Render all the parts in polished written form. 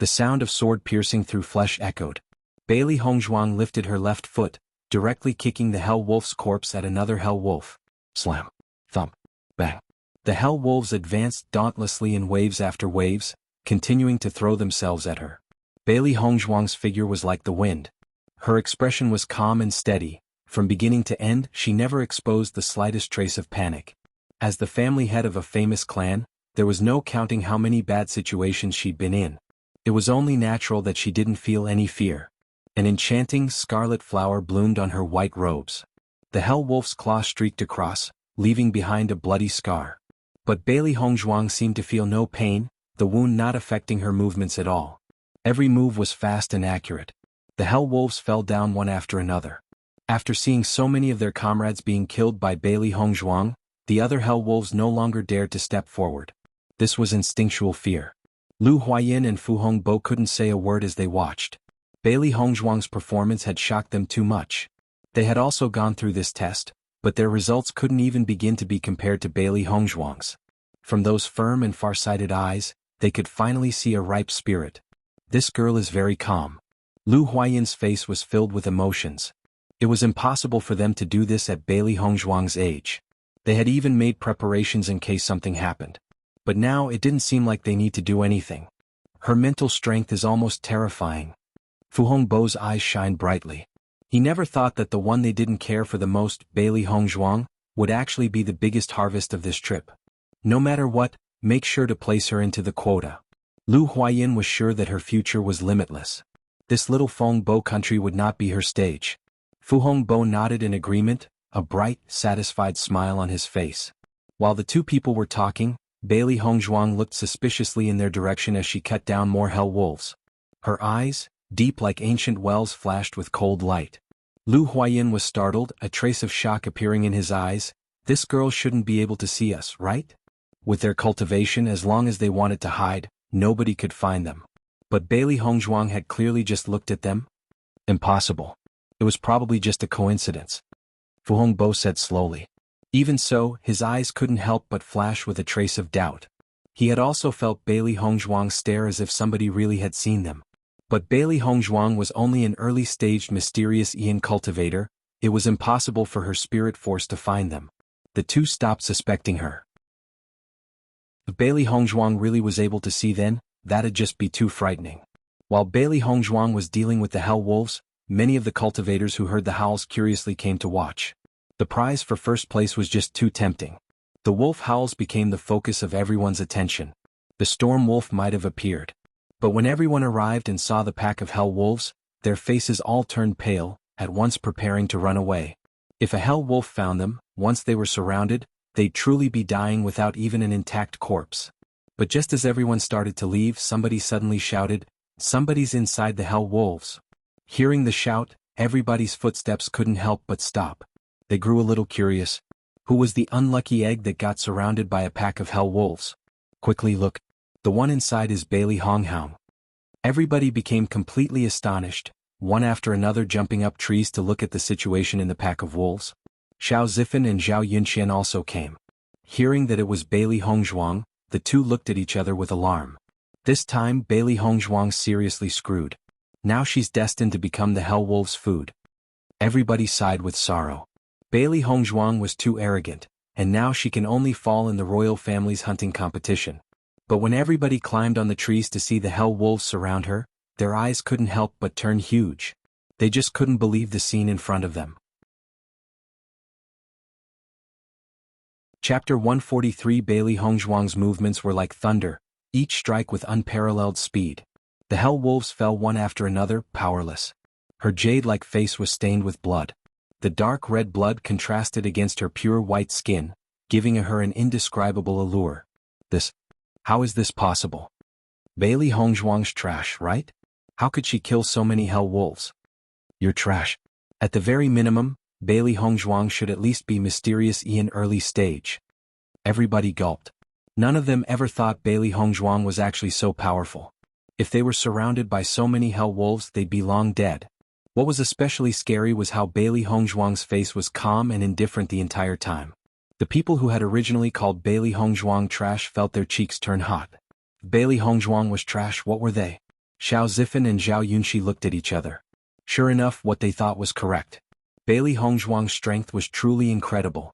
The sound of sword piercing through flesh echoed. Bailey Hongzhuang lifted her left foot, directly kicking the Hell Wolf's corpse at another Hell Wolf. Slam. Thump. Bang. The Hell Wolves advanced dauntlessly in waves after waves, continuing to throw themselves at her. Bailey Hongzhuang's figure was like the wind. Her expression was calm and steady. From beginning to end, she never exposed the slightest trace of panic. As the family head of a famous clan, there was no counting how many bad situations she'd been in. It was only natural that she didn't feel any fear. An enchanting scarlet flower bloomed on her white robes. The Hell Wolf's claw streaked across, leaving behind a bloody scar. But Bailey Hongzhuang seemed to feel no pain, the wound not affecting her movements at all. Every move was fast and accurate. The Hell Wolves fell down one after another. After seeing so many of their comrades being killed by Bailey Hongzhuang, the other Hell Wolves no longer dared to step forward. This was instinctual fear. Lu Huayin and Fu Hongbo couldn't say a word as they watched. Bailey Hongzhuang's performance had shocked them too much. They had also gone through this test, but their results couldn't even begin to be compared to Bailey Hongzhuang's. From those firm and far-sighted eyes, they could finally see a ripe spirit. This girl is very calm. Lu Huayin's face was filled with emotions. It was impossible for them to do this at Bailey Hongzhuang's age. They had even made preparations in case something happened. But now it didn't seem like they need to do anything. Her mental strength is almost terrifying. Fu Hongbo's eyes shined brightly. He never thought that the one they didn't care for the most, Bailey Hongzhuang, would actually be the biggest harvest of this trip. No matter what, make sure to place her into the quota. Lu Huayin was sure that her future was limitless. This little Fengbo country would not be her stage. Fu Hongbo nodded in agreement, a bright, satisfied smile on his face. While the two people were talking, Bailey Hongzhuang looked suspiciously in their direction as she cut down more Hell Wolves. Her eyes, deep like ancient wells, flashed with cold light. Lu Huayin was startled, a trace of shock appearing in his eyes. This girl shouldn't be able to see us, right? With their cultivation, as long as they wanted to hide, nobody could find them. But Bailey Hongzhuang had clearly just looked at them. Impossible. It was probably just a coincidence. Fu Hongbo said slowly. Even so, his eyes couldn't help but flash with a trace of doubt. He had also felt Bailey Hongzhuang stare as if somebody really had seen them. But Bailey Hongzhuang was only an early-staged mysterious Ian cultivator. It was impossible for her spirit force to find them. The two stopped suspecting her. If Bailey Hongzhuang really was able to see then, that'd just be too frightening. While Bailey Hongzhuang was dealing with the Hell Wolves, many of the cultivators who heard the howls curiously came to watch. The prize for first place was just too tempting. The wolf howls became the focus of everyone's attention. The storm wolf might have appeared. But when everyone arrived and saw the pack of Hell Wolves, their faces all turned pale, at once preparing to run away. If a Hell Wolf found them, once they were surrounded, they'd truly be dying without even an intact corpse. But just as everyone started to leave, somebody suddenly shouted, "Somebody's inside the Hell Wolves." Hearing the shout, everybody's footsteps couldn't help but stop. They grew a little curious. Who was the unlucky egg that got surrounded by a pack of Hell Wolves? Quickly look. The one inside is Bailey Hongzhuang. Everybody became completely astonished, one after another jumping up trees to look at the situation in the pack of wolves. Xiao Zifan and Zhao Yunqian also came. Hearing that it was Bailey Hongzhuang, the two looked at each other with alarm. This time Bailey Hongzhuang's seriously screwed. Now she's destined to become the Hell Wolves' food. Everybody sighed with sorrow. Bailey Hongzhuang was too arrogant, and now she can only fall in the royal family's hunting competition. But when everybody climbed on the trees to see the Hell Wolves surround her, their eyes couldn't help but turn huge. They just couldn't believe the scene in front of them. Chapter 143. Bailey Hongzhuang's movements were like thunder, each strike with unparalleled speed. The Hell Wolves fell one after another, powerless. Her jade-like face was stained with blood. The dark red blood contrasted against her pure white skin, giving her an indescribable allure. How is this possible? Bailey Hongzhuang's trash, right? How could she kill so many Hell Wolves? You're trash. At the very minimum, Bailey Hongzhuang should at least be mysterious Ian early stage. Everybody gulped. None of them ever thought Bailey Hongzhuang was actually so powerful. If they were surrounded by so many Hell Wolves, they'd be long dead. What was especially scary was how Bailey Hongzhuang's face was calm and indifferent the entire time. The people who had originally called Bailey Hongzhuang trash felt their cheeks turn hot. If Bailey Hongzhuang was trash, what were they? Xiao Zifan and Zhao Yunxi looked at each other. Sure enough, what they thought was correct. Bailey Hongzhuang's strength was truly incredible.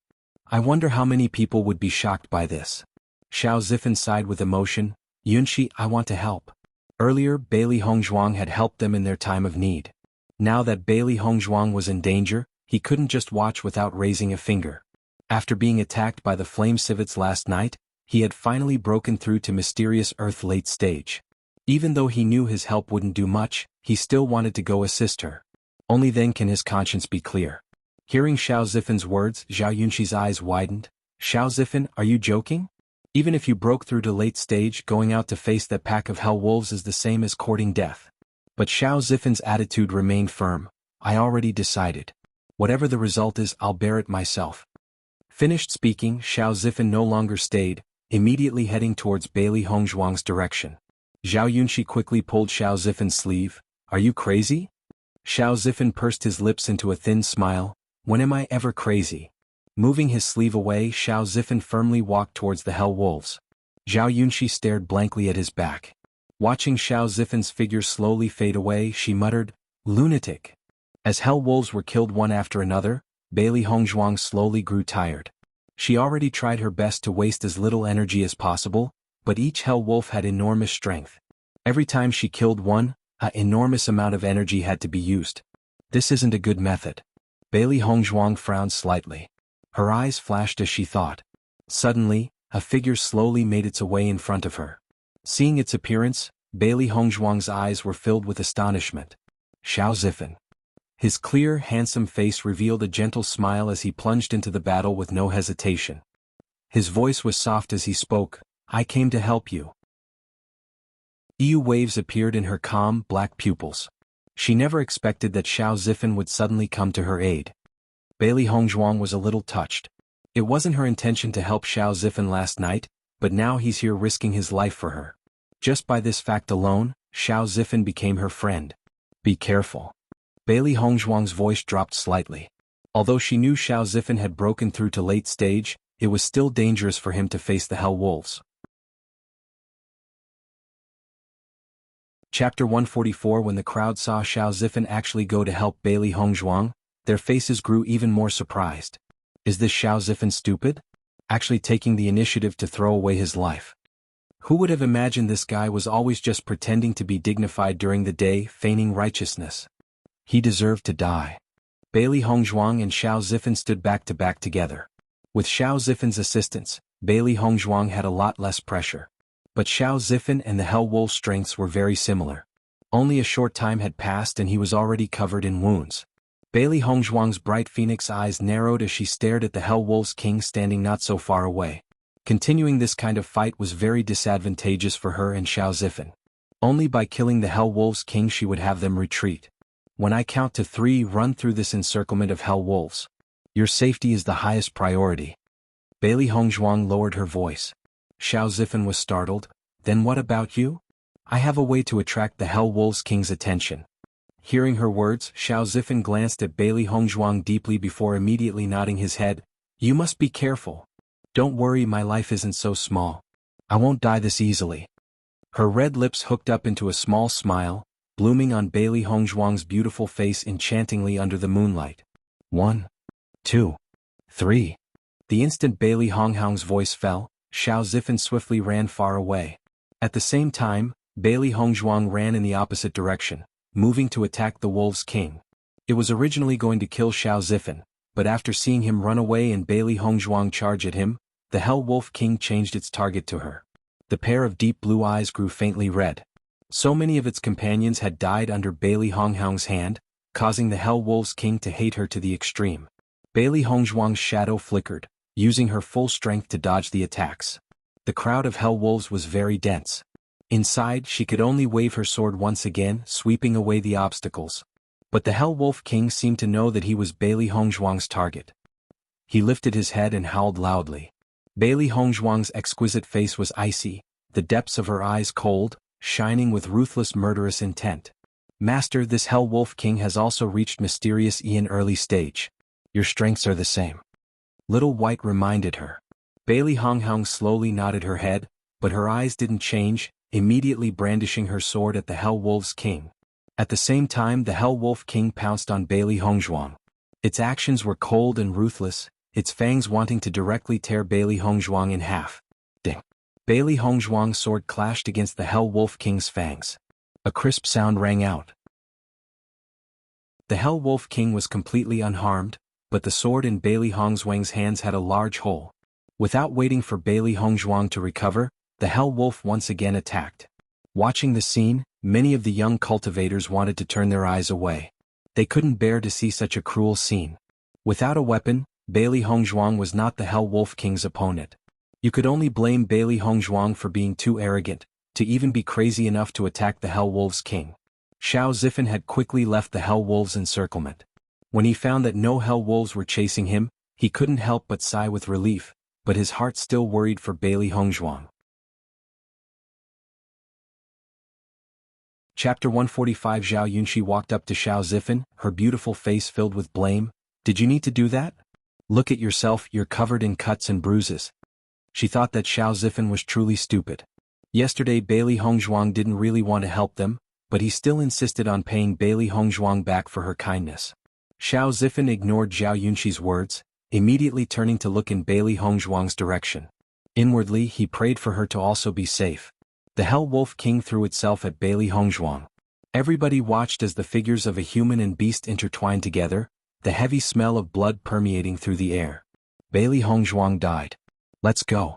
I wonder how many people would be shocked by this. Xiao Zifan sighed with emotion. Yunxi, I want to help. Earlier, Bailey Hongzhuang had helped them in their time of need. Now that Bailey Hongzhuang was in danger, he couldn't just watch without raising a finger. After being attacked by the flame civets last night, he had finally broken through to mysterious Earth late stage. Even though he knew his help wouldn't do much, he still wanted to go assist her. Only then can his conscience be clear. Hearing Xiao Zifan's words, Zhao Yunxi's eyes widened. Xiao Zifan, are you joking? Even if you broke through to late stage, going out to face that pack of hell wolves is the same as courting death. But Xiao Zifan's attitude remained firm. I already decided. Whatever the result is, I'll bear it myself. Finished speaking, Xiao Zifan no longer stayed, immediately heading towards Bailey Hongzhuang's direction. Zhao Yunxi quickly pulled Xiao Zifan's sleeve. Are you crazy? Xiao Zifan pursed his lips into a thin smile. When am I ever crazy? Moving his sleeve away, Xiao Zifan firmly walked towards the hell wolves. Zhao Yunxi stared blankly at his back. Watching Xiao Zifan's figure slowly fade away, she muttered, lunatic. As hell wolves were killed one after another, Bailey Hongzhuang slowly grew tired. She already tried her best to waste as little energy as possible, but each hell wolf had enormous strength. Every time she killed one, an enormous amount of energy had to be used. This isn't a good method. Bailey Hongzhuang frowned slightly. Her eyes flashed as she thought. Suddenly, a figure slowly made its way in front of her. Seeing its appearance, Bailey Hongzhuang's eyes were filled with astonishment. Xiao Zifan. His clear, handsome face revealed a gentle smile as he plunged into the battle with no hesitation. His voice was soft as he spoke, I came to help you. Waves appeared in her calm, black pupils. She never expected that Xiao Zifan would suddenly come to her aid. Bailey Hongzhuang was a little touched. It wasn't her intention to help Xiao Zifan last night, but now he's here risking his life for her. Just by this fact alone, Xiao Zifan became her friend. Be careful. Bailey Hongzhuang's voice dropped slightly. Although she knew Xiao Zifan had broken through to late stage, it was still dangerous for him to face the hell wolves. Chapter 144. When the crowd saw Xiao Zifan actually go to help Bailey Hongzhuang, their faces grew even more surprised. Is this Xiao Zifan stupid? Actually taking the initiative to throw away his life. Who would have imagined this guy was always just pretending to be dignified during the day, feigning righteousness? He deserved to die. Bailey Hongzhuang and Xiao Zifan stood back to back together. With Xiao Zifan's assistance, Bailey Hongzhuang had a lot less pressure. But Xiao Zifan and the hell wolf's strengths were very similar. Only a short time had passed and he was already covered in wounds. Bailey Hongzhuang's bright phoenix eyes narrowed as she stared at the hell wolf's king standing not so far away. Continuing this kind of fight was very disadvantageous for her and Xiao Zifan. Only by killing the hell wolf's king she would have them retreat. When I count to 3, run through this encirclement of hell wolves. Your safety is the highest priority. Bailey Hongzhuang lowered her voice. Xiao Zifan was startled. Then what about you? I have a way to attract the hell wolf's king's attention. Hearing her words, Xiao Zifan glanced at Bailey Hongzhuang deeply before immediately nodding his head. You must be careful. Don't worry, my life isn't so small. I won't die this easily. Her red lips hooked up into a small smile, blooming on Bailey Hongzhuang's beautiful face enchantingly under the moonlight. 1, 2, 3. The instant Bailey Hongzhuang's voice fell, Xiao Zifan swiftly ran far away. At the same time, Bailey Hongzhuang ran in the opposite direction, moving to attack the wolf's king. It was originally going to kill Xiao Zifan, but after seeing him run away and Bailey Hongzhuang charge at him, the hell wolf king changed its target to her. The pair of deep blue eyes grew faintly red. So many of its companions had died under Bailey Hongzhuang's hand, causing the hell wolf's king to hate her to the extreme. Bailey Hongzhuang's shadow flickered, using her full strength to dodge the attacks. The crowd of hell wolves was very dense. Inside, she could only wave her sword once again, sweeping away the obstacles. But the hell wolf king seemed to know that he was Bailey Hongzhuang's target. He lifted his head and howled loudly. Bailey Hongzhuang's exquisite face was icy, the depths of her eyes cold, shining with ruthless murderous intent. Master, this hell wolf king has also reached mysterious Ian early stage. Your strengths are the same. Little White reminded her. Bailey Hongzhuang slowly nodded her head, but her eyes didn't change, immediately brandishing her sword at the Hell Wolf's king. At the same time, the Hell Wolf King pounced on Bailey Hongzhuang. Its actions were cold and ruthless, its fangs wanting to directly tear Bailey Hongzhuang in half. Ding! Bailey Hongzhuang's sword clashed against the Hell Wolf King's fangs. A crisp sound rang out. The Hell Wolf King was completely unharmed, but the sword in Bailey Hongzhuang's hands had a large hole. Without waiting for Bailey Hongzhuang to recover, the Hell Wolf once again attacked. Watching the scene, many of the young cultivators wanted to turn their eyes away. They couldn't bear to see such a cruel scene. Without a weapon, Bailey Hongzhuang was not the Hell Wolf King's opponent. You could only blame Bailey Hongzhuang for being too arrogant, to even be crazy enough to attack the Hell Wolf's king. Xiao Zifen had quickly left the Hell Wolves' encirclement. When he found that no Hell Wolves were chasing him, he couldn't help but sigh with relief, but his heart still worried for Bailey Hongzhuang. Chapter 145. Zhao Yunxi walked up to Xiao Zifen, her beautiful face filled with blame. Did you need to do that? Look at yourself, you're covered in cuts and bruises. She thought that Xiao Zifen was truly stupid. Yesterday Bailey Hongzhuang didn't really want to help them, but he still insisted on paying Bailey Hongzhuang back for her kindness. Xiao Zifen ignored Zhao Yunxi's words, immediately turning to look in Bailey Hongzhuang's direction. Inwardly he prayed for her to also be safe. The Hell Wolf King threw itself at Bailey Hongzhuang. Everybody watched as the figures of a human and beast intertwined together, the heavy smell of blood permeating through the air. Bailey Hongzhuang died. Let's go.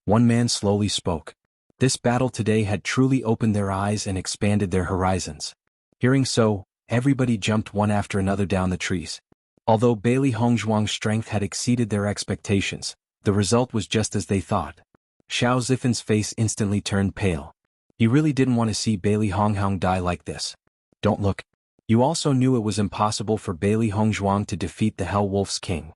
One man slowly spoke. This battle today had truly opened their eyes and expanded their horizons. Hearing so, everybody jumped one after another down the trees. Although Bailey Hongzhuang's strength had exceeded their expectations, the result was just as they thought. Xiao Zifen's face instantly turned pale. He really didn't want to see Bailey Hongzhuang die like this. Don't look. You also knew it was impossible for Bailey Hongzhuang to defeat the Hell Wolf's king.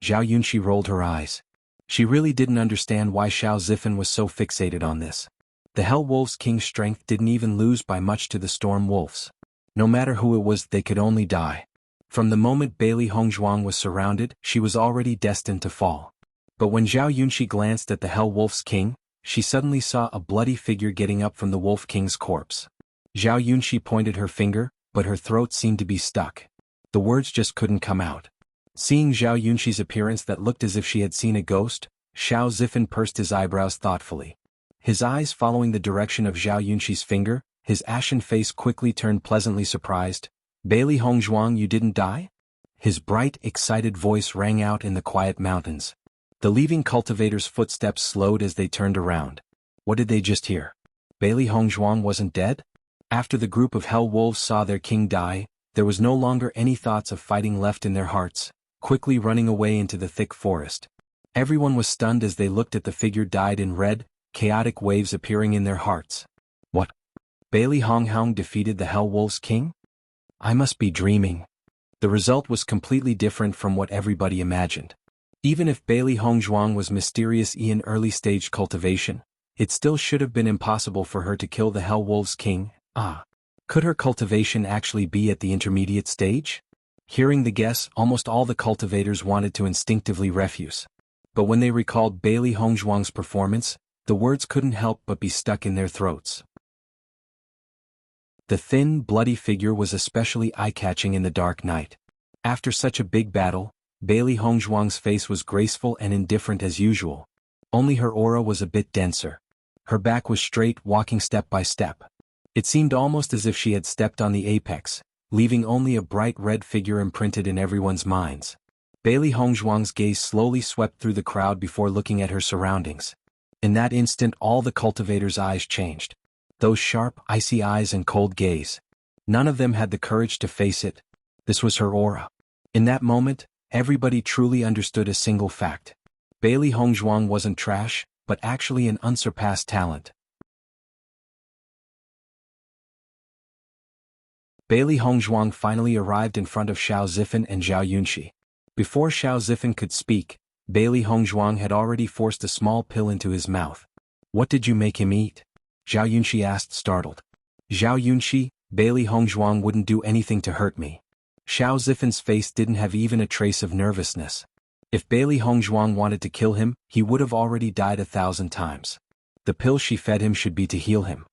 Zhao Yunxi rolled her eyes. She really didn't understand why Xiao Zifen was so fixated on this. The Hell Wolf's king's strength didn't even lose by much to the Storm Wolves. No matter who it was, they could only die. From the moment Bailey Hongzhuang was surrounded, she was already destined to fall. But when Zhao Yunxi glanced at the Hell Wolf's king, she suddenly saw a bloody figure getting up from the Wolf King's corpse. Zhao Yunxi pointed her finger, but her throat seemed to be stuck. The words just couldn't come out. Seeing Zhao Yunxi's appearance that looked as if she had seen a ghost, Xiao Zifen pursed his eyebrows thoughtfully. His eyes following the direction of Zhao Yunxi's finger, his ashen face quickly turned pleasantly surprised. Bailey Hongzhuang, you didn't die? His bright, excited voice rang out in the quiet mountains. The leaving cultivators' footsteps slowed as they turned around. What did they just hear? Bailey Hongzhuang wasn't dead? After the group of Hell Wolves saw their king die, there was no longer any thoughts of fighting left in their hearts, quickly running away into the thick forest. Everyone was stunned as they looked at the figure dyed in red, chaotic waves appearing in their hearts. What? Bailey Hongzhuang defeated the Hell Wolf's king? I must be dreaming. The result was completely different from what everybody imagined. Even if Bailey Hongzhuang was mysterious in early-stage cultivation, it still should have been impossible for her to kill the Hell Wolf's king. Could her cultivation actually be at the intermediate stage? Hearing the guess, almost all the cultivators wanted to instinctively refuse. But when they recalled Bailey Hongzhuang's performance, the words couldn't help but be stuck in their throats. The thin, bloody figure was especially eye-catching in the dark night. After such a big battle, Bailey Hongzhuang's face was graceful and indifferent as usual. Only her aura was a bit denser. Her back was straight, walking step by step. It seemed almost as if she had stepped on the apex, leaving only a bright red figure imprinted in everyone's minds. Bailey Hongzhuang's gaze slowly swept through the crowd before looking at her surroundings. In that instant all the cultivators' eyes changed. Those sharp, icy eyes and cold gaze. None of them had the courage to face it. This was her aura. In that moment, everybody truly understood a single fact. Bailey Hongzhuang wasn't trash, but actually an unsurpassed talent. Bailey Hongzhuang finally arrived in front of Xiao Zifen and Zhao Yunxi. Before Xiao Zifen could speak, Bailey Hongzhuang had already forced a small pill into his mouth. What did you make him eat? Zhao Yunxi asked, startled. Zhao Yunxi, Bailey Hongzhuang wouldn't do anything to hurt me. Xiao Zifen's face didn't have even a trace of nervousness. If Bailey Hongzhuang wanted to kill him, he would have already died 1,000 times. The pill she fed him should be to heal him.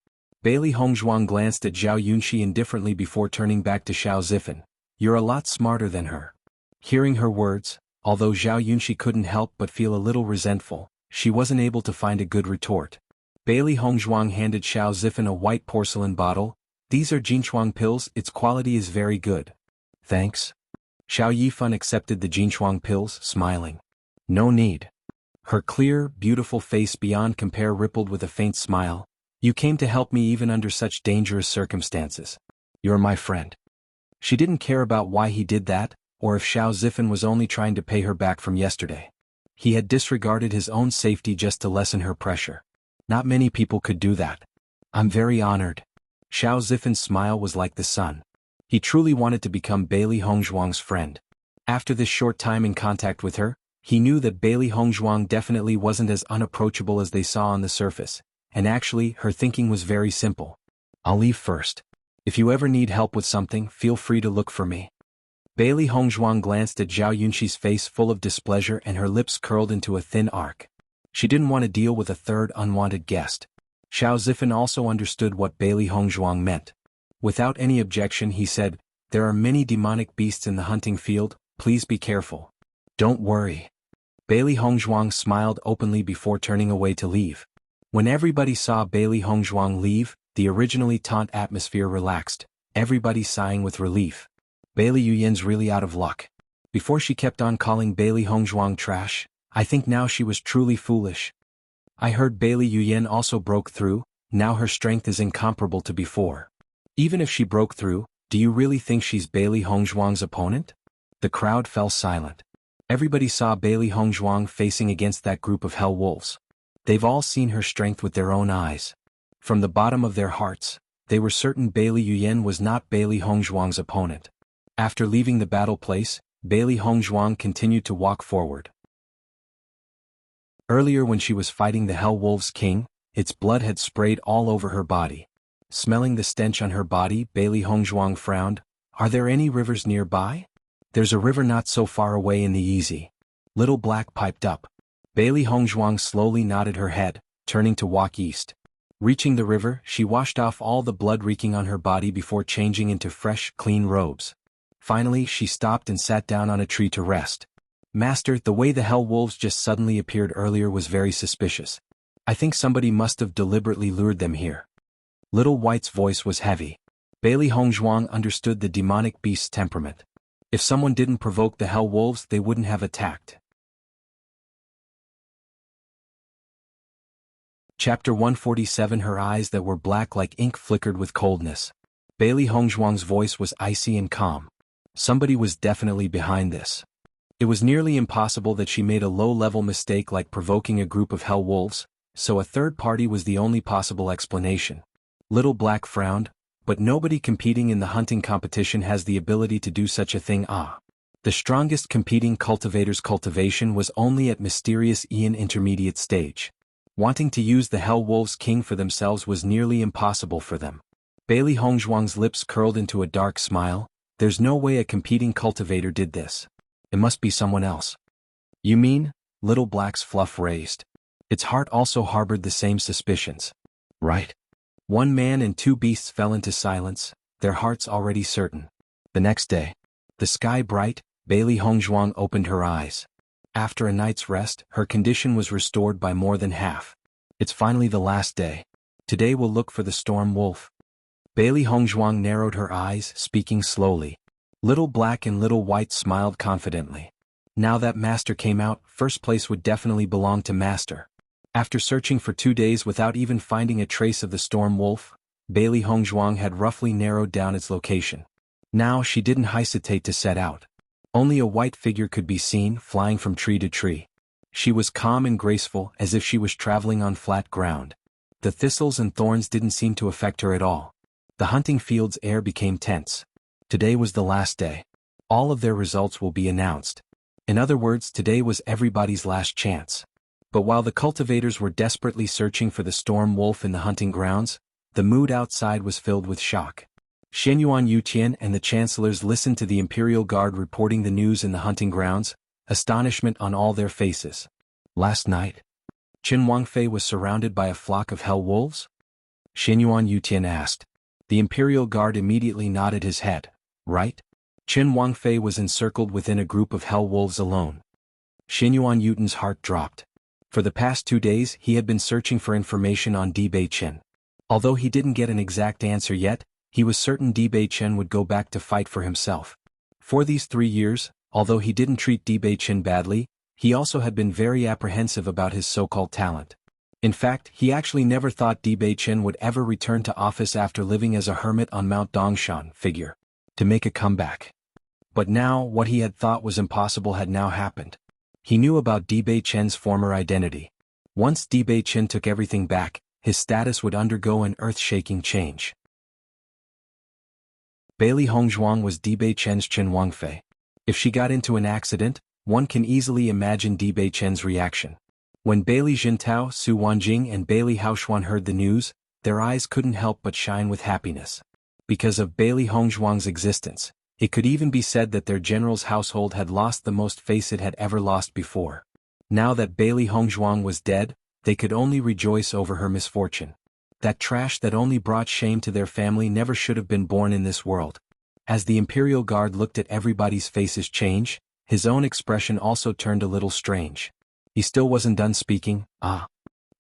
Bailey Hongzhuang glanced at Zhao Yunxi indifferently before turning back to Xiao Zifen. You're a lot smarter than her. Hearing her words, although Zhao Yunxi couldn't help but feel a little resentful, she wasn't able to find a good retort. Bailey Hongzhuang handed Xiao Zifen a white porcelain bottle. These are Jinchuang pills, its quality is very good. Thanks. Xiao Yifan accepted the Jinchuang pills, smiling. No need. Her clear, beautiful face beyond compare rippled with a faint smile. You came to help me even under such dangerous circumstances. You're my friend. She didn't care about why he did that, or if Xiao Zifen was only trying to pay her back from yesterday. He had disregarded his own safety just to lessen her pressure. Not many people could do that. I'm very honored. Xiao Zifen's smile was like the sun. He truly wanted to become Bailey Hongzhuang's friend. After this short time in contact with her, he knew that Bailey Hongzhuang definitely wasn't as unapproachable as they saw on the surface, and actually her thinking was very simple. I'll leave first. If you ever need help with something, feel free to look for me. Bailey Hongzhuang glanced at Zhao Yunxi's face full of displeasure and her lips curled into a thin arc. She didn't want to deal with a third unwanted guest. Xiao Zifen also understood what Bailey Hongzhuang meant. Without any objection he said, there are many demonic beasts in the hunting field, please be careful. Don't worry. Bailey Hongzhuang smiled openly before turning away to leave. When everybody saw Bailey Hongzhuang leave, the originally taut atmosphere relaxed, everybody sighing with relief. Bailey Yuyan's really out of luck. Before she kept on calling Bailey Hongzhuang trash, I think now she was truly foolish. I heard Bailey Yuyan also broke through, now her strength is incomparable to before. Even if she broke through, do you really think she's Bailey Hongzhuang's opponent? The crowd fell silent. Everybody saw Bailey Hongzhuang facing against that group of hell wolves. They've all seen her strength with their own eyes. From the bottom of their hearts, they were certain Bailey Yuyan was not Bailey Hongzhuang's opponent. After leaving the battle place, Bailey Hongzhuang continued to walk forward. Earlier when she was fighting the Hell Wolves King, its blood had sprayed all over her body. Smelling the stench on her body, Bailey Hongzhuang frowned. Are there any rivers nearby? There's a river not so far away in the Easy. Little Black piped up. Bailey Hongzhuang slowly nodded her head, turning to walk east. Reaching the river, she washed off all the blood reeking on her body before changing into fresh, clean robes. Finally, she stopped and sat down on a tree to rest. Master, the way the Hell Wolves just suddenly appeared earlier was very suspicious. I think somebody must have deliberately lured them here. Little White's voice was heavy. Bailey Hongzhuang understood the demonic beast's temperament. If someone didn't provoke the Hell Wolves, they wouldn't have attacked. Chapter 147. Her eyes that were black like ink flickered with coldness. Bailey Hongzhuang's voice was icy and calm. Somebody was definitely behind this. It was nearly impossible that she made a low-level mistake like provoking a group of Hell Wolves, so a third party was the only possible explanation. Little Black frowned, but nobody competing in the hunting competition has the ability to do such a thing. The strongest competing cultivator's cultivation was only at mysterious Ian intermediate stage. Wanting to use the Hell Wolves King for themselves was nearly impossible for them. Bailey Hongzhuang's lips curled into a dark smile. There's no way a competing cultivator did this. It must be someone else. You mean? Little Black's fluff raised. Its heart also harbored the same suspicions. Right? One man and two beasts fell into silence, their hearts already certain. The next day, the sky bright, Bailey Hongzhuang opened her eyes. After a night's rest, her condition was restored by more than half. It's finally the last day. Today we'll look for the storm wolf. Bailey Hongzhuang narrowed her eyes, speaking slowly. Little Black and Little White smiled confidently. Now that Master came out, first place would definitely belong to Master. After searching for 2 days without even finding a trace of the storm wolf, Bailey Hongzhuang had roughly narrowed down its location. Now she didn't hesitate to set out. Only a white figure could be seen, flying from tree to tree. She was calm and graceful, as if she was traveling on flat ground. The thistles and thorns didn't seem to affect her at all. The hunting field's air became tense. Today was the last day. All of their results will be announced. In other words, today was everybody's last chance. But while the cultivators were desperately searching for the storm wolf in the hunting grounds, the mood outside was filled with shock. Shenyuan Yutian and the chancellors listened to the Imperial Guard reporting the news in the hunting grounds, astonishment on all their faces. Last night, Qin Wangfei was surrounded by a flock of hell wolves? Xinyuan Yutian asked. The Imperial Guard immediately nodded his head. Right? Qin Wangfei was encircled within a group of hell wolves alone. Xinyuan Yutin's heart dropped. For the past 2 days he had been searching for information on Dibei Chen. Although he didn't get an exact answer yet, he was certain Dibei Chen would go back to fight for himself. For these 3 years, although he didn't treat Dibei Chen badly, he also had been very apprehensive about his so-called talent. In fact, he actually never thought Dibei Chen would ever return to office after living as a hermit on Mount Dongshan, to make a comeback. But now, what he had thought was impossible had now happened. He knew about Dibei Chen's former identity. Once Dibei Chen took everything back, his status would undergo an earth-shaking change. Bailey Hongzhuang was Dibei Chen's Qin Wangfei. If she got into an accident, one can easily imagine Dibei Chen's reaction. When Bailey Jintao, Su Wanjing and Bailey Haoshuan heard the news, their eyes couldn't help but shine with happiness. Because of Bailey Hongzhuang's existence, it could even be said that their general's household had lost the most face it had ever lost before. Now that Bailey Hongzhuang was dead, they could only rejoice over her misfortune. That trash that only brought shame to their family never should have been born in this world. As the Imperial Guard looked at everybody's faces change, his own expression also turned a little strange. He still wasn't done speaking.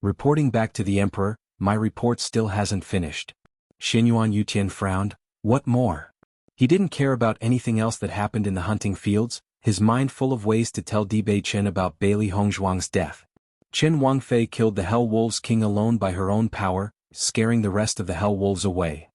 Reporting back to the Emperor, my report still hasn't finished. Xinyuan Yutian frowned. What more? He didn't care about anything else that happened in the hunting fields, his mind full of ways to tell Dibei Chen about Bailey Hongzhuang's death. Qin Wangfei killed the Hell Wolves King alone by her own power, scaring the rest of the Hell Wolves away.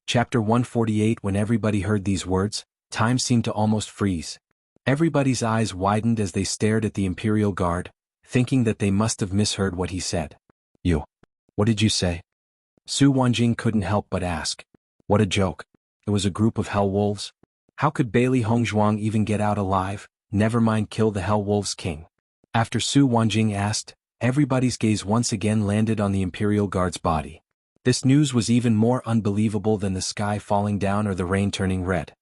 Chapter 148. When everybody heard these words, time seemed to almost freeze. Everybody's eyes widened as they stared at the Imperial Guard, thinking that they must have misheard what he said. You. What did you say? Su Wanjing couldn't help but ask. What a joke. It was a group of Hell Wolves? How could Bailey Hongzhuang even get out alive, never mind kill the Hell Wolves King? After Su Wanjing asked, everybody's gaze once again landed on the Imperial Guard's body. This news was even more unbelievable than the sky falling down or the rain turning red.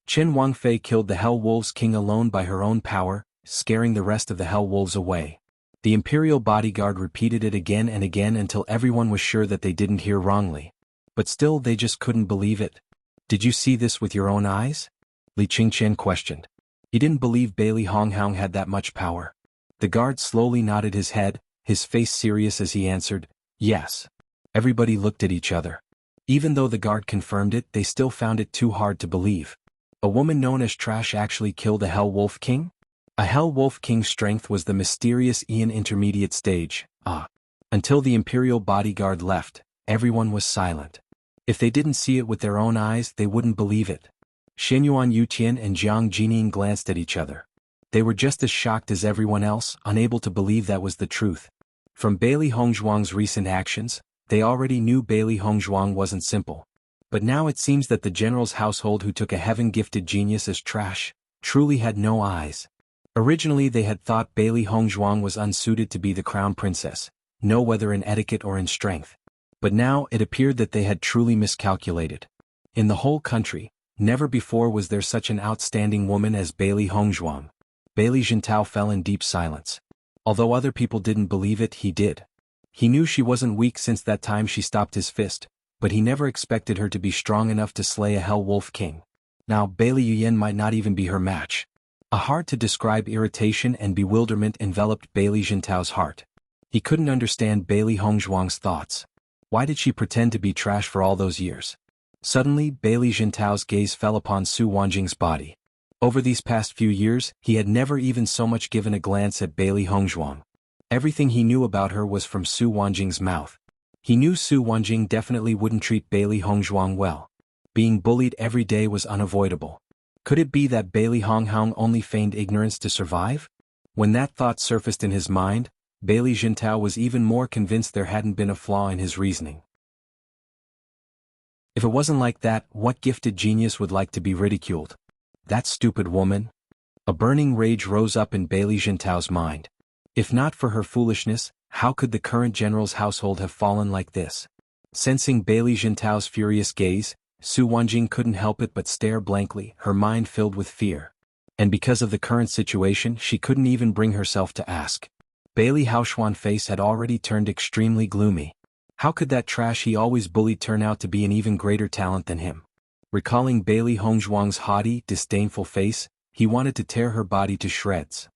Qin Wangfei killed the Hell Wolves King alone by her own power, scaring the rest of the Hell Wolves away. The Imperial bodyguard repeated it again and again until everyone was sure that they didn't hear wrongly. But still they just couldn't believe it. Did you see this with your own eyes? Li Qingqian questioned. He didn't believe Bailey Hongzhuang had that much power. The guard slowly nodded his head, his face serious as he answered, yes. Everybody looked at each other. Even though the guard confirmed it, they still found it too hard to believe. A woman known as Trash actually killed a Hell Wolf King? A Hell Wolf King's strength was the mysterious Ian intermediate stage. Until the Imperial bodyguard left, everyone was silent. If they didn't see it with their own eyes, they wouldn't believe it. Xinyuan Yutian and Jiang Jining glanced at each other. They were just as shocked as everyone else, unable to believe that was the truth. From Bailey Hongzhuang's recent actions, they already knew Bailey Hongzhuang wasn't simple. But now it seems that the general's household who took a heaven-gifted genius as Trash, truly had no eyes. Originally they had thought Bailey Hongzhuang was unsuited to be the crown princess, no whether in etiquette or in strength. But now it appeared that they had truly miscalculated. In the whole country, never before was there such an outstanding woman as Bailey Hongzhuang. Bailey Jintao fell in deep silence. Although other people didn't believe it, he did. He knew she wasn't weak since that time she stopped his fist, but he never expected her to be strong enough to slay a Hell Wolf King. Now Bailey Yuyan might not even be her match. A hard-to-describe irritation and bewilderment enveloped Bailey Jintao's heart. He couldn't understand Bailey Hongzhuang's thoughts. Why did she pretend to be Trash for all those years? Suddenly, Bailey Jintao's gaze fell upon Su Wanjing's body. Over these past few years, he had never even so much given a glance at Bailey Hongzhuang. Everything he knew about her was from Su Wanjing's mouth. He knew Su Wanjing definitely wouldn't treat Bailey Hongzhuang well. Being bullied every day was unavoidable. Could it be that Bailey Hongzhuang only feigned ignorance to survive? When that thought surfaced in his mind, Bailey Jintao was even more convinced there hadn't been a flaw in his reasoning. If it wasn't like that, what gifted genius would like to be ridiculed? That stupid woman? A burning rage rose up in Bailey Jintao's mind. If not for her foolishness, how could the current general's household have fallen like this? Sensing Bailey Jintao's furious gaze, Su Wanjing couldn't help it but stare blankly, her mind filled with fear. And because of the current situation, she couldn't even bring herself to ask. Bailey Haoxuan's face had already turned extremely gloomy. How could that trash he always bullied turn out to be an even greater talent than him? Recalling Bailey Hongzhuang's haughty, disdainful face, he wanted to tear her body to shreds.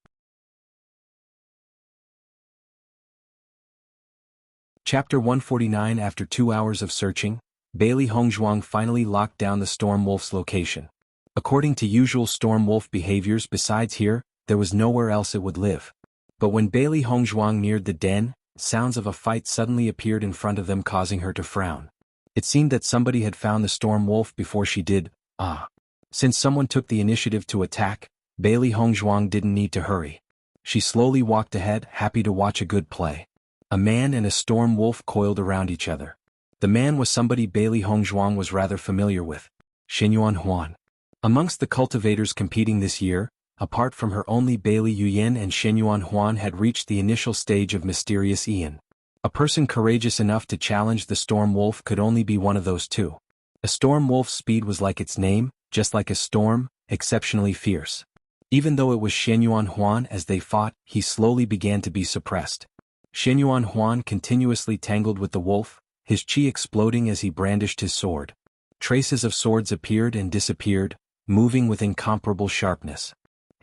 Chapter 149. After 2 hours of searching, Bailey Hongzhuang finally locked down the Storm Wolf's location. According to usual Storm Wolf behaviors, besides here, there was nowhere else it would live. But when Bailey Hongzhuang neared the den, sounds of a fight suddenly appeared in front of them, causing her to frown. It seemed that somebody had found the Storm Wolf before she did. Since someone took the initiative to attack, Bailey Hongzhuang didn't need to hurry. She slowly walked ahead, happy to watch a good play. A man and a Storm Wolf coiled around each other. The man was somebody Bailey Hongzhuang was rather familiar with, Xinyuan Huan. Amongst the cultivators competing this year, apart from her, only Bailey Yuyan and Xinyuan Huan had reached the initial stage of Mysterious Ian. A person courageous enough to challenge the Storm Wolf could only be one of those two. A Storm Wolf's speed was like its name, just like a storm, exceptionally fierce. Even though it was Xinyuan Huan as they fought, he slowly began to be suppressed. Xinyuan Huan continuously tangled with the wolf, his chi exploding as he brandished his sword. Traces of swords appeared and disappeared, moving with incomparable sharpness.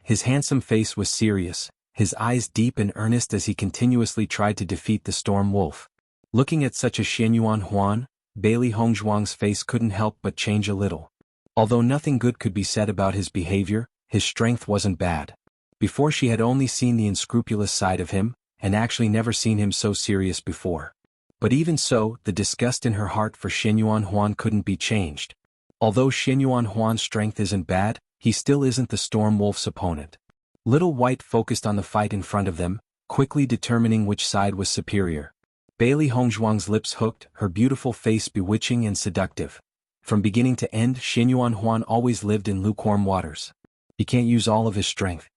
His handsome face was serious, his eyes deep and earnest as he continuously tried to defeat the Storm Wolf. Looking at such a Xinyuan Huan, Bailey Hongzhuang's face couldn't help but change a little. Although nothing good could be said about his behavior, his strength wasn't bad. Before, she had only seen the unscrupulous side of him, and actually never seen him so serious before. But even so, the disgust in her heart for Xinyuan Huan couldn't be changed. Although Xinyuan Huan's strength isn't bad, he still isn't the Storm Wolf's opponent. Little White focused on the fight in front of them, quickly determining which side was superior. Bailey Hongzhuang's lips hooked, her beautiful face bewitching and seductive. From beginning to end, Xinyuan Huan always lived in lukewarm waters. He can't use all of his strength.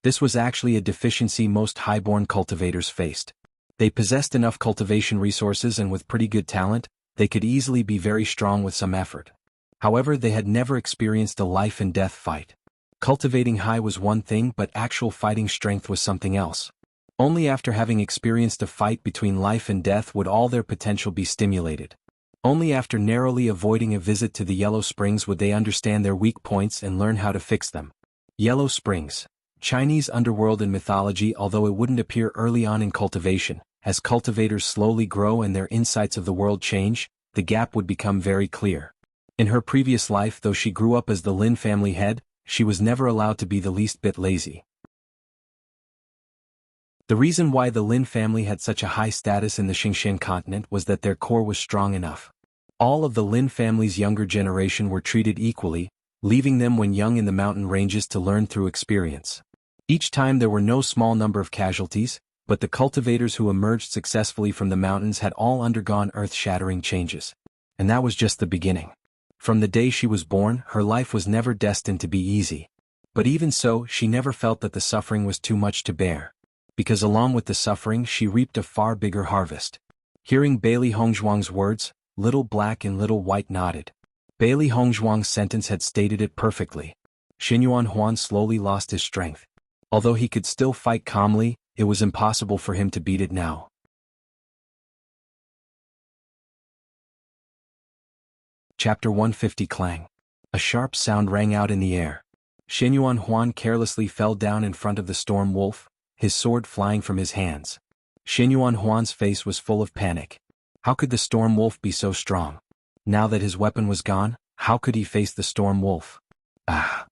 This was actually a deficiency most highborn cultivators faced. They possessed enough cultivation resources, and with pretty good talent, they could easily be very strong with some effort. However, they had never experienced a life-and-death fight. Cultivating high was one thing, but actual fighting strength was something else. Only after having experienced a fight between life and death would all their potential be stimulated. Only after narrowly avoiding a visit to the Yellow Springs would they understand their weak points and learn how to fix them. Yellow Springs. Chinese underworld and mythology. Although it wouldn't appear early on in cultivation, as cultivators slowly grow and their insights of the world change, the gap would become very clear. In her previous life, though she grew up as the Lin family head, she was never allowed to be the least bit lazy. The reason why the Lin family had such a high status in the Xingxian continent was that their core was strong enough. All of the Lin family's younger generation were treated equally, leaving them when young in the mountain ranges to learn through experience. Each time there were no small number of casualties, but the cultivators who emerged successfully from the mountains had all undergone earth-shattering changes. And that was just the beginning. From the day she was born, her life was never destined to be easy. But even so, she never felt that the suffering was too much to bear. Because along with the suffering, she reaped a far bigger harvest. Hearing Bailey Hongzhuang's words, Little Black and Little White nodded. Bailey Hongzhuang's sentence had stated it perfectly. Xinyuan Huan slowly lost his strength. Although he could still fight calmly, it was impossible for him to beat it now. Chapter 150. Clang. A sharp sound rang out in the air. Xinyuan Huan carelessly fell down in front of the Storm Wolf, his sword flying from his hands. Xinyuan Huan's face was full of panic. How could the Storm Wolf be so strong? Now that his weapon was gone, how could he face the Storm Wolf? Ah!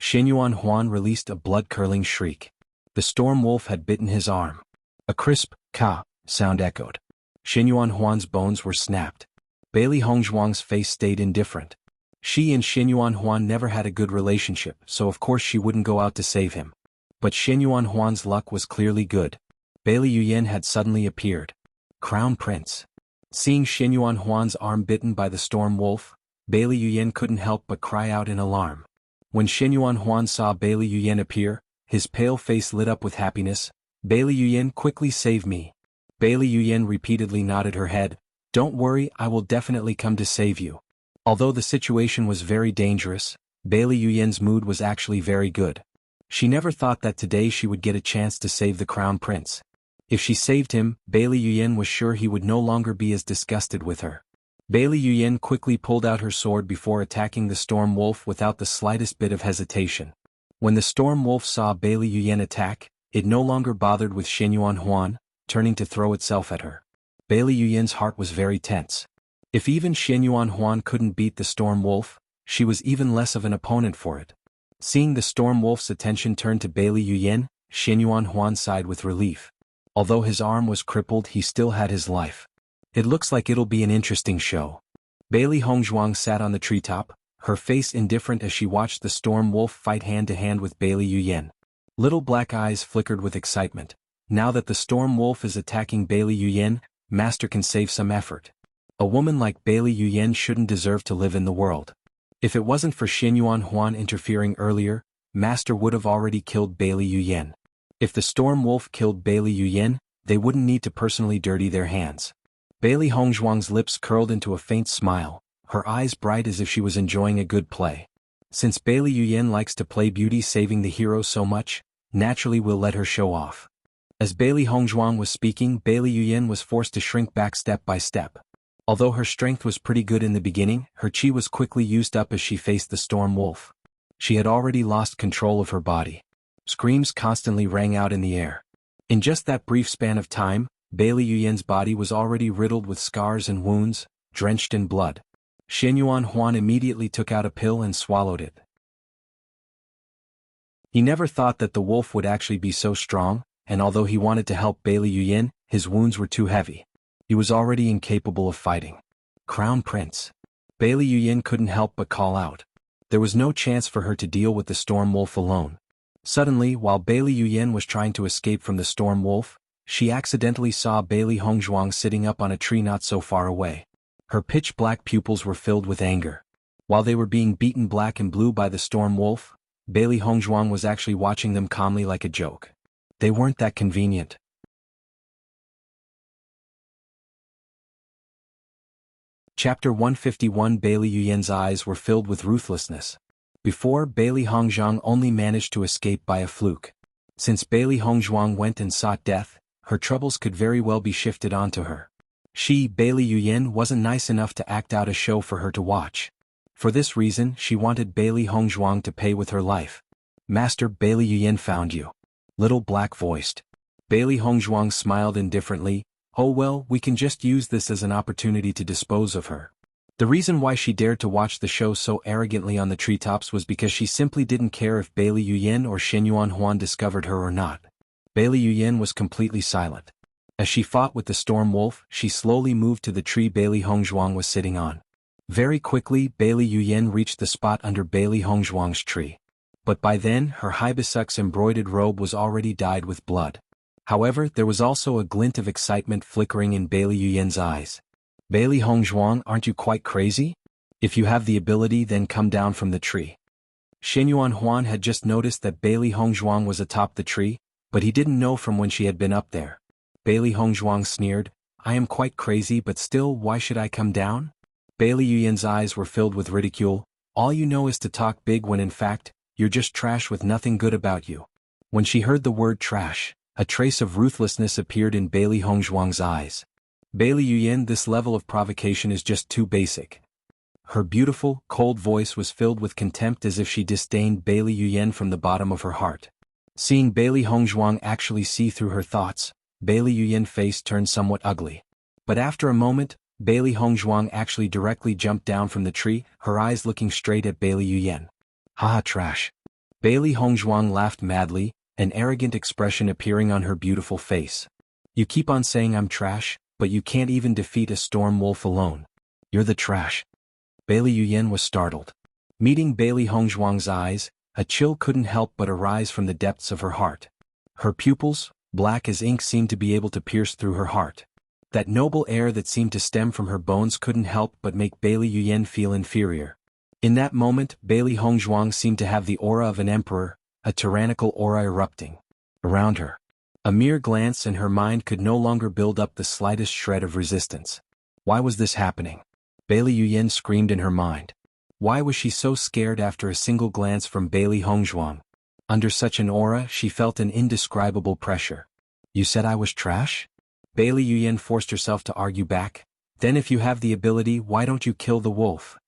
Xinyuan Huan released a blood-curdling shriek. The Storm Wolf had bitten his arm. A crisp, ka, sound echoed. Xinyuan Huan's bones were snapped. Bailey Hongzhuang's face stayed indifferent. She and Xinyuan Huan never had a good relationship, so of course she wouldn't go out to save him. But Xinyuan Huan's luck was clearly good. Bailey Yuyan had suddenly appeared. Crown Prince. Seeing Xinyuan Huan's arm bitten by the Storm Wolf, Bailey Yuyan couldn't help but cry out in alarm. When Xinyuan Huan saw Bailey Yuyan appear, his pale face lit up with happiness. Bailey Yuyan, quickly save me. Bailey Yuyan repeatedly nodded her head. Don't worry, I will definitely come to save you. Although the situation was very dangerous, Bailey Yuyan's mood was actually very good. She never thought that today she would get a chance to save the crown prince. If she saved him, Bailey Yuyan was sure he would no longer be as disgusted with her. Bailey Yuyan quickly pulled out her sword before attacking the storm wolf without the slightest bit of hesitation. When the storm wolf saw Bailey Yuyan attack, it no longer bothered with Xianyuan Huan, turning to throw itself at her. Bailey Yuyan's heart was very tense. If even Xianyuan Huan couldn't beat the storm wolf, she was even less of an opponent for it. Seeing the storm wolf's attention turn to Bailey Yuyan, Xianyuan Huan sighed with relief. Although his arm was crippled, he still had his life. It looks like it'll be an interesting show. Bailey Hongzhuang sat on the treetop, her face indifferent as she watched the storm wolf fight hand-to-hand with Bailey Yuyan. Little black eyes flickered with excitement. Now that the storm wolf is attacking Bailey Yuyan, Master can save some effort. A woman like Bailey Yuyan shouldn't deserve to live in the world. If it wasn't for Xianyuan Huan interfering earlier, Master would have already killed Bailey Yuyan. If the storm wolf killed Bailey Yuyan, they wouldn't need to personally dirty their hands. Bailey Hongzhuang's lips curled into a faint smile, her eyes bright as if she was enjoying a good play. Since Bailey Yuyan likes to play beauty saving the hero so much, naturally we'll let her show off. As Bailey Hongzhuang was speaking, Bailey Yuyan was forced to shrink back step by step. Although her strength was pretty good in the beginning, her chi was quickly used up as she faced the storm wolf. She had already lost control of her body. Screams constantly rang out in the air. In just that brief span of time, Bailey Yuyan's body was already riddled with scars and wounds, drenched in blood. Xianyuan Huan immediately took out a pill and swallowed it. He never thought that the wolf would actually be so strong, and although he wanted to help Bailey Yuyan, his wounds were too heavy. He was already incapable of fighting. Crown Prince. Bailey Yuyan couldn't help but call out. There was no chance for her to deal with the storm wolf alone. Suddenly, while Bailey Yuyan was trying to escape from the storm wolf, she accidentally saw Bailey Hongzhuang sitting up on a tree not so far away. Her pitch-black pupils were filled with anger. While they were being beaten black and blue by the storm wolf, Bailey Hongzhuang was actually watching them calmly like a joke. They weren't that convenient. Chapter 151. Bailey Yuyan's eyes were filled with ruthlessness. Before, Bailey Hongzhuang only managed to escape by a fluke. Since Bailey Hongzhuang went and sought death, her troubles could very well be shifted onto her. She, Bailey Yuyan, wasn't nice enough to act out a show for her to watch. For this reason, she wanted Bailey Hongzhuang to pay with her life. Master, Bailey Yuyan found you. Little black-voiced. Bailey Hongzhuang smiled indifferently. Oh well, we can just use this as an opportunity to dispose of her. The reason why she dared to watch the show so arrogantly on the treetops was because she simply didn't care if Bailey Yuyan or Xianyuan Huan discovered her or not. Bailey Yuyan was completely silent. As she fought with the storm wolf, she slowly moved to the tree Bailey Hongzhuang was sitting on. Very quickly, Bailey Yuyan reached the spot under Bailey Hongzhuang's tree. But by then, her hibiscus embroidered robe was already dyed with blood. However, there was also a glint of excitement flickering in Bailey Yuyan's eyes. Bailey Hongzhuang, aren't you quite crazy? If you have the ability, then come down from the tree. Xianyuan Huan had just noticed that Bailey Hongzhuang was atop the tree, but he didn't know from when she had been up there. Bailey Hongzhuang sneered, I am quite crazy, but still, why should I come down? Bailey Yuyan's eyes were filled with ridicule. All you know is to talk big when in fact, you're just trash with nothing good about you. When she heard the word trash, a trace of ruthlessness appeared in Bailey Hongzhuang's eyes. Bailey Yuyan, this level of provocation is just too basic. Her beautiful, cold voice was filled with contempt as if she disdained Bailey Yuyan from the bottom of her heart. Seeing Bailey Hongzhuang actually see through her thoughts, Bailey Yuyan's face turned somewhat ugly. But after a moment, Bailey Hongzhuang actually directly jumped down from the tree, her eyes looking straight at Bailey Yuyan. Haha, trash. Bailey Hongzhuang laughed madly, an arrogant expression appearing on her beautiful face. You keep on saying I'm trash, but you can't even defeat a storm wolf alone. You're the trash. Bailey Yuyan was startled. Meeting Bailey Hongzhuang's eyes, a chill couldn't help but arise from the depths of her heart. Her pupils, black as ink, seemed to be able to pierce through her heart. That noble air that seemed to stem from her bones couldn't help but make Bailey Yuyan feel inferior. In that moment, Bailey Hongzhuang seemed to have the aura of an emperor, a tyrannical aura erupting around her. A mere glance and her mind could no longer build up the slightest shred of resistance. Why was this happening? Bailey Yuyan screamed in her mind. Why was she so scared after a single glance from Bailey Hongzhuang? Under such an aura, she felt an indescribable pressure. You said I was trash? Bailey Yuyan forced herself to argue back. Then if you have the ability, why don't you kill the wolf?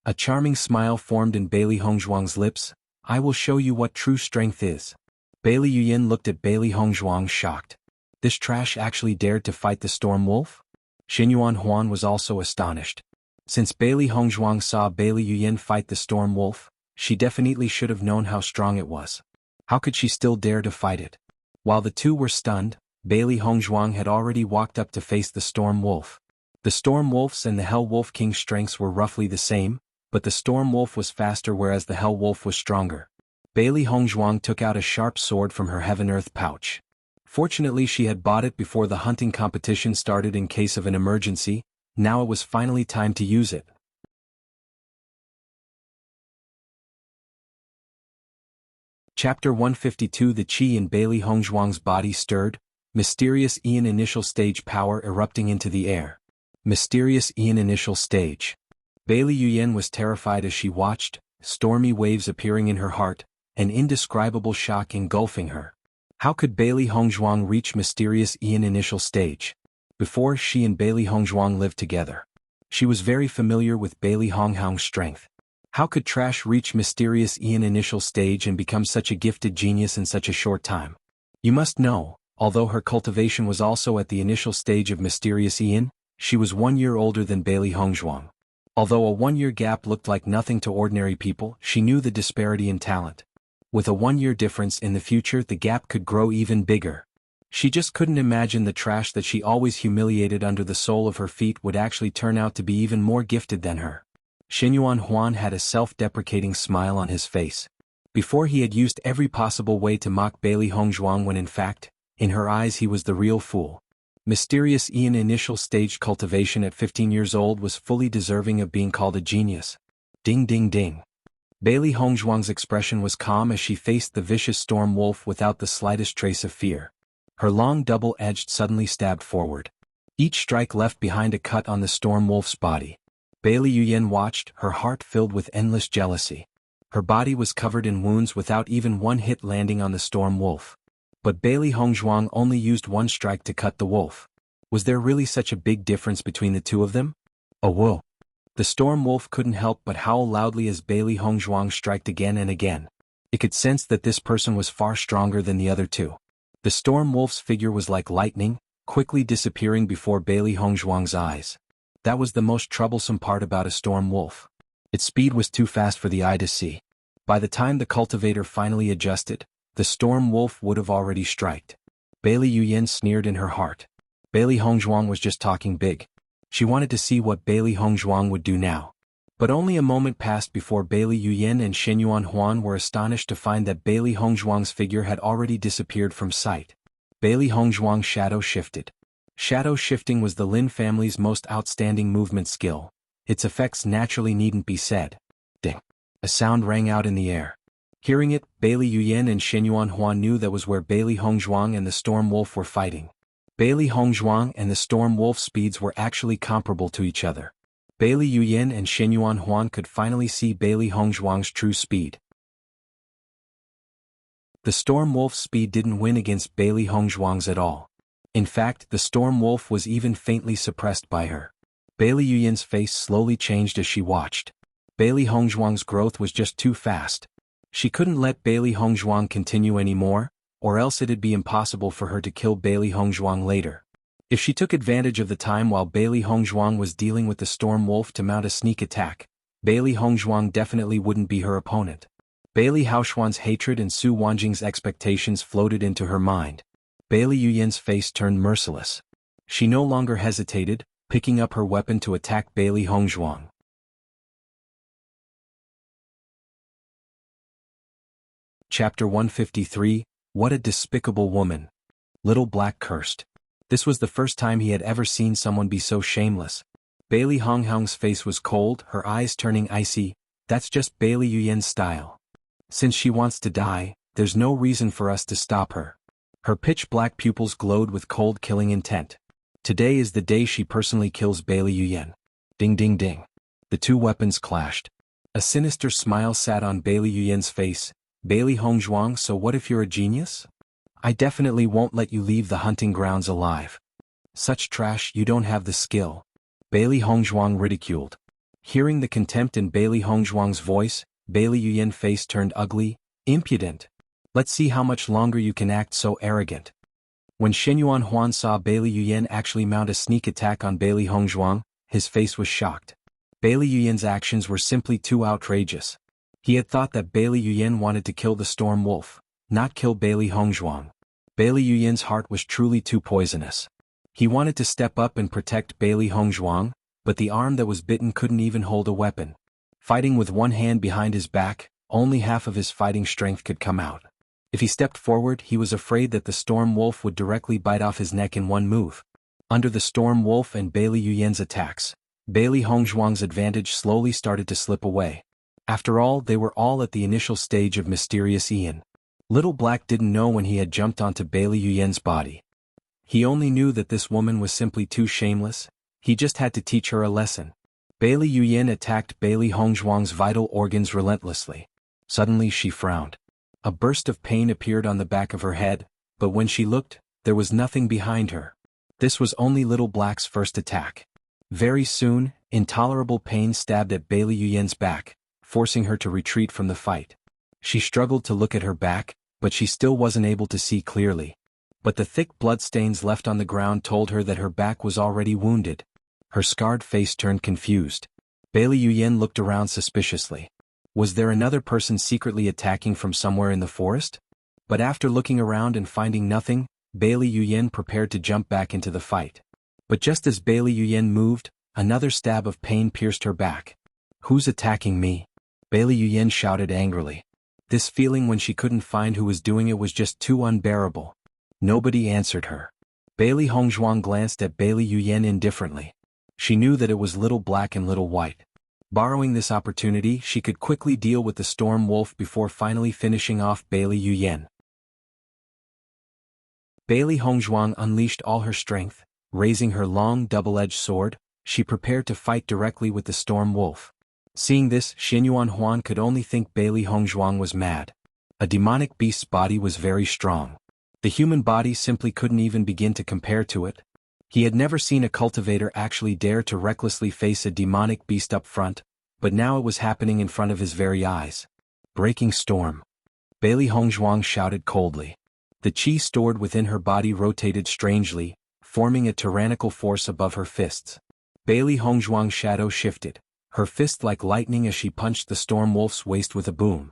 A charming smile formed in Bailey Hongzhuang's lips. I will show you what true strength is. Bailey Yuyan looked at Bailey Hongzhuang shocked. This trash actually dared to fight the storm wolf? Xinyuan Huan was also astonished. Since Bailey Hongzhuang saw Bailey Yuyan fight the storm wolf, she definitely should have known how strong it was. How could she still dare to fight it? While the two were stunned, Bailey Hongzhuang had already walked up to face the storm wolf. The storm wolf's and the hell wolf king's strengths were roughly the same, but the storm wolf was faster whereas the hell wolf was stronger. Bailey Hongzhuang took out a sharp sword from her heaven-earth pouch. Fortunately she had bought it before the hunting competition started in case of an emergency. Now it was finally time to use it. Chapter 152. The qi in Bailey Hongzhuang's body stirred, mysterious Ian initial stage power erupting into the air. Mysterious Ian initial stage. Bailey Yuyan was terrified as she watched, stormy waves appearing in her heart, an indescribable shock engulfing her. How could Bailey Hongzhuang reach mysterious Ian initial stage? Before she and Bailey Hongzhuang lived together, she was very familiar with Bailey Hongzhuang's strength. How could Trash reach mysterious Ian initial stage and become such a gifted genius in such a short time? You must know, although her cultivation was also at the initial stage of mysterious Ian, she was 1 year older than Bailey Hongzhuang. Although a 1 year gap looked like nothing to ordinary people, she knew the disparity in talent. With a 1 year difference in the future, the gap could grow even bigger. She just couldn't imagine the Trash that she always humiliated under the sole of her feet would actually turn out to be even more gifted than her. Xinyuan Huan had a self-deprecating smile on his face. Before he had used every possible way to mock Bailey Hongzhuang when in fact, in her eyes he was the real fool. Mysterious Ian initial stage cultivation at 15 years old was fully deserving of being called a genius. Ding ding ding. Bailey Hongzhuang's expression was calm as she faced the vicious storm wolf without the slightest trace of fear. Her long double-edged suddenly stabbed forward. Each strike left behind a cut on the storm wolf's body. Bailey Yuyan watched, her heart filled with endless jealousy. Her body was covered in wounds without even one hit landing on the storm wolf. But Bailey Hongzhuang only used one strike to cut the wolf. Was there really such a big difference between the two of them? Oh whoa. The storm wolf couldn't help but howl loudly as Bailey Hongzhuang striked again and again. It could sense that this person was far stronger than the other two. The storm wolf's figure was like lightning, quickly disappearing before Bailey Hongzhuang's eyes. That was the most troublesome part about a storm wolf. Its speed was too fast for the eye to see. By the time the cultivator finally adjusted, the storm wolf would have already striked. Bailey Yuyan sneered in her heart. Bailey Hongzhuang was just talking big. She wanted to see what Bailey Hongzhuang would do now. But only a moment passed before Bailey Yuyan and Xinyuan Huan were astonished to find that Bailey Hongzhuang's figure had already disappeared from sight. Bailey Hongzhuang's shadow shifted. Shadow shifting was the Lin family's most outstanding movement skill. Its effects naturally needn't be said. Ding. A sound rang out in the air. Hearing it, Bailey Yuyan and Xinyuan Huan knew that was where Bailey Hongzhuang and the storm wolf were fighting. Bailey Hongzhuang and the storm wolf's speeds were actually comparable to each other. Bailey Yuyan and Xinyuan Huan could finally see Bailey Hongzhuang's true speed. The storm wolf's speed didn't win against Bailey Hongzhuang's at all. In fact, the storm wolf was even faintly suppressed by her. Bailey Yuyan's face slowly changed as she watched. Bailey Hongzhuang's growth was just too fast. She couldn't let Bailey Hongzhuang continue anymore, or else it'd be impossible for her to kill Bailey Hongzhuang later. If she took advantage of the time while Bailey Hongzhuang was dealing with the storm wolf to mount a sneak attack, Bailey Hongzhuang definitely wouldn't be her opponent. Bailey Haoxuan's hatred and Su Wanjing's expectations floated into her mind. Bailey Yuyan's face turned merciless. She no longer hesitated, picking up her weapon to attack Bailey Hongzhuang. Chapter 153, What a Despicable Woman. Little Black cursed. This was the first time he had ever seen someone be so shameless. Bailey Hongzhuang's face was cold, her eyes turning icy. That's just Bailey Yuyan's style. Since she wants to die, there's no reason for us to stop her. Her pitch-black pupils glowed with cold killing intent. Today is the day she personally kills Bailey Yuyan. Ding ding ding. The two weapons clashed. A sinister smile sat on Bailey Yuyen's face. Bailey Hongzhuang, so what if you're a genius? I definitely won't let you leave the hunting grounds alive. Such trash, you don't have the skill. Bailey Hongzhuang ridiculed. Hearing the contempt in Bailey Hongzhuang's voice, Bailey Yuyen's face turned ugly. Impudent. Let's see how much longer you can act so arrogant. When Shenyuan Huan saw Bailey Yuyen actually mount a sneak attack on Bailey Hongzhuang, his face was shocked. Bailey Yuyen's actions were simply too outrageous. He had thought that Bailey Yuyen wanted to kill the Storm Wolf, not kill Bailey Hongzhuang. Bailey Yuyen's heart was truly too poisonous. He wanted to step up and protect Bailey Hongzhuang, but the arm that was bitten couldn't even hold a weapon. Fighting with one hand behind his back, only half of his fighting strength could come out. If he stepped forward, he was afraid that the Storm Wolf would directly bite off his neck in one move. Under the Storm Wolf and Bailey Yuyen's attacks, Bailey Hongzhuang's advantage slowly started to slip away. After all, they were all at the initial stage of Mysterious Ian. Little Black didn't know when he had jumped onto Bailey Yuyen's body. He only knew that this woman was simply too shameless. He just had to teach her a lesson. Bailey Yuyen attacked Bailey Hongzhuang's vital organs relentlessly. Suddenly she frowned. A burst of pain appeared on the back of her head, but when she looked, there was nothing behind her. This was only Little Black's first attack. Very soon, intolerable pain stabbed at Bailey Yuyen's back, forcing her to retreat from the fight. She struggled to look at her back, but she still wasn't able to see clearly. But the thick bloodstains left on the ground told her that her back was already wounded. Her scarred face turned confused. Bailey Yuyen looked around suspiciously. Was there another person secretly attacking from somewhere in the forest? But after looking around and finding nothing, Bailey Yuyen prepared to jump back into the fight. But just as Bailey Yuyen moved, another stab of pain pierced her back. Who's attacking me? Bailey Yuyen shouted angrily. This feeling when she couldn't find who was doing it was just too unbearable. Nobody answered her. Bailey Hongzhuang glanced at Bailey Yuyen indifferently. She knew that it was Little Black and Little White. Borrowing this opportunity, she could quickly deal with the Storm Wolf before finally finishing off Bailey Yuyen. Bailey Hongzhuang unleashed all her strength. Raising her long double-edged sword, she prepared to fight directly with the Storm Wolf. Seeing this, Shenyuan Huan could only think Bailey Hongzhuang was mad. A demonic beast's body was very strong. The human body simply couldn't even begin to compare to it. He had never seen a cultivator actually dare to recklessly face a demonic beast up front, but now it was happening in front of his very eyes. Breaking storm. Bailey Hongzhuang shouted coldly. The chi stored within her body rotated strangely, forming a tyrannical force above her fists. Bailey Hongzhuang's shadow shifted, her fist like lightning as she punched the Storm Wolf's waist with a boom.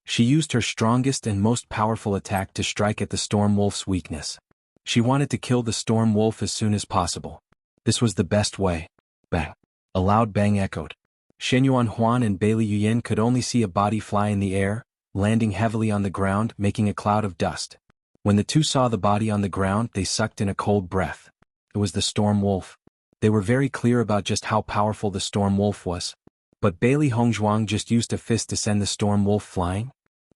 She used her strongest and most powerful attack to strike at the Storm Wolf's weakness. She wanted to kill the Storm Wolf as soon as possible. This was the best way. Bang. A loud bang echoed. Shenyuan Huan and Bailey Yuyen could only see a body fly in the air, landing heavily on the ground, making a cloud of dust. When the two saw the body on the ground, they sucked in a cold breath. It was the Storm Wolf. They were very clear about just how powerful the Storm Wolf was. But Bailey Hongzhuang just used a fist to send the Storm Wolf flying.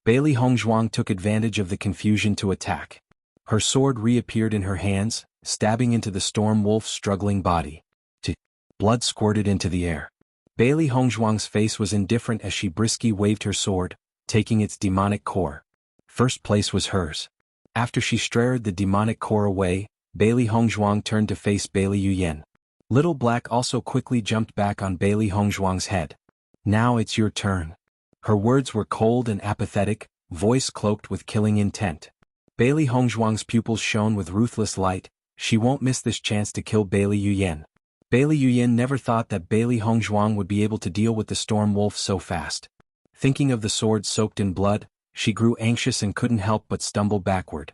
Bailey Hongzhuang took advantage of the confusion to attack. Her sword reappeared in her hands, stabbing into the Storm Wolf's struggling body. Blood squirted into the air. Bailey Hongzhuang's face was indifferent as she briskly waved her sword, taking its demonic core. First place was hers. After she straired the demonic core away, Bailey Hongzhuang turned to face Bailey Yuyen. Little Black also quickly jumped back on Bailey Hongzhuang's head. Now it's your turn. Her words were cold and apathetic, voice cloaked with killing intent. Bailey Hongzhuang's pupils shone with ruthless light. She won't miss this chance to kill Bailey Yuyen. Bailey Yuyen never thought that Bailey Hongzhuang would be able to deal with the Storm Wolf so fast. Thinking of the sword soaked in blood, she grew anxious and couldn't help but stumble backward.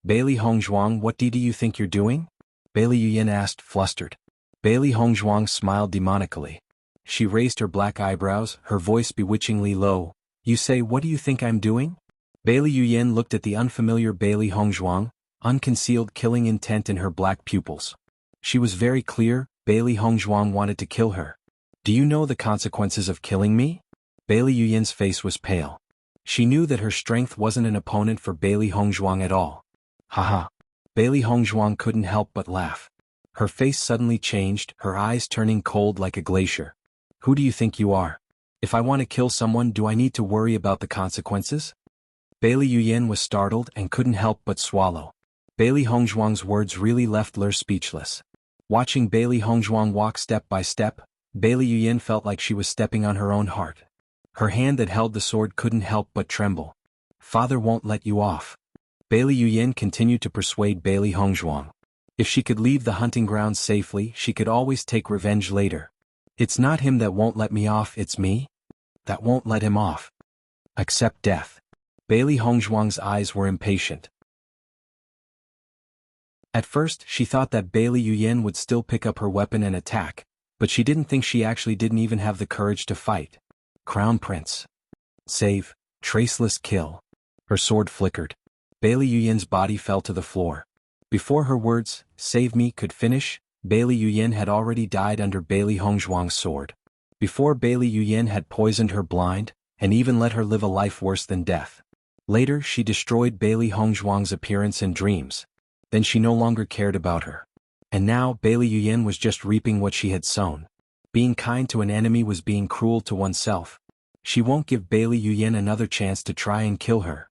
Bailey Hongzhuang, what do you think you're doing? Bailey Yuyen asked, flustered. Bailey Hongzhuang smiled demonically. She raised her black eyebrows, her voice bewitchingly low. You say, what do you think I'm doing? Bailey Yuyen looked at the unfamiliar Bailey Hongzhuang, unconcealed killing intent in her black pupils. She was very clear, Bailey Hongzhuang wanted to kill her. Do you know the consequences of killing me? Bailey Yuyen's face was pale. She knew that her strength wasn't an opponent for Bailey Hongzhuang at all. Haha. Bailey Hongzhuang couldn't help but laugh. Her face suddenly changed, her eyes turning cold like a glacier. Who do you think you are? If I want to kill someone, do I need to worry about the consequences? Bailey Yuyan was startled and couldn't help but swallow. Bailey Hongzhuang's words really left Lur speechless. Watching Bailey Hongzhuang walk step by step, Bailey Yuyan felt like she was stepping on her own heart. Her hand that held the sword couldn't help but tremble. Father won't let you off. Bailey Yuyan continued to persuade Bailey Hongzhuang. If she could leave the hunting grounds safely, she could always take revenge later. It's not him that won't let me off, it's me that won't let him off. Accept death. Bailey Hongzhuang's eyes were impatient. At first, she thought that Bailey Yuyan would still pick up her weapon and attack, but she didn't think she actually didn't even have the courage to fight. Crown Prince. Save. Traceless kill. Her sword flickered. Bailey Yuyan's body fell to the floor. Before her words, "Save me," could finish, Bailey Yuyan had already died under Bailey Hongzhuang's sword. Before, Bailey Yuyan had poisoned her blind, and even let her live a life worse than death. Later, she destroyed Bailey Hongzhuang's appearance and dreams. Then she no longer cared about her. And now, Bailey Yuyan was just reaping what she had sown. Being kind to an enemy was being cruel to oneself. She won't give Bailey Yuyan another chance to try and kill her.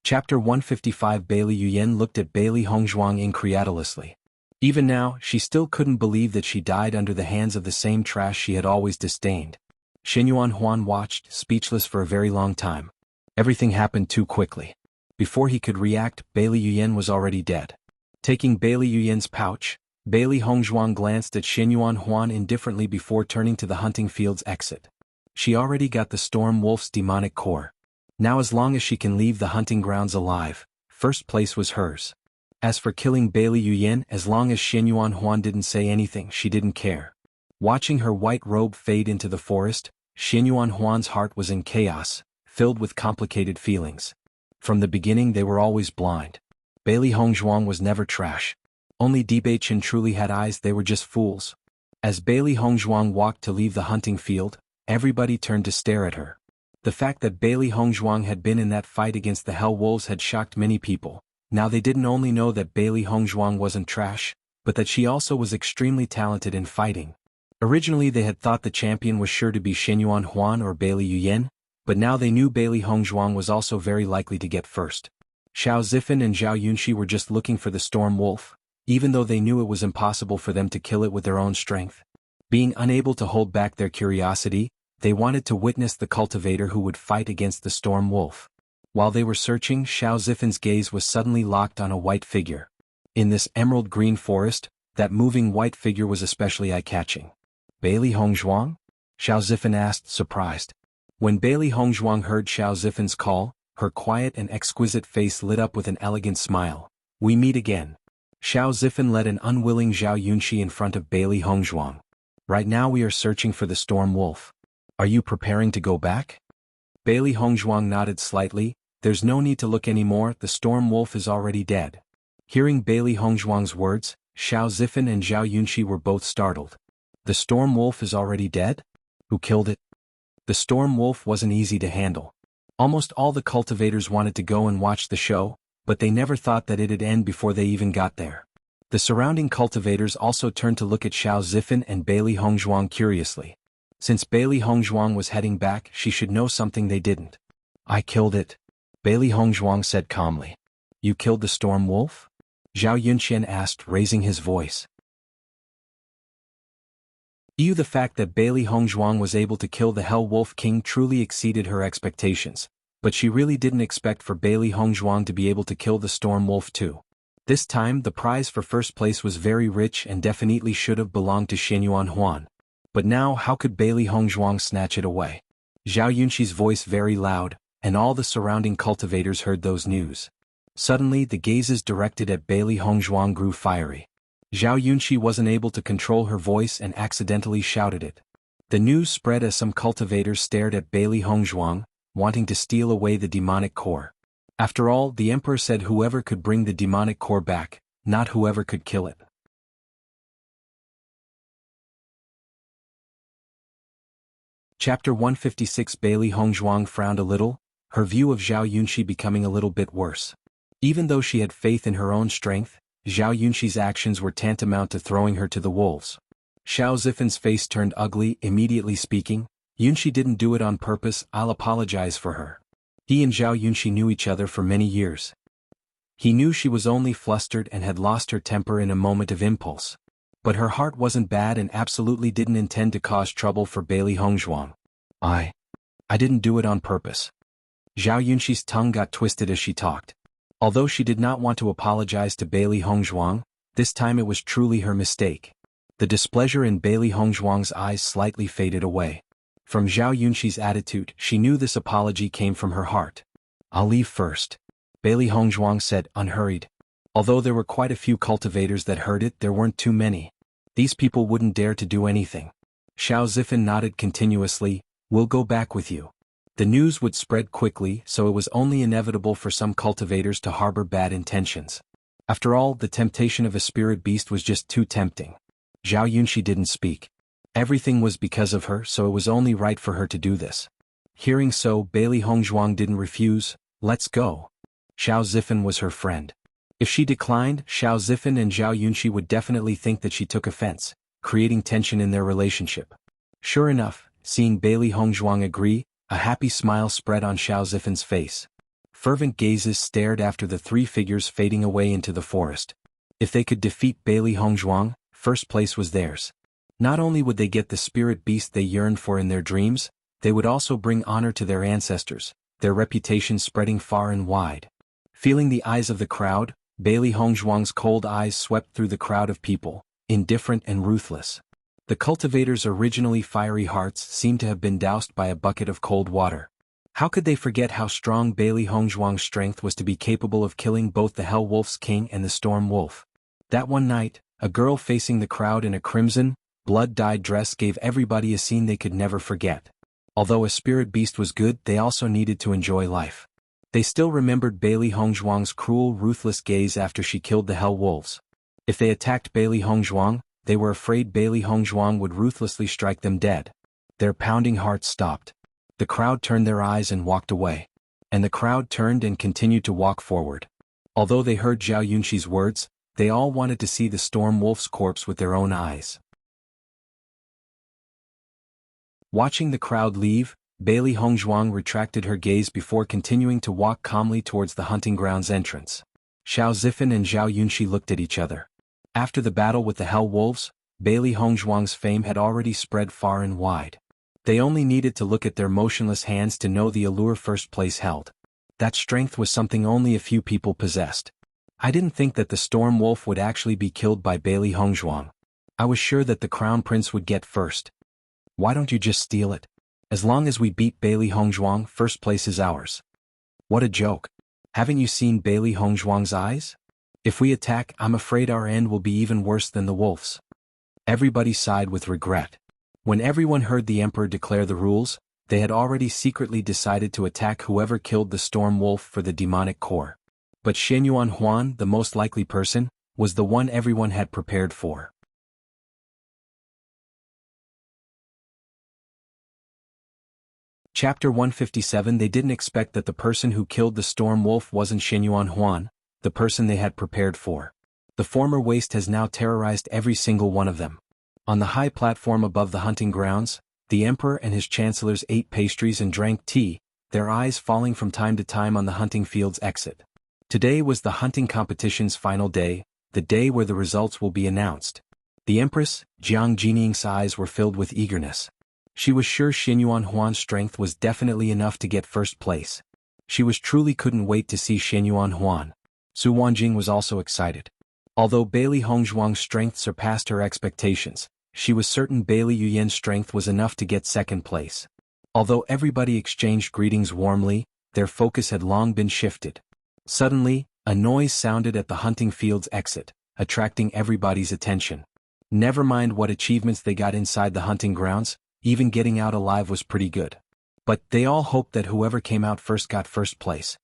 Chapter 155. Bailey Yuyan looked at Bailey Hongzhuang incredulously. Even now, she still couldn't believe that she died under the hands of the same trash she had always disdained. Xinyuan Huan watched, speechless for a very long time. Everything happened too quickly. Before he could react, Bailey Yuyan was already dead. Taking Bailey Yuyan's pouch, Bailey Hongzhuang glanced at Xinyuan Huan indifferently before turning to the hunting field's exit. She already got the Storm Wolf's demonic core. Now, as long as she can leave the hunting grounds alive, first place was hers. As for killing Bailey Yuyan, as long as Xinyuan Huan didn't say anything, she didn't care. Watching her white robe fade into the forest, Xinyuan Huan's heart was in chaos, filled with complicated feelings. From the beginning, they were always blind. Bailey Hongzhuang was never trash. Only Dibei-chin truly had eyes, they were just fools. As Bailey Hongzhuang walked to leave the hunting field, everybody turned to stare at her. The fact that Bailey Hongzhuang had been in that fight against the Hell Wolves had shocked many people. Now they didn't only know that Bailey Hongzhuang wasn't trash, but that she also was extremely talented in fighting. Originally they had thought the champion was sure to be Xinyuan Huan or Bailey Yuyan, but now they knew Bailey Hongzhuang was also very likely to get first. Xiao Zifan and Zhao Yunxi were just looking for the Storm Wolf, even though they knew it was impossible for them to kill it with their own strength. Being unable to hold back their curiosity, they wanted to witness the cultivator who would fight against the Storm Wolf. While they were searching, Xiao Zifan's gaze was suddenly locked on a white figure. In this emerald-green forest, that moving white figure was especially eye-catching. Bailey Hongzhuang? Xiao Zifan asked, surprised. When Bailey Hongzhuang heard Xiao Zifan's call, her quiet and exquisite face lit up with an elegant smile. We meet again. Xiao Zifan led an unwilling Zhao Yunxi in front of Bailey Hongzhuang. Right now we are searching for the Storm Wolf. Are you preparing to go back? Bailey Hongzhuang nodded slightly. There's no need to look anymore, the Storm Wolf is already dead. Hearing Bailey Hongzhuang's words, Xiao Zifan and Zhao Yunxi were both startled. The Storm Wolf is already dead? Who killed it? The Storm Wolf wasn't easy to handle. Almost all the cultivators wanted to go and watch the show, but they never thought that it'd end before they even got there. The surrounding cultivators also turned to look at Xiao Zifan and Bailey Hongzhuang curiously. Since Bailey Hongzhuang was heading back, she should know something they didn't. I killed it. Bailey Hongzhuang said calmly. You killed the Storm Wolf? Zhao Yunxian asked, raising his voice. The fact that Bailey Hongzhuang was able to kill the Hell Wolf King truly exceeded her expectations, but she really didn't expect for Bailey Hongzhuang to be able to kill the Storm Wolf too. This time the prize for first place was very rich and definitely should have belonged to Xinyuan Huan. But now how could Bailey Hongzhuang snatch it away? Zhao Yunxi's voice very loud, and all the surrounding cultivators heard those news. Suddenly the gazes directed at Bailey Hongzhuang grew fiery. Zhao Yunxi wasn't able to control her voice and accidentally shouted it. The news spread as some cultivators stared at Bailey Hongzhuang, wanting to steal away the demonic core. After all, the emperor said whoever could bring the demonic core back, not whoever could kill it. Chapter 156. Bailey Hongzhuang frowned a little, her view of Zhao Yunxi becoming a little bit worse. Even though she had faith in her own strength, Zhao Yunxi's actions were tantamount to throwing her to the wolves. Xiao Zifan's face turned ugly, immediately speaking, "Yunxi didn't do it on purpose, I'll apologize for her." He and Zhao Yunxi knew each other for many years. He knew she was only flustered and had lost her temper in a moment of impulse. But her heart wasn't bad and absolutely didn't intend to cause trouble for Bailey Hongzhuang. I didn't do it on purpose." Zhao Yunxi's tongue got twisted as she talked. Although she did not want to apologize to Bailey Hongzhuang, this time it was truly her mistake. The displeasure in Bailey Hongzhuang's eyes slightly faded away. From Zhao Yunxi's attitude, she knew this apology came from her heart. "I'll leave first," Bailey Hongzhuang said, unhurried. Although there were quite a few cultivators that heard it, there weren't too many. These people wouldn't dare to do anything. Xiao Zifan nodded continuously, "We'll go back with you." The news would spread quickly, so it was only inevitable for some cultivators to harbor bad intentions. After all, the temptation of a spirit beast was just too tempting. Zhao Yunxi didn't speak. Everything was because of her, so it was only right for her to do this. Hearing so, Bailey Hongzhuang didn't refuse. "Let's go." Xiao Zifan was her friend. If she declined, Xiao Zifan and Zhao Yunxi would definitely think that she took offense, creating tension in their relationship. Sure enough, seeing Bailey Hongzhuang agree, a happy smile spread on Xiao Zifan's face. Fervent gazes stared after the three figures fading away into the forest. If they could defeat Bailey Hongzhuang, first place was theirs. Not only would they get the spirit beast they yearned for in their dreams, they would also bring honor to their ancestors, their reputation spreading far and wide. Feeling the eyes of the crowd, Bailey Hongzhuang's cold eyes swept through the crowd of people, indifferent and ruthless. The cultivators' originally fiery hearts seemed to have been doused by a bucket of cold water. How could they forget how strong Bailey Hongzhuang's strength was to be capable of killing both the Hell Wolf's king and the Storm Wolf? That one night, a girl facing the crowd in a crimson, blood-dyed dress gave everybody a scene they could never forget. Although a spirit beast was good, they also needed to enjoy life. They still remembered Bailey Hongzhuang's cruel, ruthless gaze after she killed the Hell Wolves. If they attacked Bailey Hongzhuang, they were afraid Bailey Hongzhuang would ruthlessly strike them dead. Their pounding hearts stopped. The crowd turned their eyes and walked away. And the crowd turned and continued to walk forward. Although they heard Zhao Yunxi's words, they all wanted to see the Storm Wolf's corpse with their own eyes. Watching the crowd leave, Bailey Hongzhuang retracted her gaze before continuing to walk calmly towards the hunting grounds entrance. Xiao Zifan and Zhao Yunxi looked at each other. After the battle with the Hell Wolves, Bailey Hongzhuang's fame had already spread far and wide. They only needed to look at their motionless hands to know the allure first place held. That strength was something only a few people possessed. I didn't think that the Storm Wolf would actually be killed by Bailey Hongzhuang. I was sure that the Crown Prince would get first. Why don't you just steal it? As long as we beat Bailey Hongzhuang, first place is ours. What a joke. Haven't you seen Bailey Hongzhuang's eyes? If we attack, I'm afraid our end will be even worse than the wolves. Everybody sighed with regret. When everyone heard the Emperor declare the rules, they had already secretly decided to attack whoever killed the Storm Wolf for the demonic core. But Shenyuan Huan, the most likely person, was the one everyone had prepared for. Chapter 157. They didn't expect that the person who killed the Storm Wolf wasn't Shenyuan Huan, the person they had prepared for. The former waste has now terrorized every single one of them. On the high platform above the hunting grounds, the Emperor and his chancellors ate pastries and drank tea, their eyes falling from time to time on the hunting field's exit. Today was the hunting competition's final day, the day where the results will be announced. The Empress, Jiang Jining's eyes were filled with eagerness. She was sure Shenyuan Huan's strength was definitely enough to get first place. She truly couldn't wait to see Shenyuan Huan. Su Wanjing was also excited. Although Bailey Hongzhuang's strength surpassed her expectations, she was certain Bailey Yuyen's strength was enough to get second place. Although everybody exchanged greetings warmly, their focus had long been shifted. Suddenly, a noise sounded at the hunting field's exit, attracting everybody's attention. Never mind what achievements they got inside the hunting grounds, even getting out alive was pretty good. But they all hoped that whoever came out first got first place.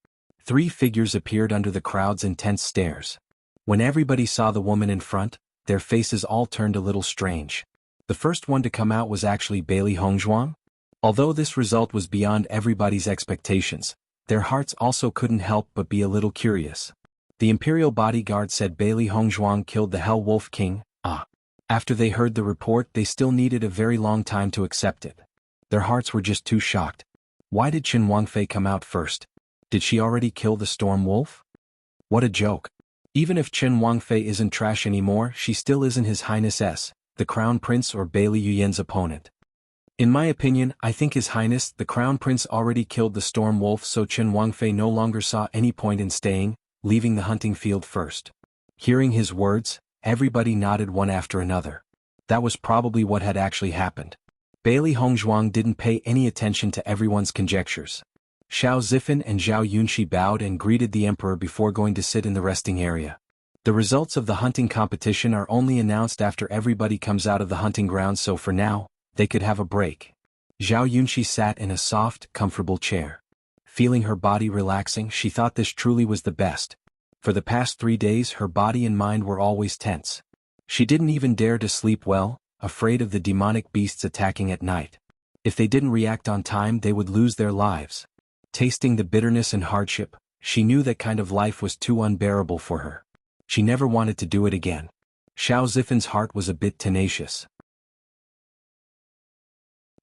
Three figures appeared under the crowd's intense stares. When everybody saw the woman in front, their faces all turned a little strange. The first one to come out was actually Bailey Hongzhuang. Although this result was beyond everybody's expectations, their hearts also couldn't help but be a little curious. The imperial bodyguard said Bailey Hongzhuang killed the Hell Wolf King. After they heard the report, they still needed a very long time to accept it. Their hearts were just too shocked. Why did Qin Wangfei come out first? Did she already kill the Storm Wolf? What a joke. Even if Qin Wangfei isn't trash anymore, she still isn't His Highness S, the Crown Prince or Bailey Yuyan's opponent. In my opinion, I think His Highness, the Crown Prince already killed the Storm Wolf, so Qin Wangfei no longer saw any point in staying, leaving the hunting field first. Hearing his words, everybody nodded one after another. That was probably what had actually happened. Bailey Hongzhuang didn't pay any attention to everyone's conjectures. Xiao Zifan and Zhao Yunxi bowed and greeted the emperor before going to sit in the resting area. The results of the hunting competition are only announced after everybody comes out of the hunting grounds, so for now, they could have a break. Zhao Yunxi sat in a soft, comfortable chair. Feeling her body relaxing, she thought this truly was the best. For the past 3 days her body and mind were always tense. She didn't even dare to sleep well, afraid of the demonic beasts attacking at night. If they didn't react on time, they would lose their lives. Tasting the bitterness and hardship, she knew that kind of life was too unbearable for her. She never wanted to do it again. Xiao Zifan's heart was a bit tenacious.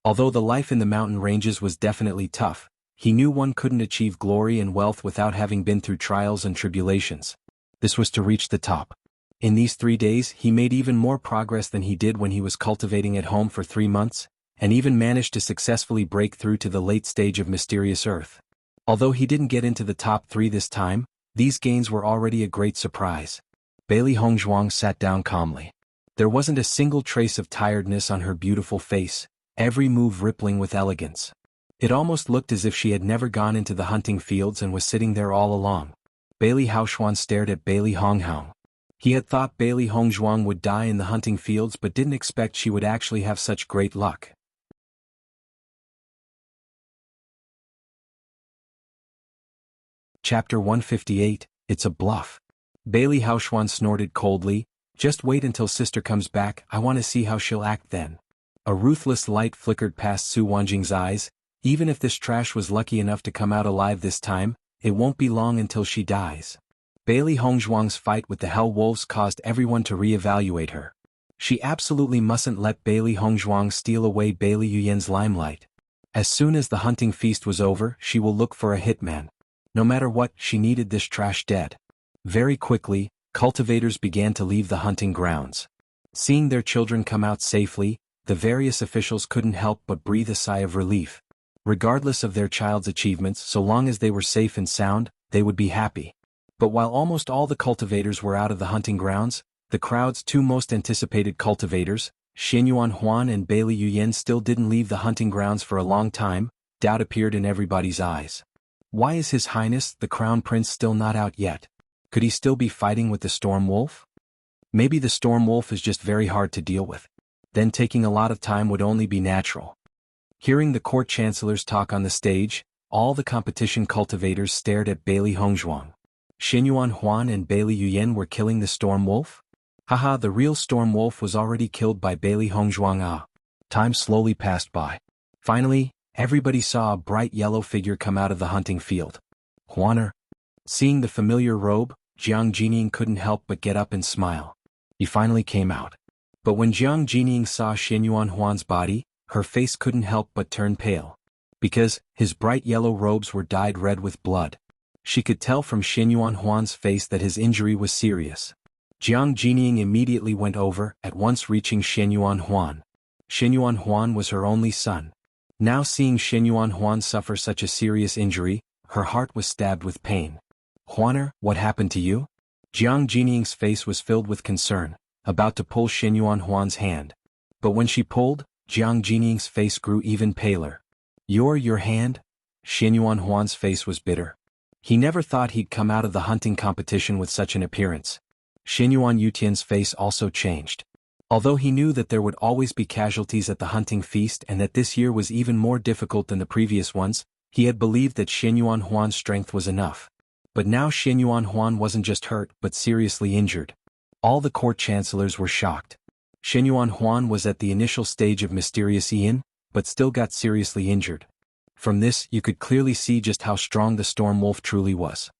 Although the life in the mountain ranges was definitely tough, he knew one couldn't achieve glory and wealth without having been through trials and tribulations. This was to reach the top. In these 3 days he made even more progress than he did when he was cultivating at home for 3 months, and even managed to successfully break through to the late stage of Mysterious Earth. Although he didn't get into the top 3 this time, these gains were already a great surprise. Bailey Hongzhuang sat down calmly. There wasn't a single trace of tiredness on her beautiful face, every move rippling with elegance. It almost looked as if she had never gone into the hunting fields and was sitting there all along. Bailey Haoshuan stared at Bailey Honghaung. He had thought Bailey Hongzhuang would die in the hunting fields but didn't expect she would actually have such great luck. Chapter 158, It's a Bluff. Bailey Haoshuan snorted coldly, "Just wait until sister comes back, I want to see how she'll act then." A ruthless light flickered past Su Wanjing's eyes. Even if this trash was lucky enough to come out alive this time, it won't be long until she dies. Bailey Hongzhuang's fight with the Hell Wolves caused everyone to re-evaluate her. She absolutely mustn't let Bailey Hongzhuang steal away Bailey Yuyan's limelight. As soon as the hunting feast was over, she will look for a hitman. No matter what, she needed this trash dead. Very quickly, cultivators began to leave the hunting grounds. Seeing their children come out safely, the various officials couldn't help but breathe a sigh of relief. Regardless of their child's achievements, so long as they were safe and sound, they would be happy. But while almost all the cultivators were out of the hunting grounds, the crowd's 2 most anticipated cultivators, Xianyuan Huan and Bailey Yuyan, still didn't leave the hunting grounds for a long time. Doubt appeared in everybody's eyes. Why is His Highness, the Crown Prince, still not out yet? Could he still be fighting with the Storm Wolf? Maybe the Storm Wolf is just very hard to deal with. Then taking a lot of time would only be natural. Hearing the court chancellors talk on the stage, all the competition cultivators stared at Bailey Hongzhuang. Xianyuan Huan and Bailey Yuyan were killing the Storm Wolf? Haha, the real Storm Wolf was already killed by Bailey Hongzhuang. Time slowly passed by. Finally, everybody saw a bright yellow figure come out of the hunting field. Huaner. Seeing the familiar robe, Jiang Jining couldn't help but get up and smile. He finally came out. But when Jiang Jining saw Xianyuan Huan's body, her face couldn't help but turn pale. Because his bright yellow robes were dyed red with blood. She could tell from Xianyuan Huan's face that his injury was serious. Jiang Jining immediately went over, at once reaching Xianyuan Huan. Xianyuan Huan was her only son. Now seeing Xianyuan Huan suffer such a serious injury, her heart was stabbed with pain. "Huaner, what happened to you?" Jiang Jining's face was filled with concern, about to pull Xianyuan Huan's hand. But when she pulled, Jiang Jining's face grew even paler. Your hand?" Xianyuan Huan's face was bitter. He never thought he'd come out of the hunting competition with such an appearance. Xianyuan Yutian's face also changed. Although he knew that there would always be casualties at the hunting feast and that this year was even more difficult than the previous ones, he had believed that Xianyuan Huan's strength was enough. But now Xianyuan Huan wasn't just hurt but seriously injured. All the court chancellors were shocked. Xianyuan Huan was at the initial stage of Mysterious Ian, but still got seriously injured. From this, you could clearly see just how strong the Storm Wolf truly was.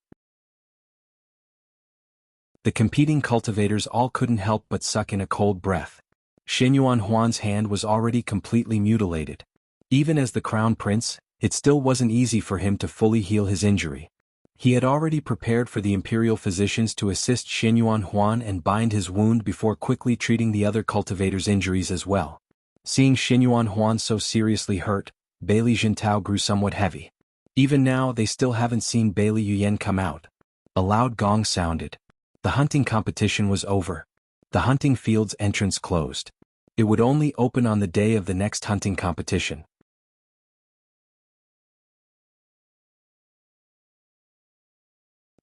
The competing cultivators all couldn't help but suck in a cold breath. Xinyuan Huan's hand was already completely mutilated. Even as the crown prince, it still wasn't easy for him to fully heal his injury. He had already prepared for the imperial physicians to assist Xinyuan Huan and bind his wound before quickly treating the other cultivators' injuries as well. Seeing Xinyuan Huan so seriously hurt, Bailey Jintao grew somewhat heavy. Even now they still haven't seen Bailey Yuyan come out. A loud gong sounded. The hunting competition was over. The hunting field's entrance closed. It would only open on the day of the next hunting competition.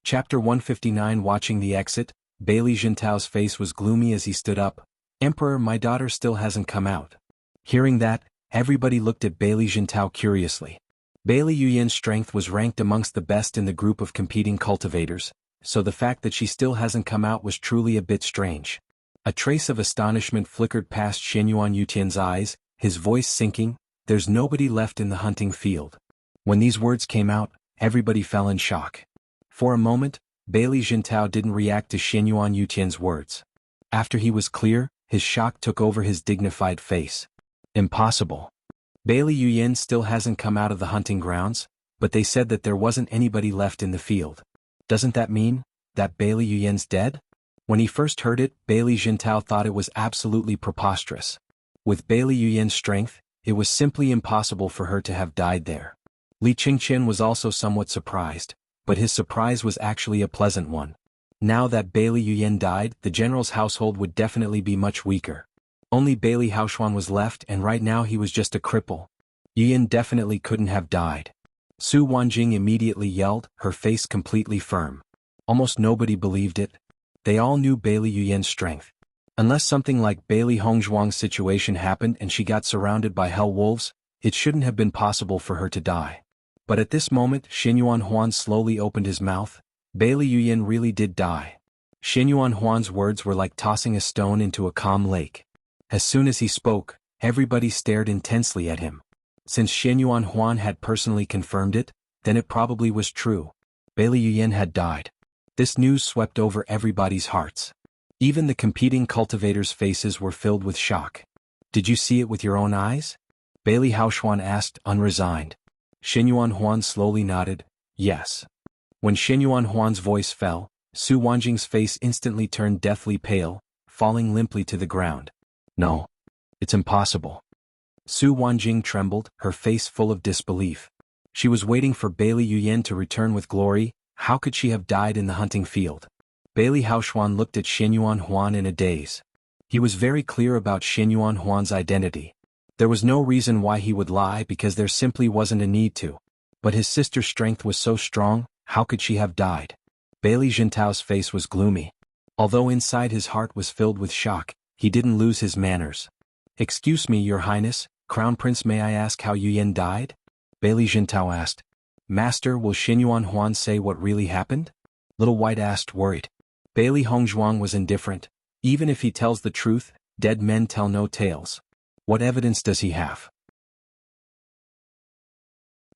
Chapter 159. Watching the exit, Bailey Jintao's face was gloomy as he stood up. "Emperor, my daughter still hasn't come out." Hearing that, everybody looked at Bailey Jintao curiously. Bailey Yuyan's strength was ranked amongst the best in the group of competing cultivators, so the fact that she still hasn't come out was truly a bit strange. A trace of astonishment flickered past Xinyuan Yutian's eyes, his voice sinking. "There's nobody left in the hunting field." When these words came out, everybody fell in shock. For a moment, Bailey Jintao didn't react to Xinyuan Yutian's words. After he was clear, his shock took over his dignified face. "Impossible. Bailey Yuyan still hasn't come out of the hunting grounds, but they said that there wasn't anybody left in the field. Doesn't that mean that Bailey Yuyan's dead?" When he first heard it, Bailey Jintao thought it was absolutely preposterous. With Bailey Yuyan's strength, it was simply impossible for her to have died there. Li Qingqian was also somewhat surprised, but his surprise was actually a pleasant one. Now that Bailey Yuyan died, the general's household would definitely be much weaker. Only Bailey Haoshuan was left, and right now he was just a cripple. Yuyan definitely couldn't have died. Su Wanjing immediately yelled, her face completely firm. Almost nobody believed it. They all knew Bailey Yuyan's strength. Unless something like Bailey Hongzhuang's situation happened and she got surrounded by hell wolves, it shouldn't have been possible for her to die. But at this moment, Xinyuan Huan slowly opened his mouth. Bailey Yuyan really did die. Xinyuan Huan's words were like tossing a stone into a calm lake. As soon as he spoke, everybody stared intensely at him. Since Xinyuan Huan had personally confirmed it, then it probably was true. Bailey Yuyan had died. This news swept over everybody's hearts. Even the competing cultivators' faces were filled with shock. "Did you see it with your own eyes?" Bailey Haoshuan asked, unresigned. Xinyuan Huan slowly nodded, "Yes." When Xinyuan Huan's voice fell, Su Wanjing's face instantly turned deathly pale, falling limply to the ground. "No. It's impossible." Su Wanjing trembled, her face full of disbelief. She was waiting for Bailey Yuyan to return with glory. How could she have died in the hunting field? Bailey Haoshuan looked at Xinyuan Huan in a daze. He was very clear about Xinyuan Huan's identity. There was no reason why he would lie because there simply wasn't a need to. But his sister's strength was so strong, how could she have died? Bailey Jintao's face was gloomy. Although inside his heart was filled with shock, he didn't lose his manners. "Excuse me, Your Highness, Crown Prince, may I ask how Yuyan died?" Bailey Jintao asked. "Master, will Xinyuan Huan say what really happened?" Little White asked, worried. Bailey Hongzhuang was indifferent. Even if he tells the truth, dead men tell no tales. What evidence does he have?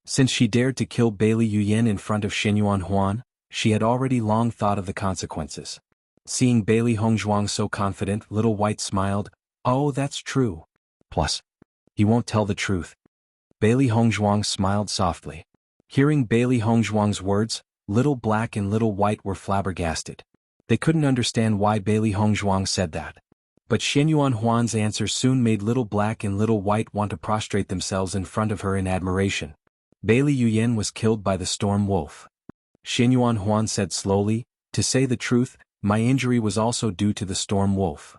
Since she dared to kill Bailey Yuyan in front of Xinyuan Huan, she had already long thought of the consequences. Seeing Bailey Hongzhuang so confident, Little White smiled. "Oh, that's true. Plus, he won't tell the truth." Bailey Hongzhuang smiled softly. Hearing Bailey Hongzhuang's words, Little Black and Little White were flabbergasted. They couldn't understand why Bailey Hongzhuang said that. But Xinyuan Huan's answer soon made Little Black and Little White want to prostrate themselves in front of her in admiration. Bailey Yuyan was killed by the storm wolf. Xinyuan Huan said slowly, "To say the truth, my injury was also due to the storm wolf."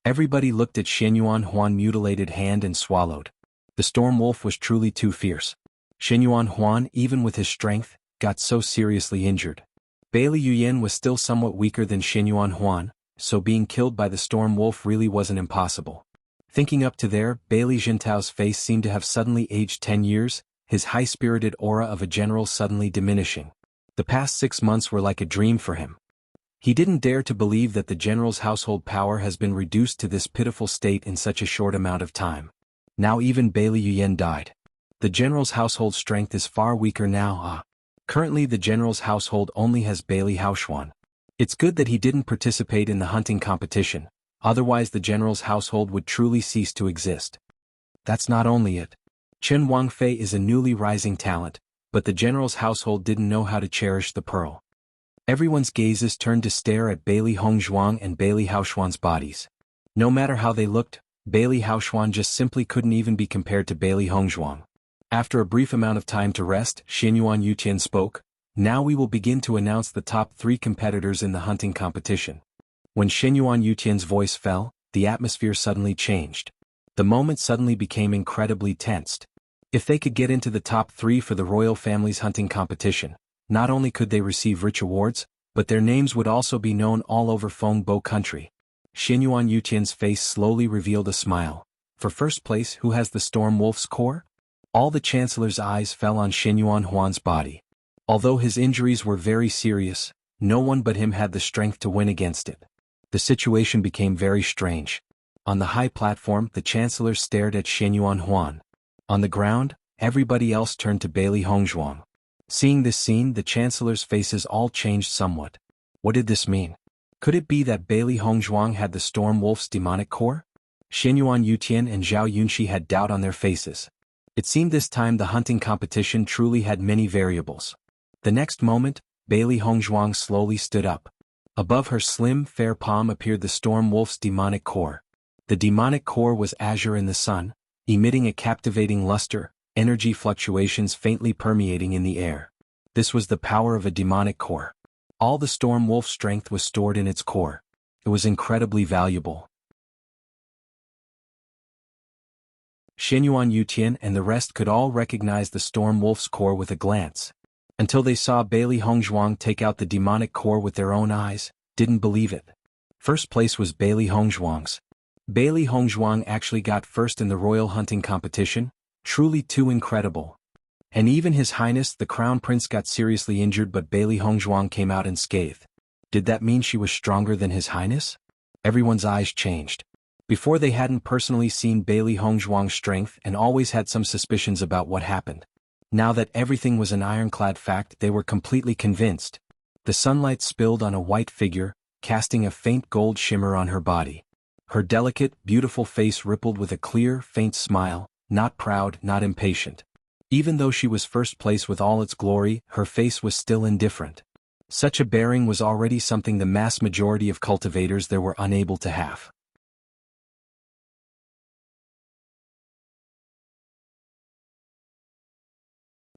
Everybody looked at Xinyuan Huan's mutilated hand and swallowed. The storm wolf was truly too fierce. Xinyuan Huan, even with his strength, got so seriously injured. Bailey Yuyan was still somewhat weaker than Xinyuan Huan, so being killed by the storm wolf really wasn't impossible. Thinking up to there, Bailey Jintao's face seemed to have suddenly aged 10 years, his high-spirited aura of a general suddenly diminishing. The past 6 months were like a dream for him. He didn't dare to believe that the general's household power has been reduced to this pitiful state in such a short amount of time. Now even Bailey Yuyan died. The general's household strength is far weaker now. Currently the general's household only has Bailey Haoxuan. It's good that he didn't participate in the hunting competition, otherwise the general's household would truly cease to exist. That's not only it. Chen Wangfei is a newly rising talent, but the general's household didn't know how to cherish the pearl. Everyone's gazes turned to stare at Bailey Hongzhuang and Bailey Haoxuan's bodies. No matter how they looked, Bailey Haoxuan just simply couldn't even be compared to Bailey Hongzhuang. After a brief amount of time to rest, Xinyuan Yutian spoke, "Now we will begin to announce the top 3 competitors in the hunting competition." When Xinyuan Yutian's voice fell, the atmosphere suddenly changed. The moment suddenly became incredibly tensed. If they could get into the top 3 for the royal family's hunting competition, not only could they receive rich awards, but their names would also be known all over Fengbo country. Xinyuan Yutian's face slowly revealed a smile. For first place, who has the Storm Wolf's core? All the chancellor's eyes fell on Xinyuan Huan's body. Although his injuries were very serious, no one but him had the strength to win against it. The situation became very strange. On the high platform, the chancellor stared at Xinyuan Huan. On the ground, everybody else turned to Bailey Hongzhuang. Seeing this scene, the chancellor's faces all changed somewhat. What did this mean? Could it be that Bailey Hongzhuang had the Storm Wolf's demonic core? Xinyuan Yutian and Zhao Yunxi had doubt on their faces. It seemed this time the hunting competition truly had many variables. The next moment, Bailey Hongzhuang slowly stood up. Above her slim, fair palm appeared the Storm Wolf's demonic core. The demonic core was azure in the sun, emitting a captivating luster, energy fluctuations faintly permeating in the air. This was the power of a demonic core. All the Storm Wolf's strength was stored in its core. It was incredibly valuable. Xinyuan Yutian and the rest could all recognize the Storm Wolf's core with a glance. Until they saw Bailey Hongzhuang take out the demonic core with their own eyes, didn't believe it. First place was Bailey Hongzhuang's. Bailey Hongzhuang actually got first in the royal hunting competition, truly too incredible. And even His Highness the Crown Prince got seriously injured, but Bailey Hongzhuang came out unscathed. Did that mean she was stronger than His Highness? Everyone's eyes changed. Before they hadn't personally seen Bailey Hongzhuang's strength and always had some suspicions about what happened. Now that everything was an ironclad fact, they were completely convinced. The sunlight spilled on a white figure, casting a faint gold shimmer on her body. Her delicate, beautiful face rippled with a clear, faint smile, not proud, not impatient. Even though she was first place with all its glory, her face was still indifferent. Such a bearing was already something the mass majority of cultivators there were unable to have.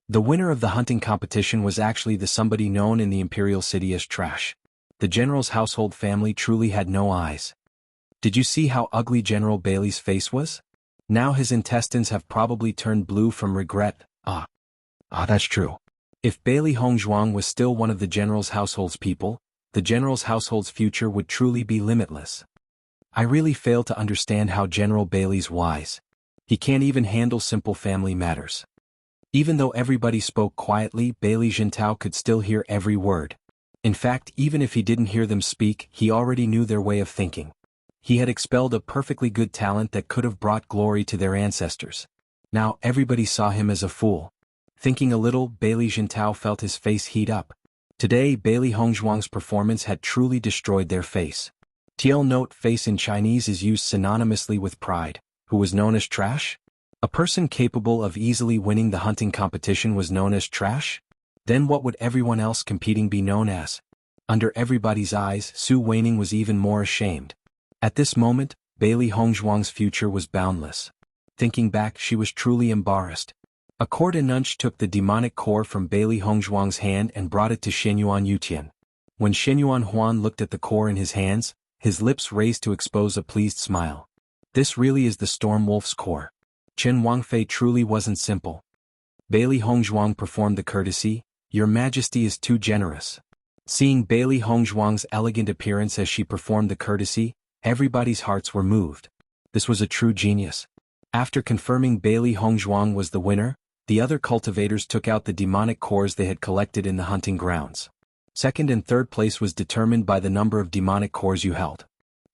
The winner of the hunting competition was actually the somebody known in the imperial city as Trash. The general's household family truly had no eyes. Did you see how ugly General Bailey's face was? Now his intestines have probably turned blue from regret. That's true. If Bailey Hongzhuang was still one of the general's household's people, the general's household's future would truly be limitless. I really fail to understand how General Bailey's wise. He can't even handle simple family matters. Even though everybody spoke quietly, Bailey Jintao could still hear every word. In fact, even if he didn't hear them speak, he already knew their way of thinking. He had expelled a perfectly good talent that could have brought glory to their ancestors. Now everybody saw him as a fool. Thinking a little, Bailey Jintao felt his face heat up. Today Bailey Hongzhuang's performance had truly destroyed their face. TL note face in Chinese is used synonymously with pride, who was known as Trash? A person capable of easily winning the hunting competition was known as Trash? Then what would everyone else competing be known as? Under everybody's eyes, Su Weining was even more ashamed. At this moment, Bailey Hongzhuang's future was boundless. Thinking back, she was truly embarrassed. A court eunuch took the demonic core from Bailey Hongzhuang's hand and brought it to Xinyuan Yutian. When Xinyuan Huan looked at the core in his hands, his lips raised to expose a pleased smile. This really is the Storm Wolf's core. Chen Wangfei truly wasn't simple. Bailey Hongzhuang performed the courtesy, "Your Majesty is too generous." Seeing Bailey Hongzhuang's elegant appearance as she performed the courtesy, everybody's hearts were moved. This was a true genius. After confirming Bailey Hongzhuang was the winner, the other cultivators took out the demonic cores they had collected in the hunting grounds. Second and third place was determined by the number of demonic cores you held.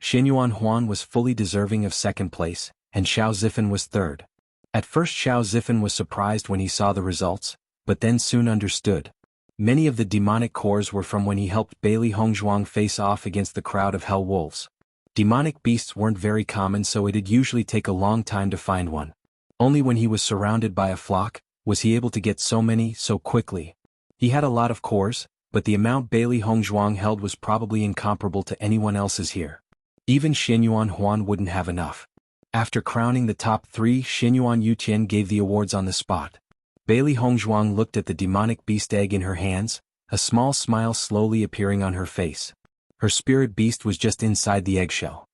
Xinyuan Huan was fully deserving of second place, and Xiao Zifan was third. At first Xiao Zifen was surprised when he saw the results, but then soon understood. Many of the demonic cores were from when he helped Bailey Hongzhuang face off against the crowd of hell wolves. Demonic beasts weren't very common, so it'd usually take a long time to find one. Only when he was surrounded by a flock was he able to get so many so quickly. He had a lot of cores, but the amount Bailey Hongzhuang held was probably incomparable to anyone else's here. Even Xinyuan Huan wouldn't have enough. After crowning the top 3, Xinyuan Yuqian gave the awards on the spot. Bailey Hongzhuang looked at the demonic beast egg in her hands, a small smile slowly appearing on her face. Her spirit beast was just inside the eggshell.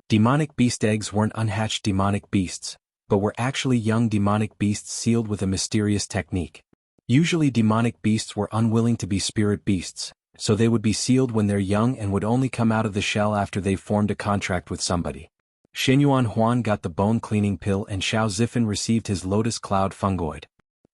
Demonic beast eggs weren't unhatched demonic beasts, but were actually young demonic beasts sealed with a mysterious technique. Usually demonic beasts were unwilling to be spirit beasts, so they would be sealed when they're young and would only come out of the shell after they've formed a contract with somebody. Xinyuan Huan got the bone-cleaning pill and Xiao Zifen received his lotus cloud fungoid.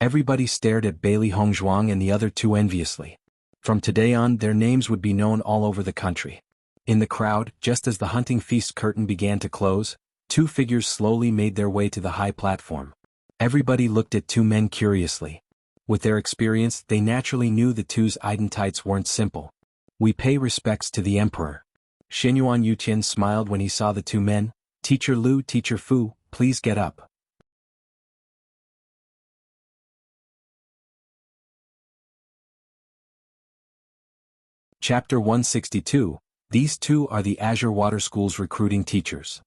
Everybody stared at Bailey Hongzhuang and the other two enviously. From today on, their names would be known all over the country. In the crowd, just as the hunting feast curtain began to close, 2 figures slowly made their way to the high platform. Everybody looked at 2 men curiously. With their experience, they naturally knew the 2's identities weren't simple. We pay respects to the emperor. Xinyuan Yuqian smiled when he saw the 2 men. Teacher Lu, Teacher Fu, please get up. Chapter 162, These 2 are the Azure Water School's recruiting teachers.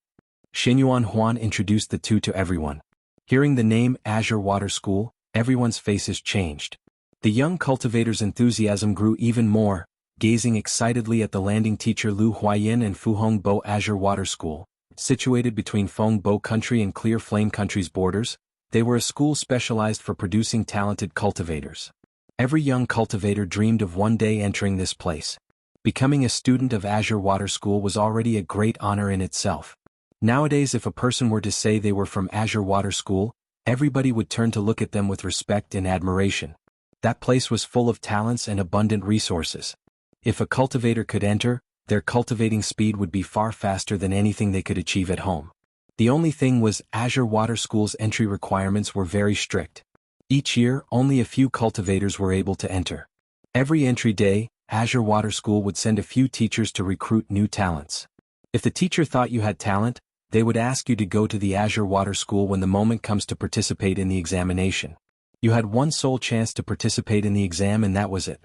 Xinyuan Huan introduced the 2 to everyone. Hearing the name Azure Water School, everyone's faces changed. The young cultivator's enthusiasm grew even more, gazing excitedly at the landing teacher Lu Huayan and Fu Hongbo Azure Water School. Situated between Fengbo Country and Clear Flame Country's borders, they were a school specialized for producing talented cultivators. Every young cultivator dreamed of one day entering this place. Becoming a student of Azure Water School was already a great honor in itself. Nowadays, if a person were to say they were from Azure Water School, everybody would turn to look at them with respect and admiration. That place was full of talents and abundant resources. If a cultivator could enter, their cultivating speed would be far faster than anything they could achieve at home. The only thing was Azure Water School's entry requirements were very strict. Each year, only a few cultivators were able to enter. Every entry day, Azure Water School would send a few teachers to recruit new talents. If the teacher thought you had talent, they would ask you to go to the Azure Water School when the moment comes to participate in the examination. You had one sole chance to participate in the exam and that was it.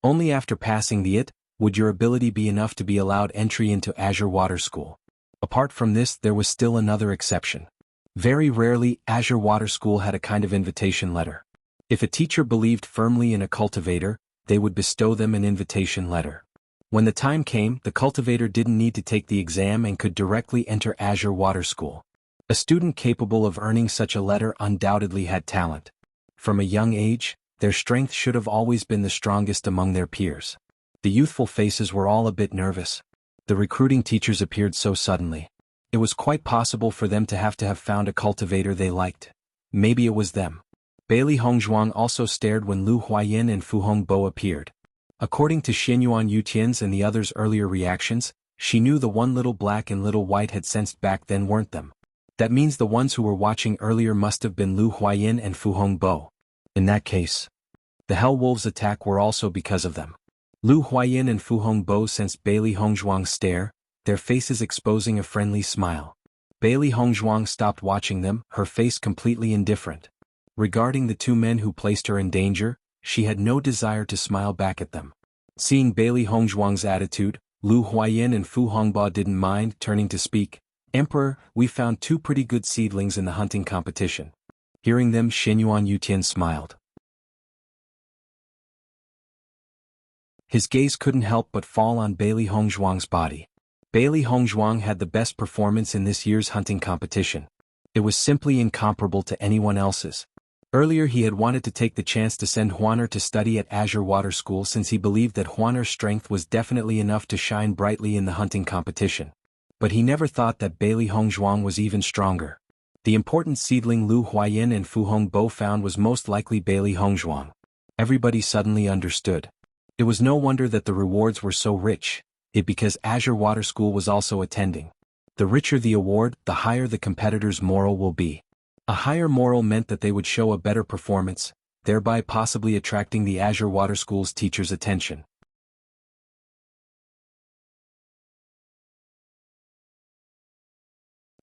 Only after passing the would your ability be enough to be allowed entry into Azure Water School. Apart from this, there was still another exception. Very rarely, Azure Water School had a kind of invitation letter. If a teacher believed firmly in a cultivator, they would bestow them an invitation letter. When the time came, the cultivator didn't need to take the exam and could directly enter Azure Water School. A student capable of earning such a letter undoubtedly had talent. From a young age, their strength should have always been the strongest among their peers. The youthful faces were all a bit nervous. The recruiting teachers appeared so suddenly. It was quite possible for them to have found a cultivator they liked. Maybe it was them. Bailey Hongzhuang also stared when Lu Huayan and Fu Hongbo appeared. According to Xinyuan Yuqian's and the others' earlier reactions, she knew the one little black and little white had sensed back then weren't them. That means the ones who were watching earlier must have been Lu Huayan and Fu Hongbo. In that case, the Hell Wolves' attack were also because of them. Lu Huayan and Fu Hongbo sensed Bailey Hongzhuang's stare, their faces exposing a friendly smile. Bailey Hongzhuang stopped watching them, her face completely indifferent. Regarding the 2 men who placed her in danger, she had no desire to smile back at them. Seeing Bailey Hongzhuang's attitude, Lu Huayan and Fu Hongbo didn't mind turning to speak. Emperor, we found 2 pretty good seedlings in the hunting competition. Hearing them, Xinyuan Yuqian smiled. His gaze couldn't help but fall on Bailey Hongzhuang's body. Bailey Hongzhuang had the best performance in this year's hunting competition. It was simply incomparable to anyone else's. Earlier he had wanted to take the chance to send Huaner to study at Azure Water School since he believed that Huaner's strength was definitely enough to shine brightly in the hunting competition. But he never thought that Bailey Hongzhuang was even stronger. The important seedling Lu Huayan and Fu Hongbo found was most likely Bailey Hongzhuang. Everybody suddenly understood. It was no wonder that the rewards were so rich, because Azure Water School was also attending. The richer the award, the higher the competitor's moral will be. A higher moral meant that they would show a better performance, thereby possibly attracting the Azure Water School's teachers' attention.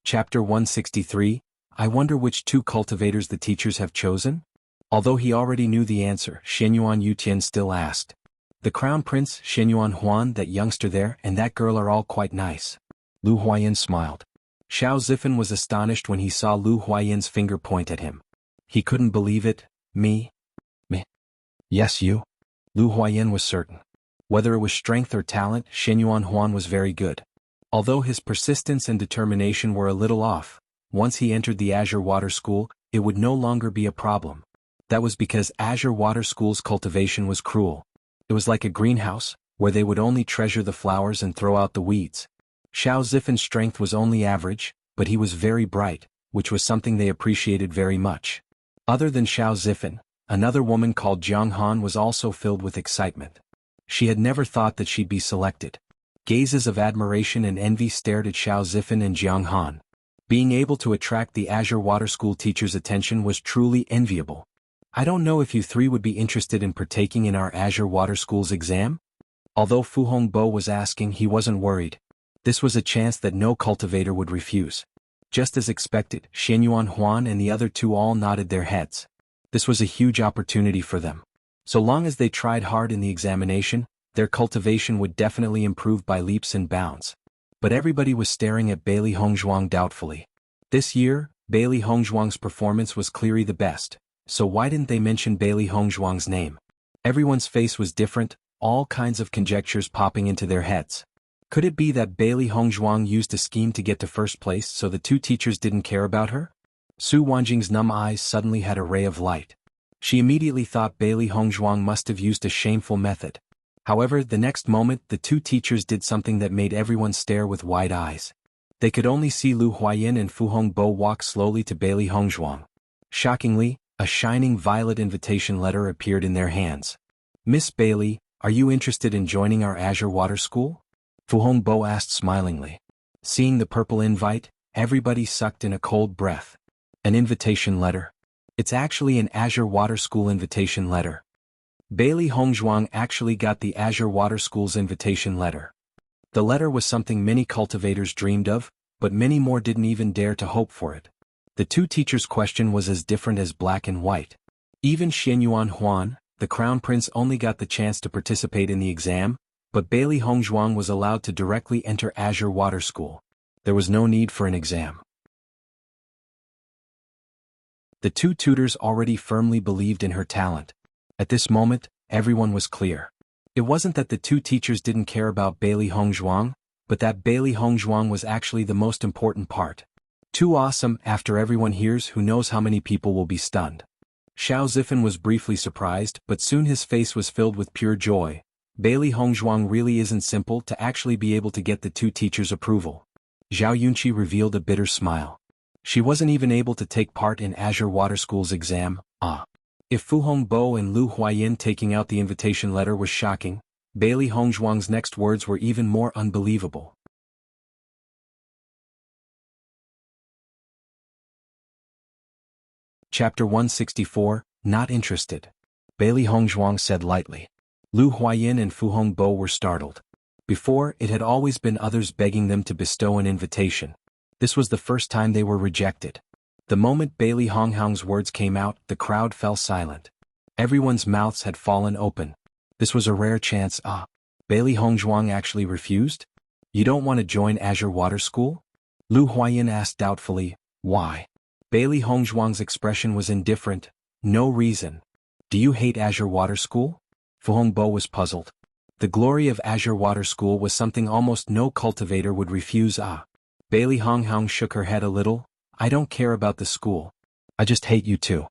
Chapter 163, I wonder which two cultivators the teachers have chosen? Although he already knew the answer, Shenyuan Yutian still asked. The Crown Prince, Shenyuan Huan, that youngster there, and that girl are all quite nice. Lu Huayan smiled. Xiao Zifan was astonished when he saw Lu Huayan's finger point at him. He couldn't believe it. Me? Yes, you? Lu Huayan was certain. Whether it was strength or talent, Shenyuan Huan was very good. Although his persistence and determination were a little off, once he entered the Azure Water School, it would no longer be a problem. That was because Azure Water School's cultivation was cruel. It was like a greenhouse, where they would only treasure the flowers and throw out the weeds. Xiao Zifan's strength was only average, but he was very bright, which was something they appreciated very much. Other than Xiao Zifan, another woman called Jianghu was also filled with excitement. She had never thought that she'd be selected. Gazes of admiration and envy stared at Xiao Zifan and Jianghu. Being able to attract the Azure Water School teachers' attention was truly enviable. I don't know if you three would be interested in partaking in our Azure Water School's exam? Although Fu Hongbo was asking, he wasn't worried. This was a chance that no cultivator would refuse. Just as expected, Shenyuan Huan and the other two all nodded their heads. This was a huge opportunity for them. So long as they tried hard in the examination, their cultivation would definitely improve by leaps and bounds. But everybody was staring at Bailey Hongzhuang doubtfully. This year, Bailey Hongzhuang's performance was clearly the best, so why didn't they mention Bailey Hongzhuang's name? Everyone's face was different, all kinds of conjectures popping into their heads. Could it be that Bailey Hongzhuang used a scheme to get to first place so the two teachers didn't care about her? Su Wanjing's numb eyes suddenly had a ray of light. She immediately thought Bailey Hongzhuang must have used a shameful method. However, the next moment, the two teachers did something that made everyone stare with wide eyes. They could only see Lu Huayan and Fu Hongbo walk slowly to Bailey Hongzhuang. Shockingly, a shining violet invitation letter appeared in their hands. Miss Bailey, are you interested in joining our Azure Water School? Fu Hongbo asked smilingly. Seeing the purple invite, everybody sucked in a cold breath. An invitation letter? It's actually an Azure Water School invitation letter. Bailey Hongzhuang actually got the Azure Water School's invitation letter. The letter was something many cultivators dreamed of, but many more didn't even dare to hope for it. The two teachers' question was as different as black and white. Even Shenyuan Huan, the Crown Prince, only got the chance to participate in the exam, but Bailey Hongzhuang was allowed to directly enter Azure Water School. There was no need for an exam. The two tutors already firmly believed in her talent. At this moment, everyone was clear. It wasn't that the two teachers didn't care about Bailey Hongzhuang, but that Bailey Hongzhuang was actually the most important part. Too awesome, after everyone hears, who knows how many people will be stunned. Xiao Zifan was briefly surprised, but soon his face was filled with pure joy. Bailey Hongzhuang really isn't simple to actually be able to get the two teachers' approval. Zhao Yunqi revealed a bitter smile. She wasn't even able to take part in Azure Water School's exam. If Fu Hongbo and Lu Huayan taking out the invitation letter was shocking, Bailey Hongzhuang's next words were even more unbelievable. Chapter 164, Not Interested. Bailey Hongzhuang said lightly. Lu Huayan and Fu Hongbo were startled. Before, it had always been others begging them to bestow an invitation. This was the first time they were rejected. The moment Bailey Hongzhuang's words came out, the crowd fell silent. Everyone's mouths had fallen open. This was a rare chance. Bailey Hongzhuang actually refused? You don't want to join Azure Water School? Lu Huayan asked doubtfully. Why? Bailey Hongzhuang's expression was indifferent. No reason. Do you hate Azure Water School? Fu Hongbo was puzzled. The glory of Azure Water School was something almost no cultivator would refuse. Bailey Hongzhuang shook her head a little. I don't care about the school. I just hate you two.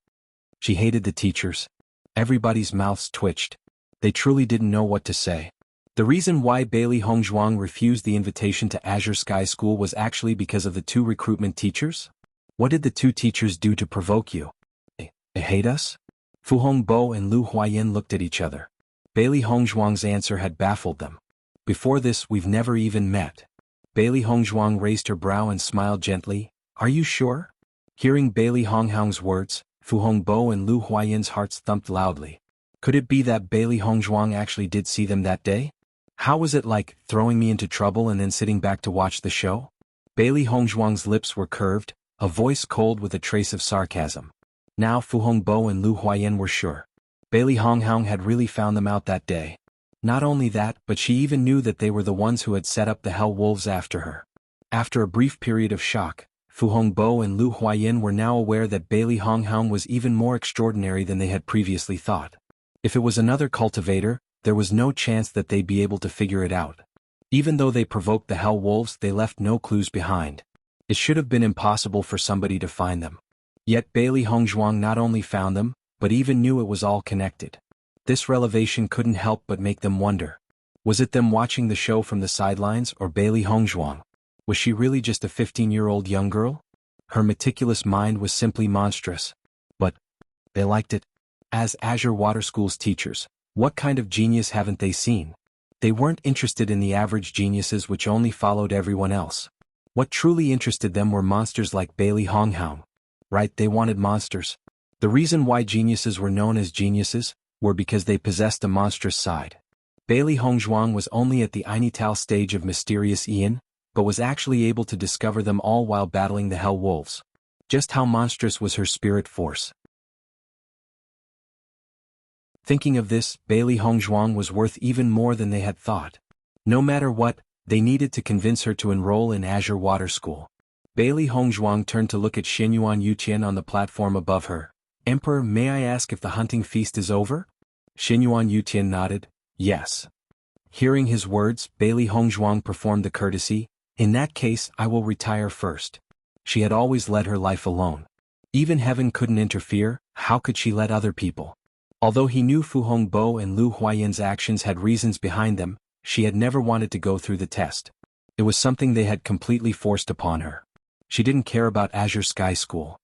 She hated the teachers. Everybody's mouths twitched. They truly didn't know what to say. The reason why Bailey Hongzhuang refused the invitation to Azure Sky School was actually because of the two recruitment teachers? What did the two teachers do to provoke you? They hate us? Fu Hongbo and Lu Huayan looked at each other. Bailey Hongzhuang's answer had baffled them. Before this, we've never even met. Bailey Hongzhuang raised her brow and smiled gently. Are you sure? Hearing Bailey Honghaung's words, Fu Hongbo and Lu Huayan's hearts thumped loudly. Could it be that Bailey Hongzhuang actually did see them that day? How was it like, throwing me into trouble and then sitting back to watch the show? Bailey Hongzhuang's lips were curved, a voice cold with a trace of sarcasm. Now Fu Hongbo and Lu Huayan were sure. Bailey Honghaung had really found them out that day. Not only that, but she even knew that they were the ones who had set up the Hell Wolves after her. After a brief period of shock, Fu Hongbo and Lu Huayan were now aware that Bailey Honghaung was even more extraordinary than they had previously thought. If it was another cultivator, there was no chance that they'd be able to figure it out. Even though they provoked the Hell Wolves, they left no clues behind. It should have been impossible for somebody to find them. Yet Bailey Hongzhuang not only found them, but even knew it was all connected. This revelation couldn't help but make them wonder. Was it them watching the show from the sidelines or Bailey Hongzhuang? Was she really just a 15-year-old young girl? Her meticulous mind was simply monstrous. But they liked it. As Azure Water School's teachers, what kind of genius haven't they seen? They weren't interested in the average geniuses which only followed everyone else. What truly interested them were monsters like Bailey Honghaung. Right, they wanted monsters. The reason why geniuses were known as geniuses were because they possessed a monstrous side. Bailey Hongzhuang was only at the initial stage of mysterious Ian, but was actually able to discover them all while battling the Hell Wolves. Just how monstrous was her spirit force? Thinking of this, Bailey Hongzhuang was worth even more than they had thought. No matter what, they needed to convince her to enroll in Azure Water School. Bailey Hongzhuang turned to look at Xinyuan Yuqian on the platform above her. Emperor, may I ask if the hunting feast is over? Xinyuan Yuqian nodded. Yes. Hearing his words, Bailey Hongzhuang performed the courtesy. In that case, I will retire first. She had always led her life alone. Even heaven couldn't interfere, how could she let other people? Although he knew Fu Hongbo and Lu Huayan's actions had reasons behind them, she had never wanted to go through the test. It was something they had completely forced upon her. She didn't care about Azure Sky School.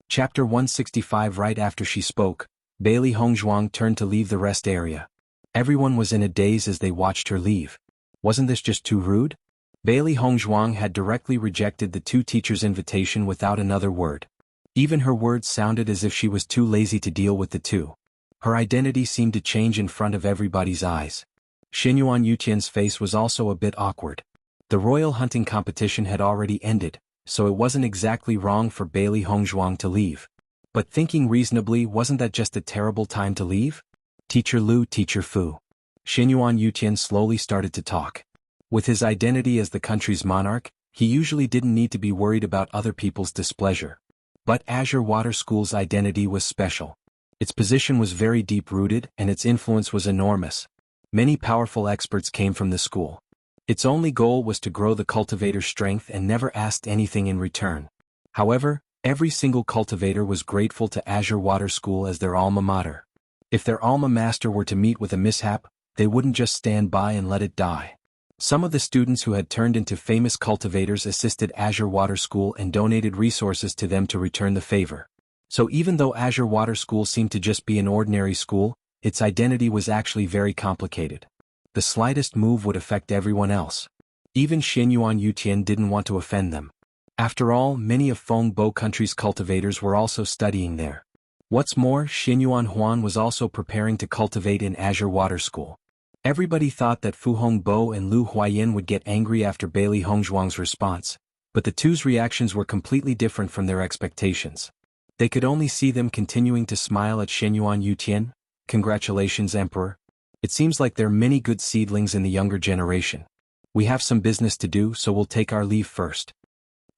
Chapter 165. Right after she spoke, Bailey Hongzhuang turned to leave the rest area. Everyone was in a daze as they watched her leave. Wasn't this just too rude? Bailey Hongzhuang had directly rejected the two teachers' invitation without another word. Even her words sounded as if she was too lazy to deal with the two. Her identity seemed to change in front of everybody's eyes. Xinyuan Yuqian's face was also a bit awkward. The royal hunting competition had already ended, so it wasn't exactly wrong for Bailey Hongzhuang to leave. But thinking reasonably, wasn't that just a terrible time to leave? Teacher Lu, Teacher Fu. Xinyuan Yuqian slowly started to talk. With his identity as the country's monarch, he usually didn't need to be worried about other people's displeasure. But Azure Water School's identity was special. Its position was very deep-rooted and its influence was enormous. Many powerful experts came from the school. Its only goal was to grow the cultivator's strength and never asked anything in return. However, every single cultivator was grateful to Azure Water School as their alma mater. If their alma mater were to meet with a mishap, they wouldn't just stand by and let it die. Some of the students who had turned into famous cultivators assisted Azure Water School and donated resources to them to return the favor. So even though Azure Water School seemed to just be an ordinary school, its identity was actually very complicated. The slightest move would affect everyone else. Even Xinyuan Yuqian didn't want to offend them. After all, many of Fengbo country's cultivators were also studying there. What's more, Xinyuan Huan was also preparing to cultivate in Azure Water School. Everybody thought that Fu Hongbo and Lu Huayan would get angry after Bailey Hongzhuang's response, but the two's reactions were completely different from their expectations. They could only see them continuing to smile at Xinyuan Yuqian. Congratulations, Emperor. It seems like there are many good seedlings in the younger generation. We have some business to do, so we'll take our leave first.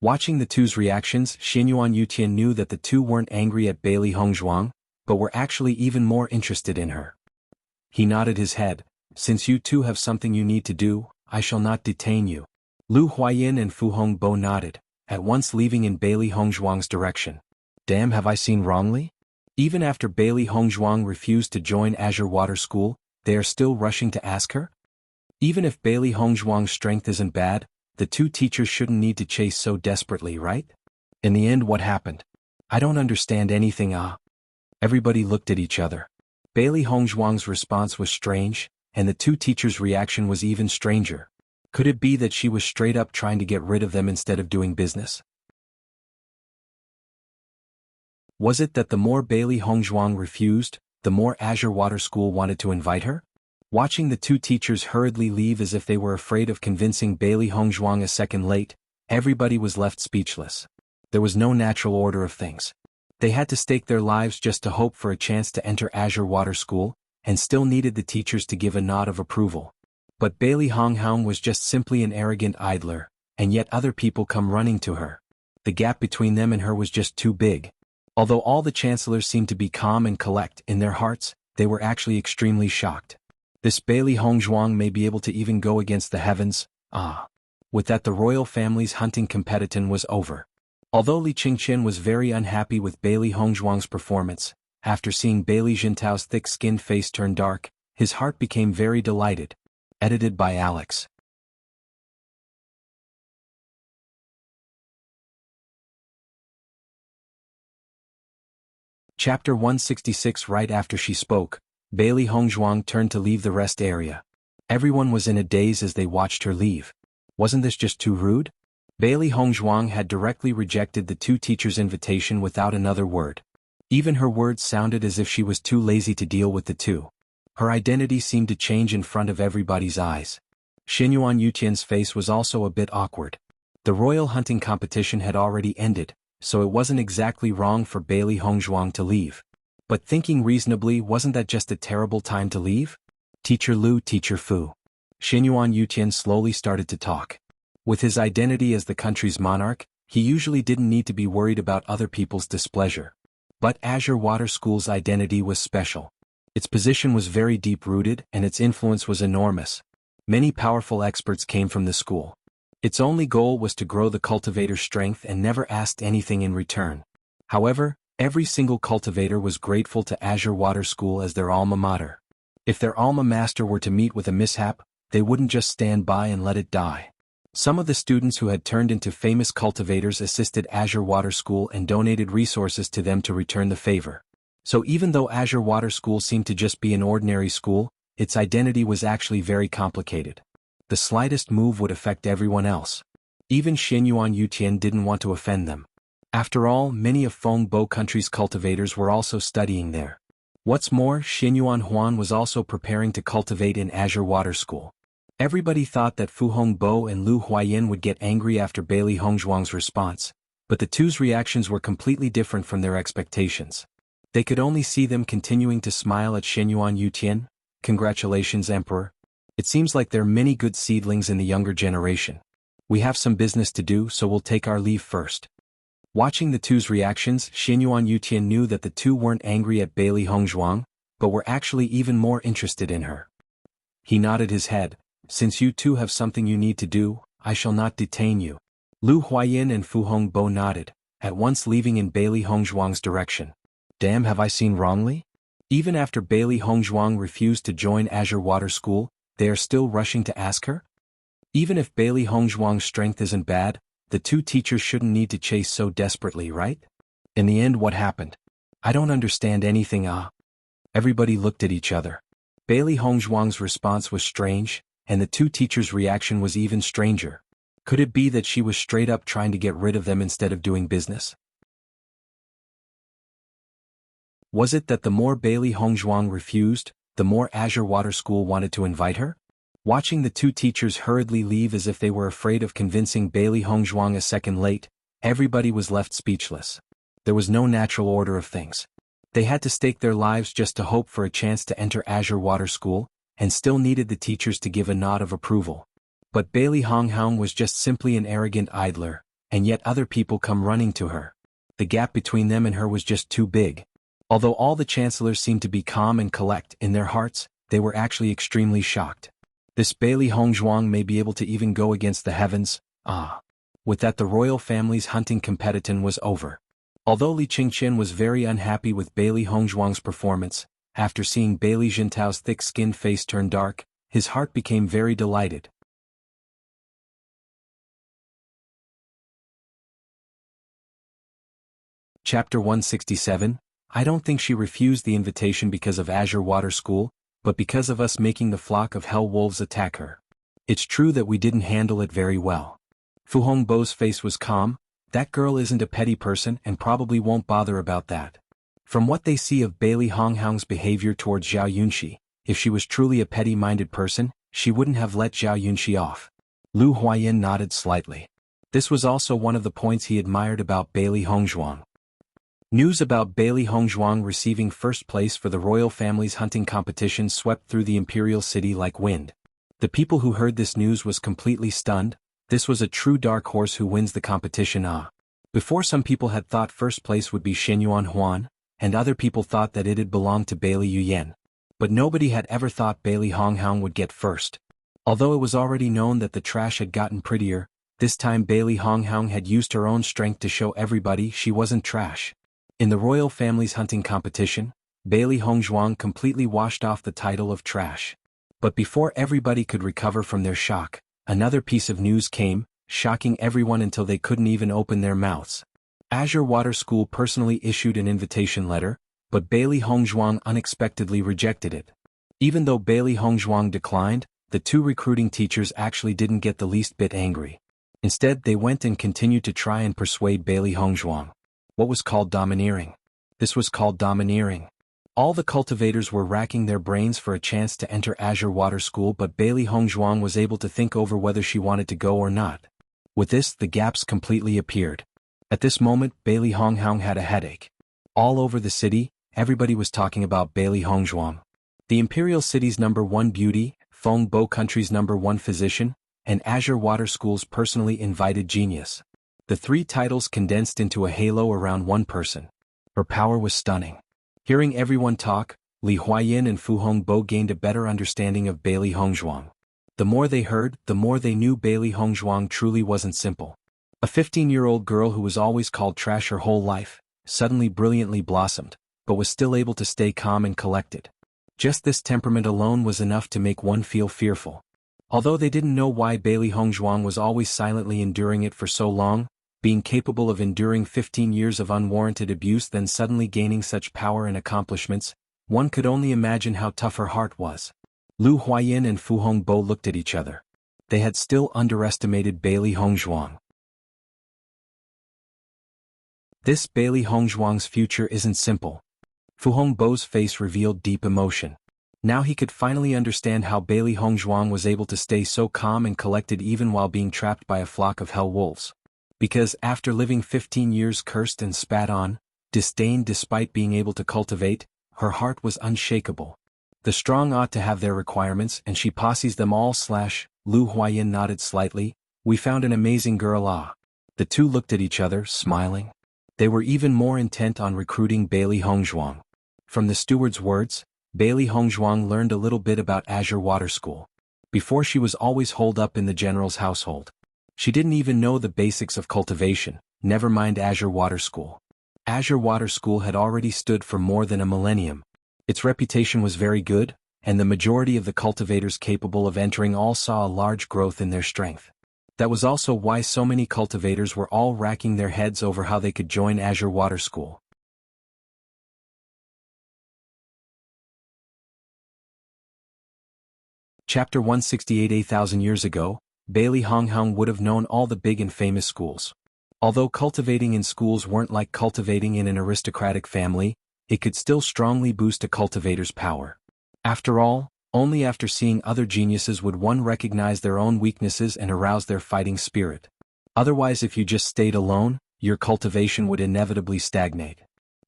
Watching the two's reactions, Xinyuan Yuqian knew that the two weren't angry at Bailey Hongzhuang, but were actually even more interested in her. He nodded his head. Since you two have something you need to do, I shall not detain you. Lu Huayan and Fu Hongbo nodded, at once leaving in Bailey Hongzhuang's direction. Damn, have I seen wrongly? Even after Bailey Hongzhuang refused to join Azure Water School, they are still rushing to ask her? Even if Bailey Hongzhuang's strength isn't bad, the two teachers shouldn't need to chase so desperately, right? In the end, what happened? I don't understand anything. Everybody looked at each other. Bailey Hongzhuang's response was strange, and the two teachers' reaction was even stranger. Could it be that she was straight up trying to get rid of them instead of doing business? Was it that the more Bailey Hongzhuang refused, the more Azure Water School wanted to invite her? Watching the two teachers hurriedly leave as if they were afraid of convincing Bailey Hongzhuang a second late, everybody was left speechless. There was no natural order of things. They had to stake their lives just to hope for a chance to enter Azure Water School, and still needed the teachers to give a nod of approval. But Bailey Hongzhuang was just simply an arrogant idler, and yet other people come running to her. The gap between them and her was just too big. Although all the chancellors seemed to be calm and collect in their hearts, they were actually extremely shocked. This Bailey Hongzhuang may be able to even go against the heavens, ah. With that, the royal family's hunting competition was over. Although Li Qingqian was very unhappy with Bailey Hongzhuang's performance, after seeing Bailey Jintao's thick-skinned face turn dark, his heart became very delighted. Edited by Alex. Chapter 166. Right after she spoke, Bailey Hongzhuang turned to leave the rest area. Everyone was in a daze as they watched her leave. Wasn't this just too rude? Bailey Hongzhuang had directly rejected the two teachers' invitation without another word. Even her words sounded as if she was too lazy to deal with the two. Her identity seemed to change in front of everybody's eyes. Xinyuan Yutian's face was also a bit awkward. The royal hunting competition had already ended, so it wasn't exactly wrong for Bailey Hongzhuang to leave. But thinking reasonably, wasn't that just a terrible time to leave? Teacher Lu, Teacher Fu. Xinyuan Yutian slowly started to talk. With his identity as the country's monarch, he usually didn't need to be worried about other people's displeasure. But Azure Water School's identity was special. Its position was very deep-rooted and its influence was enormous. Many powerful experts came from the school. Its only goal was to grow the cultivator's strength and never asked anything in return. However, every single cultivator was grateful to Azure Water School as their alma mater. If their alma mater were to meet with a mishap, they wouldn't just stand by and let it die. Some of the students who had turned into famous cultivators assisted Azure Water School and donated resources to them to return the favor. So even though Azure Water School seemed to just be an ordinary school, its identity was actually very complicated. The slightest move would affect everyone else. Even Xinyuan Yutian didn't want to offend them. After all, many of Feng Bo country's cultivators were also studying there. What's more, Xinyuan Huan was also preparing to cultivate in Azure Water School. Everybody thought that Fu Hongbo and Lu Huayan would get angry after Bailey Hongzhuang's response, but the two's reactions were completely different from their expectations. They could only see them continuing to smile at Xinyuan Yutian. Congratulations, Emperor. It seems like there are many good seedlings in the younger generation. We have some business to do, so we'll take our leave first. Watching the two's reactions, Xinyuan Yutian knew that the two weren't angry at Bailey Hongzhuang, but were actually even more interested in her. He nodded his head. Since you two have something you need to do, I shall not detain you. Lu Huayan and Fu Hongbo nodded, at once leaving in Bailey Hongzhuang's direction. Damn, have I seen wrongly? Even after Bailey Hongzhuang refused to join Azure Water School, they are still rushing to ask her? Even if Bailey Hongzhuang's strength isn't bad, the two teachers shouldn't need to chase so desperately, right? In the end, what happened? I don't understand anything. Everybody looked at each other. Bailey Hongzhuang's response was strange, and the two teachers' reaction was even stranger. Could it be that she was straight up trying to get rid of them instead of doing business? Was it that the more Bailey Hongzhuang refused, the more Azure Water School wanted to invite her? Watching the two teachers hurriedly leave as if they were afraid of convincing Bailey Hongzhuang a second late, everybody was left speechless. There was no natural order of things. They had to stake their lives just to hope for a chance to enter Azure Water School, and still needed the teachers to give a nod of approval. But Bailey Hongzhuang was just simply an arrogant idler, and yet other people come running to her. The gap between them and her was just too big. Although all the chancellors seemed to be calm and collect in their hearts, they were actually extremely shocked. This Bailey Hongzhuang may be able to even go against the heavens, ah. With that, the royal family's hunting competition was over. Although Li Qingqian was very unhappy with Bailey Hongzhuang's performance, after seeing Bailey Jintao's thick-skinned face turn dark, his heart became very delighted. Chapter 167. I don't think she refused the invitation because of Azure Water School, but because of us making the flock of hell wolves attack her. It's true that we didn't handle it very well. Fu Hongbo's face was calm. That girl isn't a petty person and probably won't bother about that. From what they see of Bailey Honghaung's behavior towards Zhao Yunxi, if she was truly a petty-minded person, she wouldn't have let Zhao Yunxi off. Lu Huayan nodded slightly. This was also one of the points he admired about Bailey Hongzhuang. News about Bailey Hongzhuang receiving first place for the royal family's hunting competition swept through the imperial city like wind. The people who heard this news was completely stunned. This was a true dark horse who wins the competition. Before, some people had thought first place would be Shenyuan Huan, and other people thought that it had belonged to Bailey Yuyan. But nobody had ever thought Bailey Honghaung would get first. Although it was already known that the trash had gotten prettier, this time Bailey Honghaung had used her own strength to show everybody she wasn't trash. In the royal family's hunting competition, Bailey Hongzhuang completely washed off the title of trash. But before everybody could recover from their shock, another piece of news came, shocking everyone until they couldn't even open their mouths. Azure Water School personally issued an invitation letter, but Bailey Hongzhuang unexpectedly rejected it. Even though Bailey Hongzhuang declined, the two recruiting teachers actually didn't get the least bit angry. Instead, they went and continued to try and persuade Bailey Hongzhuang. What was called domineering? This was called domineering. All the cultivators were racking their brains for a chance to enter Azure Water School, but Bailey Hongzhuang was able to think over whether she wanted to go or not. With this, the gaps completely appeared. At this moment, Bailey Honghaung had a headache. All over the city, everybody was talking about Bailey Hongzhuang. The Imperial City's #1 beauty, Fengbo Country's #1 physician, and Azure Water School's personally invited genius. The three titles condensed into a halo around one person. Her power was stunning. Hearing everyone talk, Li Huayan and Fu Hongbo gained a better understanding of Bailey Hongzhuang. The more they heard, the more they knew Bailey Hongzhuang truly wasn't simple. A 15-year-old girl who was always called trash her whole life, suddenly brilliantly blossomed, but was still able to stay calm and collected. Just this temperament alone was enough to make one feel fearful. Although they didn't know why Bailey Hongzhuang was always silently enduring it for so long, being capable of enduring 15 years of unwarranted abuse then suddenly gaining such power and accomplishments, one could only imagine how tough her heart was. Lu Huayan and Fu Hongbo looked at each other. They had still underestimated Bailey Hongzhuang. This Bailey Hongzhuang's future isn't simple. Fu Hongbo's face revealed deep emotion. Now he could finally understand how Bailey Hongzhuang was able to stay so calm and collected even while being trapped by a flock of hell wolves. Because after living 15 years cursed and spat on, disdained despite being able to cultivate, her heart was unshakable. The strong ought to have their requirements and she posses them all. Lu Huayan nodded slightly. We found an amazing girl. The two looked at each other, smiling. They were even more intent on recruiting Bailey Hongzhuang. From the steward's words, Bailey Hongzhuang learned a little bit about Azure Water School. Before, she was always holed up in the general's household. She didn't even know the basics of cultivation, never mind Azure Water School. Azure Water School had already stood for more than a millennium. Its reputation was very good, and the majority of the cultivators capable of entering all saw a large growth in their strength. That was also why so many cultivators were all racking their heads over how they could join Azure Water School. Chapter 168. 8,000 years ago, Bailey Honghaung would have known all the big and famous schools. Although cultivating in schools weren't like cultivating in an aristocratic family, it could still strongly boost a cultivator's power. After all, only after seeing other geniuses would one recognize their own weaknesses and arouse their fighting spirit. Otherwise, if you just stayed alone, your cultivation would inevitably stagnate.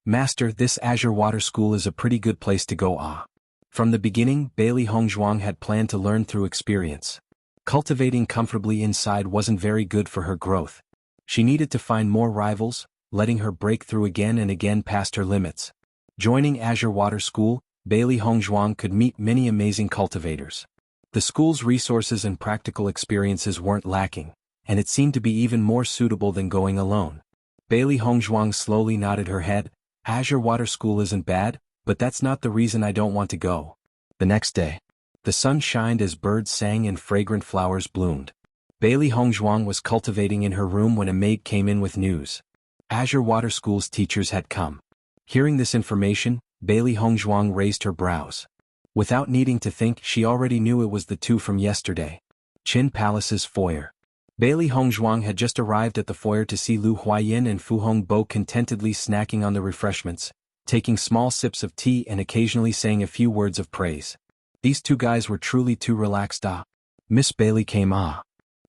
Master, this Azure Water School is a pretty good place to go. From the beginning, Bailey Hongzhuang had planned to learn through experience. Cultivating comfortably inside wasn't very good for her growth. She needed to find more rivals, letting her break through again and again past her limits. Joining Azure Water School, Bailey Hongzhuang could meet many amazing cultivators. The school's resources and practical experiences weren't lacking, and it seemed to be even more suitable than going alone. Bailey Hongzhuang slowly nodded her head. Azure Water School isn't bad, but that's not the reason I don't want to go. The next day, the sun shined as birds sang and fragrant flowers bloomed. Bailey Hongzhuang was cultivating in her room when a maid came in with news. Azure Water School's teachers had come. Hearing this information, Bailey Hongzhuang raised her brows. Without needing to think, she already knew it was the two from yesterday. Qin Palace's foyer. Bailey Hongzhuang had just arrived at the foyer to see Lu Huayin and Fu Hongbo contentedly snacking on the refreshments, taking small sips of tea and occasionally saying a few words of praise. These two guys were truly too relaxed. Miss Bailey came.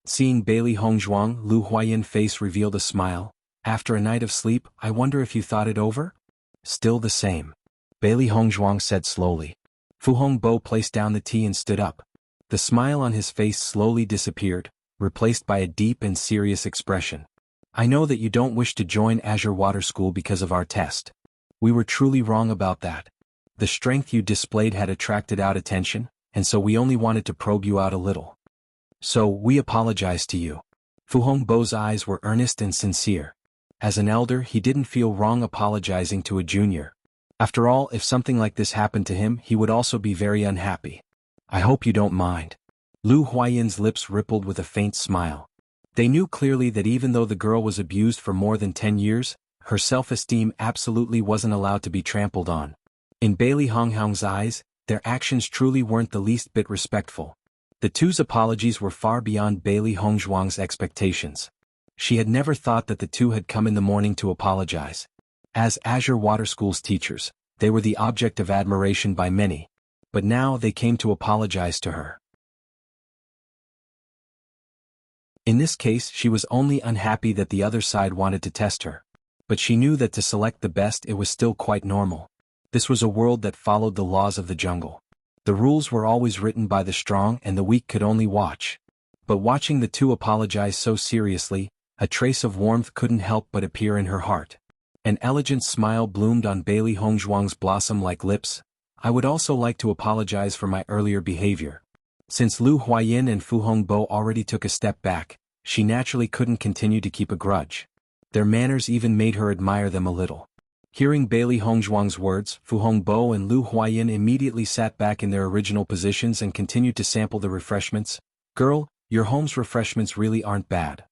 Seeing Bailey Hongzhuang, Lu Huayin face revealed a smile. After a night of sleep, I wonder if you thought it over? Still the same. Bailey Hongzhuang said slowly. Fu Hongbo placed down the tea and stood up. The smile on his face slowly disappeared, replaced by a deep and serious expression. I know that you don't wish to join Azure Water School because of our test. We were truly wrong about that. The strength you displayed had attracted out attention, and so we only wanted to probe you out a little. So, we apologize to you. Fu Hongbo's eyes were earnest and sincere. As an elder, he didn't feel wrong apologizing to a junior. After all, if something like this happened to him, he would also be very unhappy. I hope you don't mind. Lu Huayin's lips rippled with a faint smile. They knew clearly that even though the girl was abused for more than 10 years, her self-esteem absolutely wasn't allowed to be trampled on. In Bailey Hongzhuang's eyes, their actions truly weren't the least bit respectful. The two's apologies were far beyond Bailey Hongzhuang's expectations. She had never thought that the two had come in the morning to apologize. As Azure Water School's teachers, they were the object of admiration by many. But now they came to apologize to her. In this case, she was only unhappy that the other side wanted to test her. But she knew that to select the best it was still quite normal. This was a world that followed the laws of the jungle. The rules were always written by the strong and the weak could only watch. But watching the two apologize so seriously, a trace of warmth couldn't help but appear in her heart. An elegant smile bloomed on Bailey Hongzhuang's blossom-like lips. I would also like to apologize for my earlier behavior. Since Lu Huayin and Fu Hongbo already took a step back, she naturally couldn't continue to keep a grudge. Their manners even made her admire them a little. Hearing Bailey Hongzhuang's words, Fu Hongbo and Lu Huayin immediately sat back in their original positions and continued to sample the refreshments. Girl, your home's refreshments really aren't bad.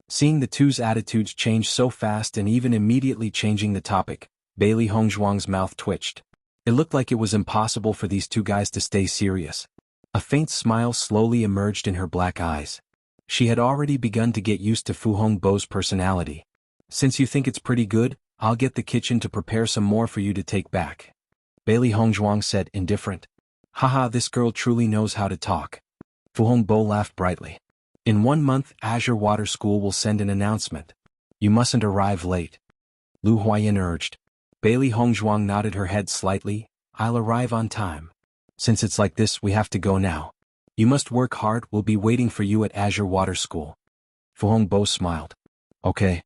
Seeing the two's attitudes change so fast and even immediately changing the topic, Bailey Hongzhuang's mouth twitched. It looked like it was impossible for these two guys to stay serious. A faint smile slowly emerged in her black eyes. She had already begun to get used to Fu Hongbo's personality. Since you think it's pretty good, I'll get the kitchen to prepare some more for you to take back. Bailey Hongzhuang said, indifferent. Haha, this girl truly knows how to talk. Fu Hongbo laughed brightly. In 1 month, Azure Water School will send an announcement. You mustn't arrive late. Lu Huayin urged. Bailey Hongzhuang nodded her head slightly. I'll arrive on time. Since it's like this, we have to go now. You must work hard, we'll be waiting for you at Azure Water School. Fu Hongbo smiled. Okay.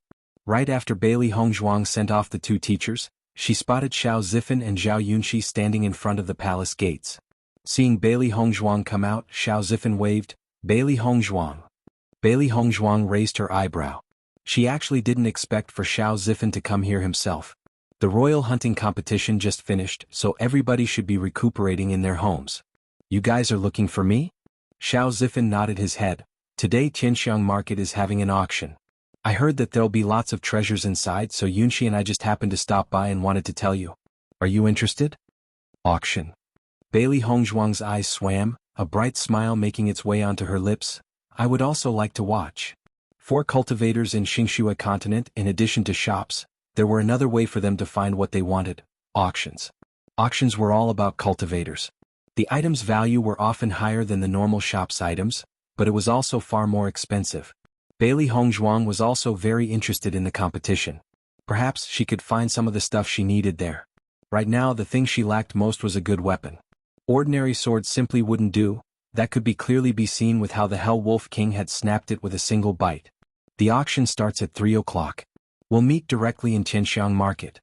Right after Bailey Hongzhuang sent off the two teachers, she spotted Xiao Zifan and Zhao Yunxi standing in front of the palace gates. Seeing Bailey Hongzhuang come out, Xiao Zifan waved, Bailey Hongzhuang. Bailey Hongzhuang raised her eyebrow. She actually didn't expect for Xiao Zifan to come here himself. The royal hunting competition just finished, so everybody should be recuperating in their homes. You guys are looking for me? Xiao Zifan nodded his head. Today Tianxiang Market is having an auction. I heard that there'll be lots of treasures inside, so Yunxi and I just happened to stop by and wanted to tell you. Are you interested? Auction. Bailey Hongzhuang's eyes swam, a bright smile making its way onto her lips. I would also like to watch. For cultivators in Xingxua continent, in addition to shops, there were another way for them to find what they wanted: auctions. Auctions were all about cultivators. The items' value were often higher than the normal shop's items, but it was also far more expensive. Bailey Hongzhuang was also very interested in the competition. Perhaps she could find some of the stuff she needed there. Right now the thing she lacked most was a good weapon. Ordinary swords simply wouldn't do. That could clearly be seen with how the Hell Wolf King had snapped it with a single bite. The auction starts at 3 o'clock. We'll meet directly in Tianxiang Market.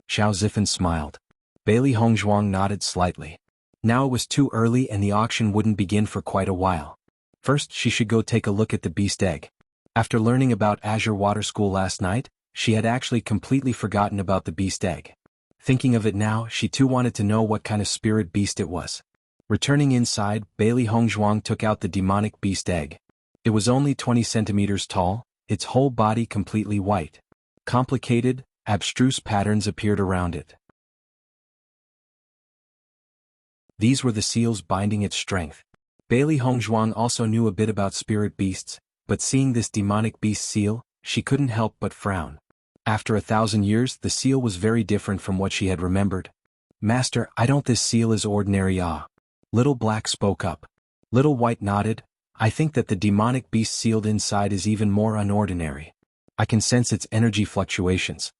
Xiao Zifan smiled. Bailey Hongzhuang nodded slightly. Now it was too early and the auction wouldn't begin for quite a while. First she should go take a look at the beast egg. After learning about Azure Water School last night, she had actually completely forgotten about the beast egg. Thinking of it now, she too wanted to know what kind of spirit beast it was. Returning inside, Bailey Hongzhuang took out the demonic beast egg. It was only 20 centimeters tall, its whole body completely white. Complicated, abstruse patterns appeared around it. These were the seals binding its strength. Bailey Hongzhuang also knew a bit about spirit beasts, but seeing this demonic beast seal, she couldn't help but frown. After 1,000 years, the seal was very different from what she had remembered. Master, I don't this seal is ordinary. Little Black spoke up. Little White nodded. I think that the demonic beast sealed inside is even more unordinary. I can sense its energy fluctuations.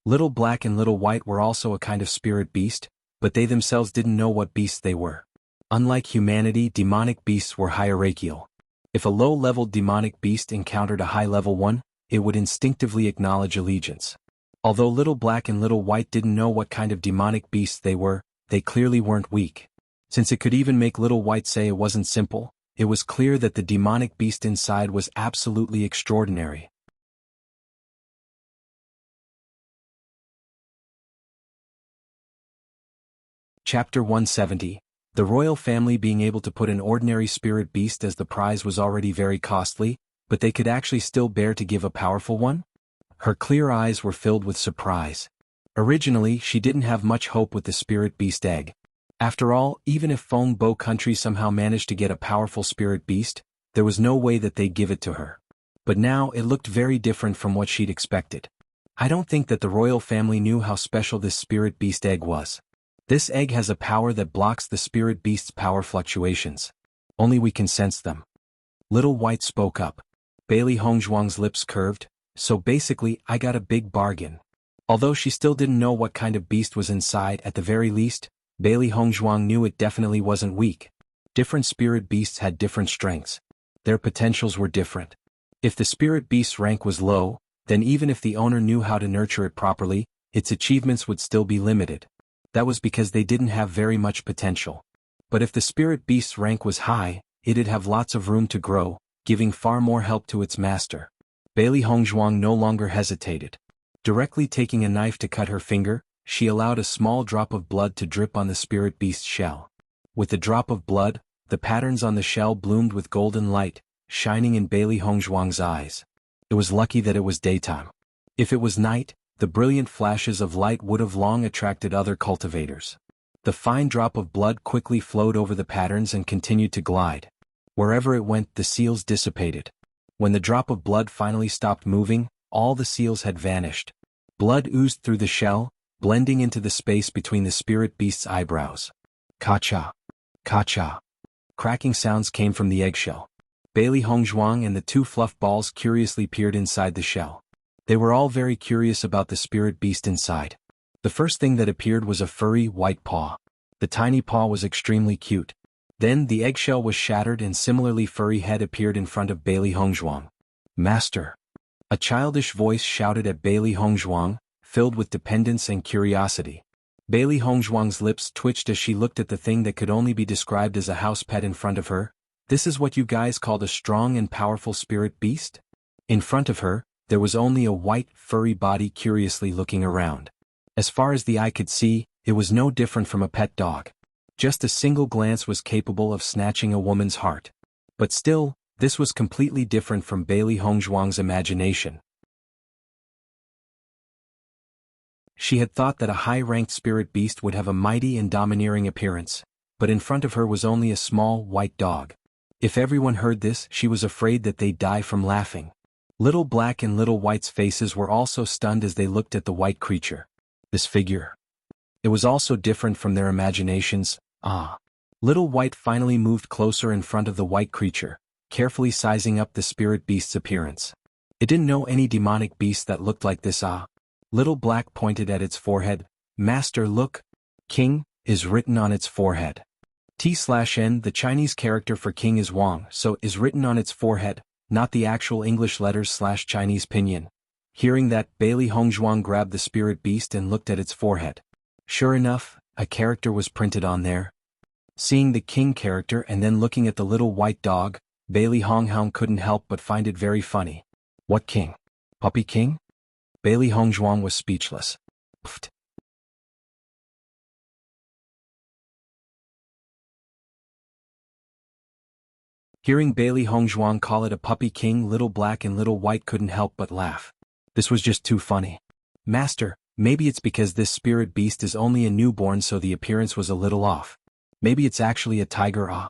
Little Black and Little White were also a kind of spirit beast, but they themselves didn't know what beasts they were. Unlike humanity, demonic beasts were hierarchical. If a low-level demonic beast encountered a high-level one, it would instinctively acknowledge allegiance. Although Little Black and Little White didn't know what kind of demonic beasts they were, they clearly weren't weak. Since it could even make Little White say it wasn't simple, it was clear that the demonic beast inside was absolutely extraordinary. Chapter 170. The royal family being able to put an ordinary spirit beast as the prize was already very costly, but they could actually still bear to give a powerful one? Her clear eyes were filled with surprise. Originally, she didn't have much hope with the spirit beast egg. After all, even if Feng Bo country somehow managed to get a powerful spirit beast, there was no way that they'd give it to her. But now it looked very different from what she'd expected. I don't think that the royal family knew how special this spirit beast egg was. This egg has a power that blocks the spirit beast's power fluctuations. Only we can sense them. Little White spoke up. Bailey Hongzhuang's lips curved. So basically, I got a big bargain. Although she still didn't know what kind of beast was inside, at the very least, Bailey Hongzhuang knew it definitely wasn't weak. Different spirit beasts had different strengths. Their potentials were different. If the spirit beast's rank was low, then even if the owner knew how to nurture it properly, its achievements would still be limited. That was because they didn't have very much potential. But if the spirit beast's rank was high, it'd have lots of room to grow, giving far more help to its master. Bailey Hongzhuang no longer hesitated. Directly taking a knife to cut her finger, she allowed a small drop of blood to drip on the spirit beast's shell. With the drop of blood, the patterns on the shell bloomed with golden light, shining in Bailey Hongzhuang's eyes. It was lucky that it was daytime. If it was night, the brilliant flashes of light would have long attracted other cultivators. The fine drop of blood quickly flowed over the patterns and continued to glide. Wherever it went, the seals dissipated. When the drop of blood finally stopped moving, all the seals had vanished. Blood oozed through the shell, blending into the space between the spirit beast's eyebrows. Ka-cha! Ka-cha! Cracking sounds came from the eggshell. Bailey Hongzhuang and the two fluff balls curiously peered inside the shell. They were all very curious about the spirit beast inside. The first thing that appeared was a furry, white paw. The tiny paw was extremely cute. Then the eggshell was shattered and similarly furry head appeared in front of Bailey Hongzhuang. Master! A childish voice shouted at Bailey Hongzhuang, filled with dependence and curiosity. Bailey Hongzhuang's lips twitched as she looked at the thing that could only be described as a house pet in front of her. This is what you guys called a strong and powerful spirit beast? In front of her, there was only a white, furry body curiously looking around. As far as the eye could see, it was no different from a pet dog. Just a single glance was capable of snatching a woman's heart. But still, this was completely different from Bailey Hongzhuang's imagination. She had thought that a high-ranked spirit beast would have a mighty and domineering appearance, but in front of her was only a small, white dog. If everyone heard this, she was afraid that they'd die from laughing. Little Black and Little White's faces were also stunned as they looked at the white creature. This figure. It was also different from their imaginations. Little White finally moved closer in front of the white creature, carefully sizing up the spirit beast's appearance. It didn't know any demonic beast that looked like this. Little Black pointed at its forehead. Master, look. King is written on its forehead. T/N, the Chinese character for king is Wang, so is written on its forehead, not the actual English letters / Chinese pinyin. Hearing that, Bailey Hongzhuang grabbed the spirit beast and looked at its forehead. Sure enough, a character was printed on there. Seeing the king character and then looking at the little white dog, Bailey Hongzhuang couldn't help but find it very funny. What king? Puppy king? Bailey Hongzhuang was speechless. Pfft. Hearing Bailey Hongzhuang call it a puppy king, Little Black and Little White couldn't help but laugh. This was just too funny. Master, maybe it's because this spirit beast is only a newborn, so the appearance was a little off. Maybe it's actually a tiger.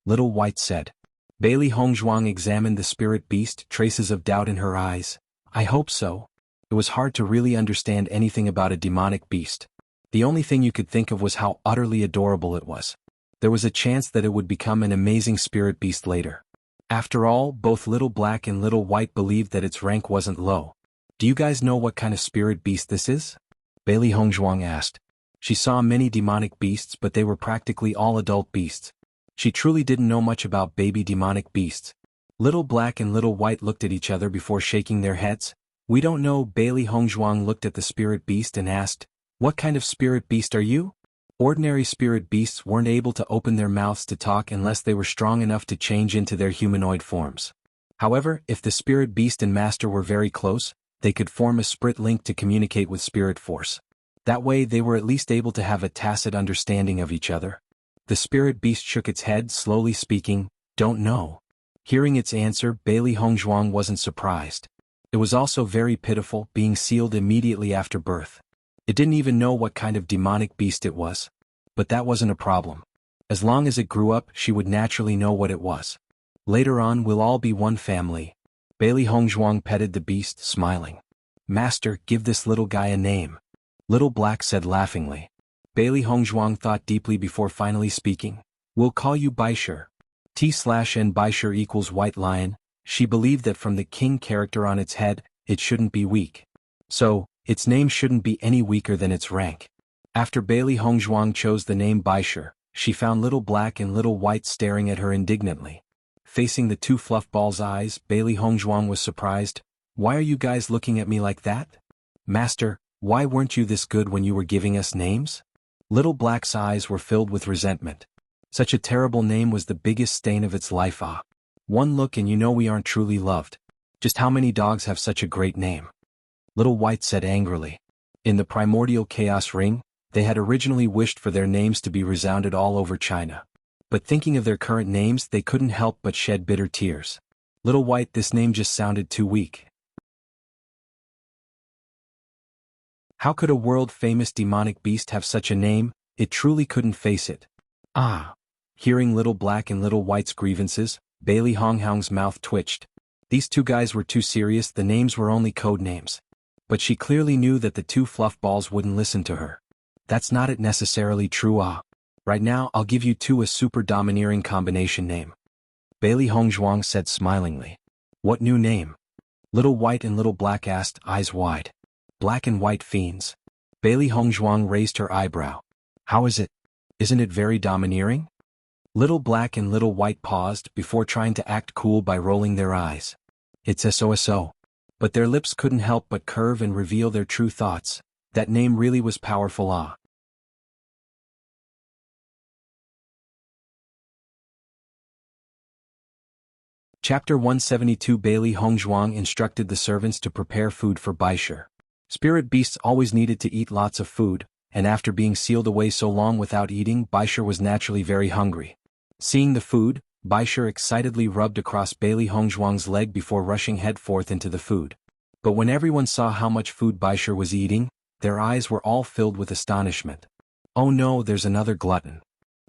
Little White said. Bailey Hongzhuang examined the spirit beast, traces of doubt in her eyes. I hope so. It was hard to really understand anything about a demonic beast. The only thing you could think of was how utterly adorable it was. There was a chance that it would become an amazing spirit beast later. After all, both Little Black and Little White believed that its rank wasn't low. Do you guys know what kind of spirit beast this is? Bailey Hongzhuang asked. She saw many demonic beasts, but they were practically all adult beasts. She truly didn't know much about baby demonic beasts. Little Black and Little White looked at each other before shaking their heads. We don't know. Bailey Hongzhuang looked at the spirit beast and asked, what kind of spirit beast are you? Ordinary spirit beasts weren't able to open their mouths to talk unless they were strong enough to change into their humanoid forms. However, if the spirit beast and master were very close, they could form a spirit link to communicate with spirit force. That way they were at least able to have a tacit understanding of each other. The spirit beast shook its head, slowly speaking, don't know. Hearing its answer, Bailey Hongzhuang wasn't surprised. It was also very pitiful, being sealed immediately after birth. It didn't even know what kind of demonic beast it was. But that wasn't a problem. As long as it grew up, she would naturally know what it was. Later on, we'll all be one family. Bailey Hongzhuang petted the beast, smiling. Master, give this little guy a name. Little Black said laughingly. Bailey Hongzhuang thought deeply before finally speaking. We'll call you Baishur. T/N Baishur equals white lion. She believed that from the king character on its head, it shouldn't be weak. So, its name shouldn't be any weaker than its rank. After Bailey Hongzhuang chose the name Baishur, she found Little Black and Little White staring at her indignantly. Facing the two fluffballs' eyes, Bailey Hongzhuang was surprised. Why are you guys looking at me like that? Master, why weren't you this good when you were giving us names? Little Black's eyes were filled with resentment. Such a terrible name was the biggest stain of its life. One look and you know we aren't truly loved. Just how many dogs have such a great name? Little White said angrily. In the primordial chaos ring, they had originally wished for their names to be resounded all over China. But thinking of their current names, they couldn't help but shed bitter tears. Little White, this name just sounded too weak. How could a world-famous demonic beast have such a name? It truly couldn't face it. Hearing Little Black and Little White's grievances, Bailey Hongzhuang's mouth twitched. These two guys were too serious, the names were only code names. But she clearly knew that the two fluffballs wouldn't listen to her. That's not necessarily true. Right now I'll give you two a super domineering combination name. Bailey Hongzhuang said smilingly. What new name? Little White and Little Black asked, eyes wide. Black and White fiends. Bailey Hongzhuang raised her eyebrow. How is it? Isn't it very domineering? Little Black and Little White paused before trying to act cool by rolling their eyes. It's SOSO. But their lips couldn't help but curve and reveal their true thoughts. That name really was powerful. Chapter 172. Bailey Hongzhuang instructed the servants to prepare food for Baishur. Spirit beasts always needed to eat lots of food, and after being sealed away so long without eating, Baishur was naturally very hungry. Seeing the food, Baishur excitedly rubbed across Bailey Hongzhuang's leg before rushing headforth into the food. But when everyone saw how much food Baishur was eating, their eyes were all filled with astonishment. Oh no, there's another glutton.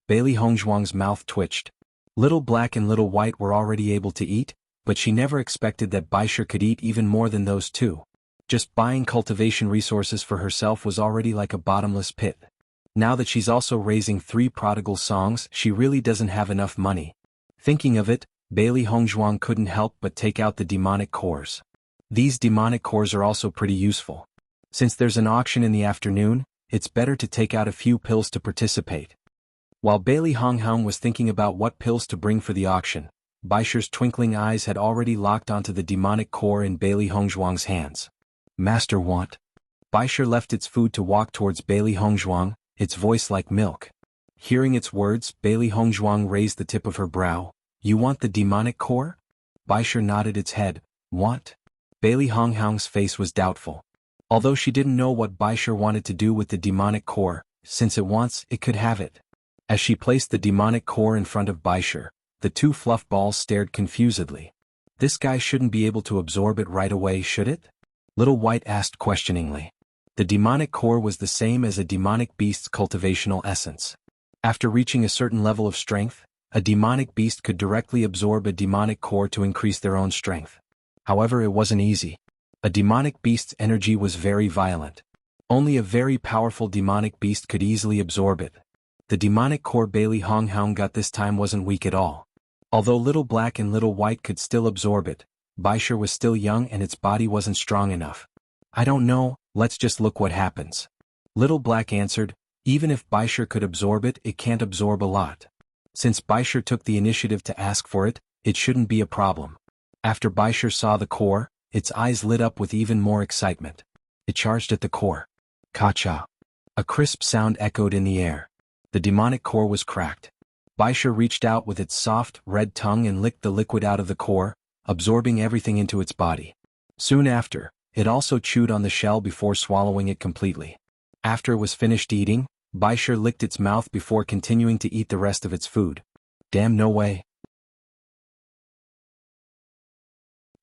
Bailey Hongzhuang's mouth twitched. Little Black and Little White were already able to eat, but she never expected that Baishur could eat even more than those two. Just buying cultivation resources for herself was already like a bottomless pit. Now that she's also raising 3 prodigal songs, she really doesn't have enough money. Thinking of it, Bailey Hongzhuang couldn't help but take out the demonic cores. These demonic cores are also pretty useful. Since there's an auction in the afternoon, it's better to take out a few pills to participate. While Bailey Hongzhuang was thinking about what pills to bring for the auction, Baishur's twinkling eyes had already locked onto the demonic core in Bailey Hongzhuang's hands. Master want? Baishur left its food to walk towards Bailey Hongzhuang, its voice like milk. Hearing its words, Bailey Hongzhuang raised the tip of her brow. You want the demonic core? Baishur nodded its head. Want? Bailey Hongzhuang's face was doubtful. Although she didn't know what Baishur wanted to do with the demonic core, since it wants, it could have it. As she placed the demonic core in front of Baishur, The two fluff balls stared confusedly. This guy shouldn't be able to absorb it right away, should it? Little White asked questioningly. The demonic core was the same as a demonic beast's cultivational essence. After reaching a certain level of strength, a demonic beast could directly absorb a demonic core to increase their own strength. However, it wasn't easy. A demonic beast's energy was very violent. Only a very powerful demonic beast could easily absorb it. The demonic core Bailey Hong got this time wasn't weak at all. Although Little Black and Little White could still absorb it, Baisher was still young and its body wasn't strong enough. I don't know, let's just look what happens. Little Black answered, even if Baisher could absorb it, it can't absorb a lot. Since Baisher took the initiative to ask for it, it shouldn't be a problem. After Baisher saw the core, its eyes lit up with even more excitement. It charged at the core. Ka-cha. A crisp sound echoed in the air. The demonic core was cracked. Baisher reached out with its soft, red tongue and licked the liquid out of the core, absorbing everything into its body. Soon after, it also chewed on the shell before swallowing it completely. After it was finished eating, Baisher licked its mouth before continuing to eat the rest of its food. Damn, no way.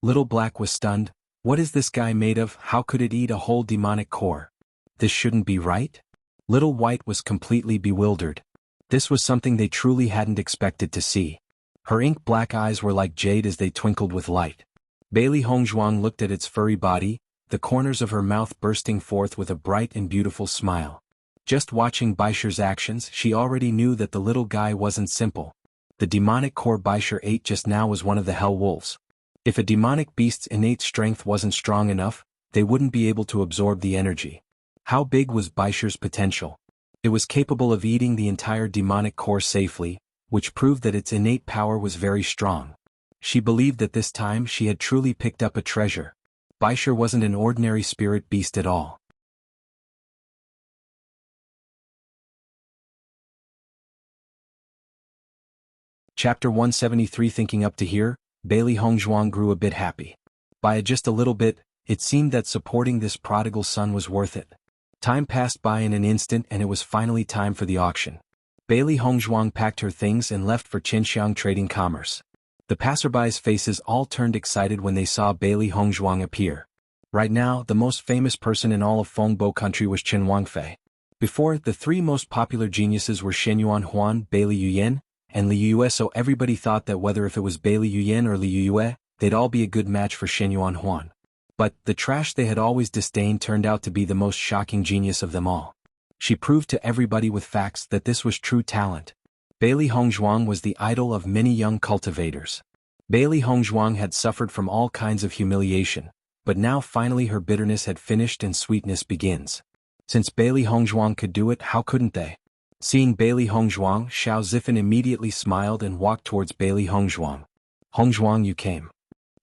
Little Black was stunned. What is this guy made of? How could it eat a whole demonic core? This shouldn't be right? Little White was completely bewildered. This was something they truly hadn't expected to see. Her ink-black eyes were like jade as they twinkled with light. Bailey Hongzhuang looked at its furry body, the corners of her mouth bursting forth with a bright and beautiful smile. Just watching Baisher's actions, she already knew that the little guy wasn't simple. The demonic core Baisher ate just now was one of the hell wolves. If a demonic beast's innate strength wasn't strong enough, they wouldn't be able to absorb the energy. How big was Baisher's potential? It was capable of eating the entire demonic core safely, which proved that its innate power was very strong. She believed that this time she had truly picked up a treasure. Baisher wasn't an ordinary spirit beast at all. Chapter 173. Thinking up to here, Bailey Hongzhuang grew a bit happy. By just a little bit, it seemed that supporting this prodigal son was worth it. Time passed by in an instant and it was finally time for the auction. Bailey Hongzhuang packed her things and left for Qinxiang Trading Commerce. The passerbys' faces all turned excited when they saw Bailey Hongzhuang appear. Right now, the most famous person in all of Fengbo country was Chen Wangfei. Before, the three most popular geniuses were Shen Yuanhuan, Bailey Yuyan, and Li Yue, so everybody thought that whether if it was Bailey Yuyan or Li Yue, they'd all be a good match for Shen Yuanhuan. But the trash they had always disdained turned out to be the most shocking genius of them all. She proved to everybody with facts that this was true talent. Bailey Hongzhuang was the idol of many young cultivators. Bailey Hongzhuang had suffered from all kinds of humiliation, but now finally her bitterness had finished and sweetness begins. Since Bailey Hongzhuang could do it, how couldn't they? Seeing Bailey Hongzhuang, Xiao Zifen immediately smiled and walked towards Bailey Hongzhuang. Hongzhuang, you came.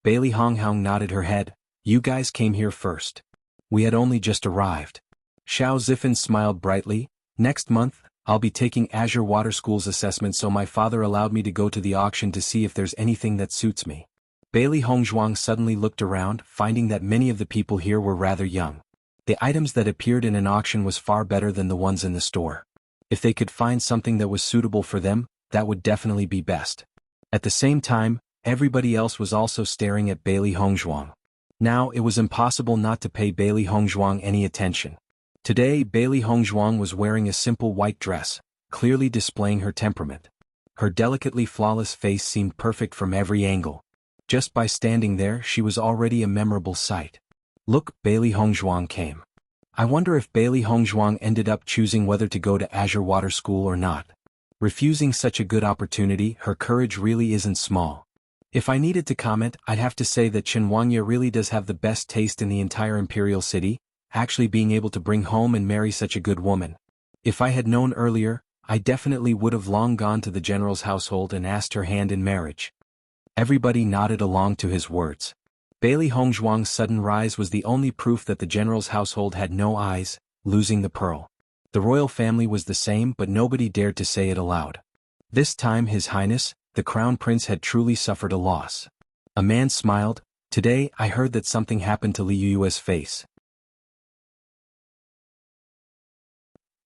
Bailey Honghong nodded her head. You guys came here first. We had only just arrived. Xiao Zifen smiled brightly. Next month, I'll be taking Azure Water School's assessment, so my father allowed me to go to the auction to see if there's anything that suits me. Bailey Hongzhuang suddenly looked around, finding that many of the people here were rather young. The items that appeared in an auction was far better than the ones in the store. If they could find something that was suitable for them, that would definitely be best. At the same time, everybody else was also staring at Bailey Hongzhuang. Now it was impossible not to pay Bailey Hongzhuang any attention. Today Bailey Hongzhuang was wearing a simple white dress, clearly displaying her temperament. Her delicately flawless face seemed perfect from every angle. Just by standing there she was already a memorable sight. Look, Bailey Hongzhuang came. I wonder if Bailey Hongzhuang ended up choosing whether to go to Azure Water School or not. Refusing such a good opportunity, her courage really isn't small. If I needed to comment, I'd have to say that Chen Wangye really does have the best taste in the entire Imperial City, actually being able to bring home and marry such a good woman. If I had known earlier, I definitely would have long gone to the general's household and asked her hand in marriage. Everybody nodded along to his words. Bailey Hongzhuang's sudden rise was the only proof that the general's household had no eyes, losing the pearl. The royal family was the same, but nobody dared to say it aloud. This time His Highness, the Crown Prince, had truly suffered a loss. A man smiled. Today I heard that something happened to Li Yue's face.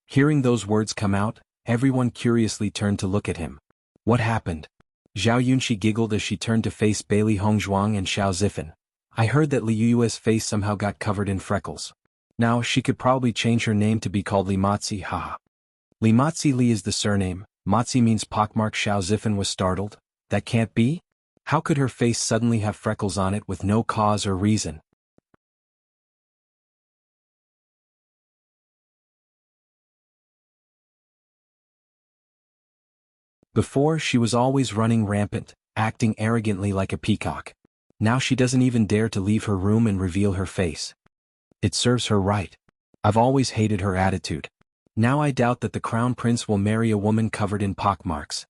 Hearing those words come out, everyone curiously turned to look at him. What happened? Zhao Yunxi giggled as she turned to face Bailey Hongzhuang and Xiao Zifen. I heard that Li Yue's face somehow got covered in freckles. Now she could probably change her name to be called Li Matzi, haha. Li Matzi. Li is the surname, Matzi means pockmark. Xiao Zifen was startled. That can't be? How could her face suddenly have freckles on it with no cause or reason? Before, she was always running rampant, acting arrogantly like a peacock. Now she doesn't even dare to leave her room and reveal her face. It serves her right. I've always hated her attitude. Now I doubt that the crown prince will marry a woman covered in pockmarks.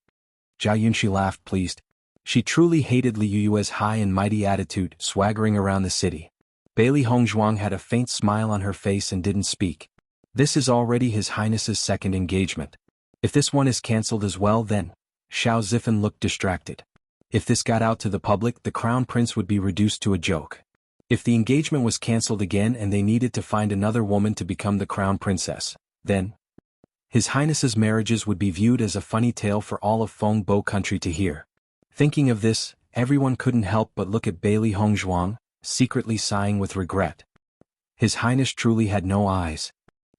Zhao Yunxi laughed, pleased. She truly hated Li Yue's high and mighty attitude, swaggering around the city. Bailey Hongzhuang had a faint smile on her face and didn't speak. This is already His Highness's second engagement. If this one is cancelled as well, then... Xiao Zifen looked distracted. If this got out to the public, the crown prince would be reduced to a joke. If the engagement was cancelled again and they needed to find another woman to become the crown princess, then... His Highness's marriages would be viewed as a funny tale for all of Feng Bo country to hear. Thinking of this, everyone couldn't help but look at Bailey Hongzhuang, secretly sighing with regret. His Highness truly had no eyes.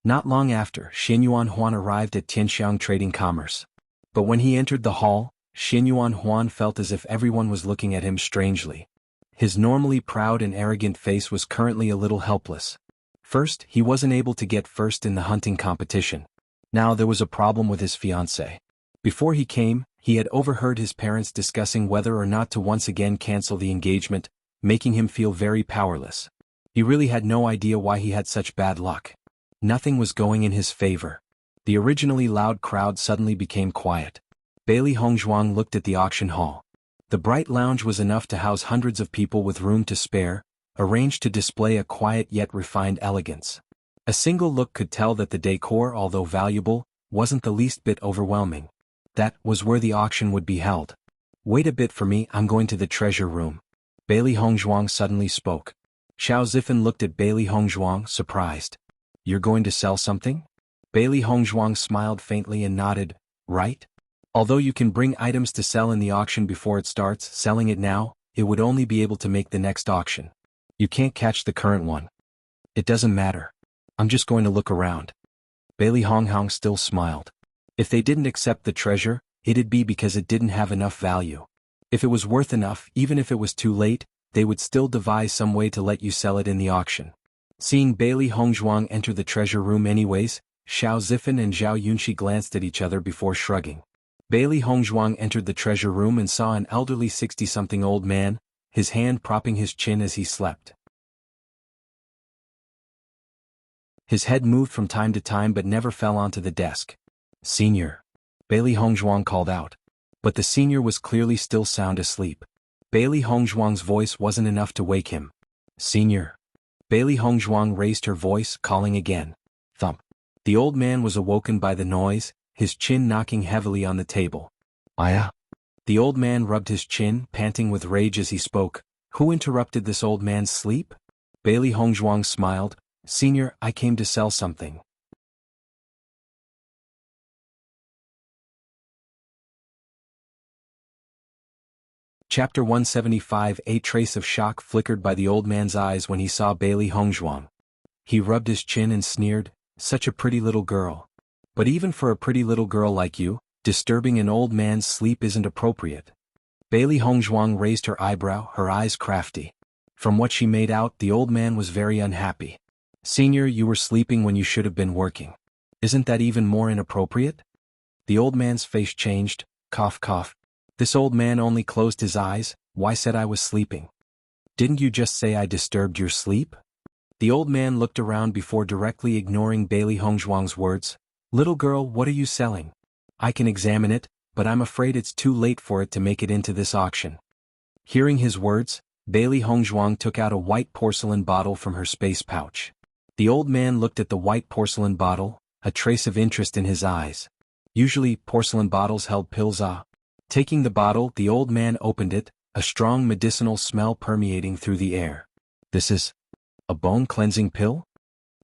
Not long after, Xinyuan Huan arrived at Tianxiang Trading Commerce. But when he entered the hall, Xinyuan Huan felt as if everyone was looking at him strangely. His normally proud and arrogant face was currently a little helpless. First, he wasn't able to get first in the hunting competition. Now there was a problem with his fiancée. Before he came, he had overheard his parents discussing whether or not to once again cancel the engagement, making him feel very powerless. He really had no idea why he had such bad luck. Nothing was going in his favor. The originally loud crowd suddenly became quiet. Bailey Hongzhuang looked at the auction hall. The bright lounge was enough to house hundreds of people with room to spare, arranged to display a quiet yet refined elegance. A single look could tell that the decor, although valuable, wasn't the least bit overwhelming. That was where the auction would be held. Wait a bit for me, I'm going to the treasure room. Bailey Hongzhuang suddenly spoke. Xiao Zifen looked at Bailey Hongzhuang, surprised. You're going to sell something? Bailey Hongzhuang smiled faintly and nodded, right? Although you can bring items to sell in the auction before it starts, selling it now, it would only be able to make the next auction. You can't catch the current one. It doesn't matter. I'm just going to look around. Bailey Hongzhuang still smiled. If they didn't accept the treasure, it'd be because it didn't have enough value. If it was worth enough, even if it was too late, they would still devise some way to let you sell it in the auction. Seeing Bailey Hongzhuang enter the treasure room anyways, Xiao Zifen and Zhao Yunxi glanced at each other before shrugging. Bailey Hongzhuang entered the treasure room and saw an elderly 60-something old man, his hand propping his chin as he slept. His head moved from time to time but never fell onto the desk. Senior. Bailey Hongzhuang called out. But the senior was clearly still sound asleep. Bailey Hongzhuang's voice wasn't enough to wake him. Senior. Bailey Hongzhuang raised her voice, calling again. Thump. The old man was awoken by the noise, his chin knocking heavily on the table. Aya. The old man rubbed his chin, panting with rage as he spoke. Who interrupted this old man's sleep? Bailey Hongzhuang smiled. Senior, I came to sell something. Chapter 175. A trace of shock flickered by the old man's eyes when he saw Bailey Hongzhuang. He rubbed his chin and sneered, such a pretty little girl. But even for a pretty little girl like you, disturbing an old man's sleep isn't appropriate. Bailey Hongzhuang raised her eyebrow, her eyes crafty. From what she made out, the old man was very unhappy. Senior, you were sleeping when you should have been working. Isn't that even more inappropriate? The old man's face changed, cough cough. This old man only closed his eyes. Why said I was sleeping? Didn't you just say I disturbed your sleep? The old man looked around before directly ignoring Bailey Hongzhuang's words. Little girl, what are you selling? I can examine it, but I'm afraid it's too late for it to make it into this auction. Hearing his words, Bailey Hongzhuang took out a white porcelain bottle from her space pouch. The old man looked at the white porcelain bottle, a trace of interest in his eyes. Usually, porcelain bottles held pills. Taking the bottle, the old man opened it, a strong medicinal smell permeating through the air. This is a bone-cleansing pill?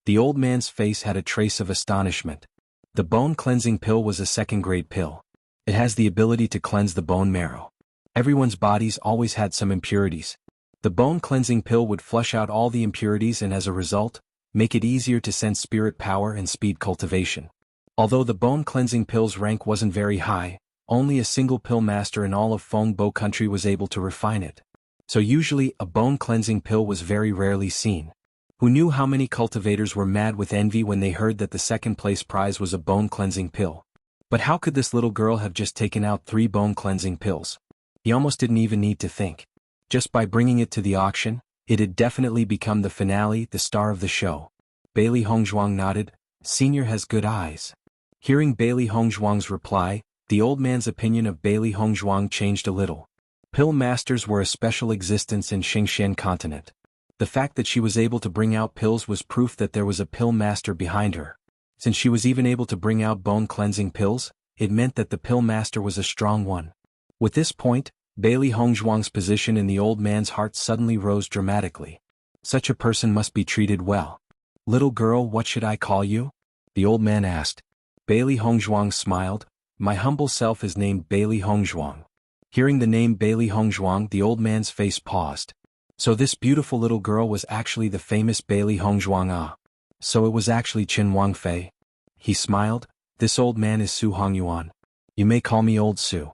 The old man's face had a trace of astonishment. The bone-cleansing pill was a second-grade pill. It has the ability to cleanse the bone marrow. Everyone's bodies always had some impurities. The bone cleansing pill would flush out all the impurities and as a result, make it easier to sense spirit power and speed cultivation. Although the bone cleansing pill's rank wasn't very high, only a single pill master in all of Fengbo country was able to refine it. So usually a bone cleansing pill was very rarely seen. Who knew how many cultivators were mad with envy when they heard that the second place prize was a bone cleansing pill? But how could this little girl have just taken out 3 bone cleansing pills? He almost didn't even need to think. Just by bringing it to the auction, it had definitely become the finale, the star of the show. Bailey Hongzhuang nodded. Senior has good eyes. Hearing Bailey Hongzhuang's reply, the old man's opinion of Bailey Hongzhuang changed a little. Pill masters were a special existence in Xingxian continent. The fact that she was able to bring out pills was proof that there was a pill master behind her. Since she was even able to bring out bone cleansing pills, it meant that the pill master was a strong one. With this point, Bailey Hongzhuang's position in the old man's heart suddenly rose dramatically. Such a person must be treated well. Little girl, what should I call you? The old man asked. Bailey Hongzhuang smiled. My humble self is named Bailey Hongzhuang. Hearing the name Bailey Hongzhuang, the old man's face paused. So this beautiful little girl was actually the famous Bailey Hongzhuang. Ah. So it was actually Qin Wangfei. He smiled. This old man is Su Hongyuan. You may call me Old Su.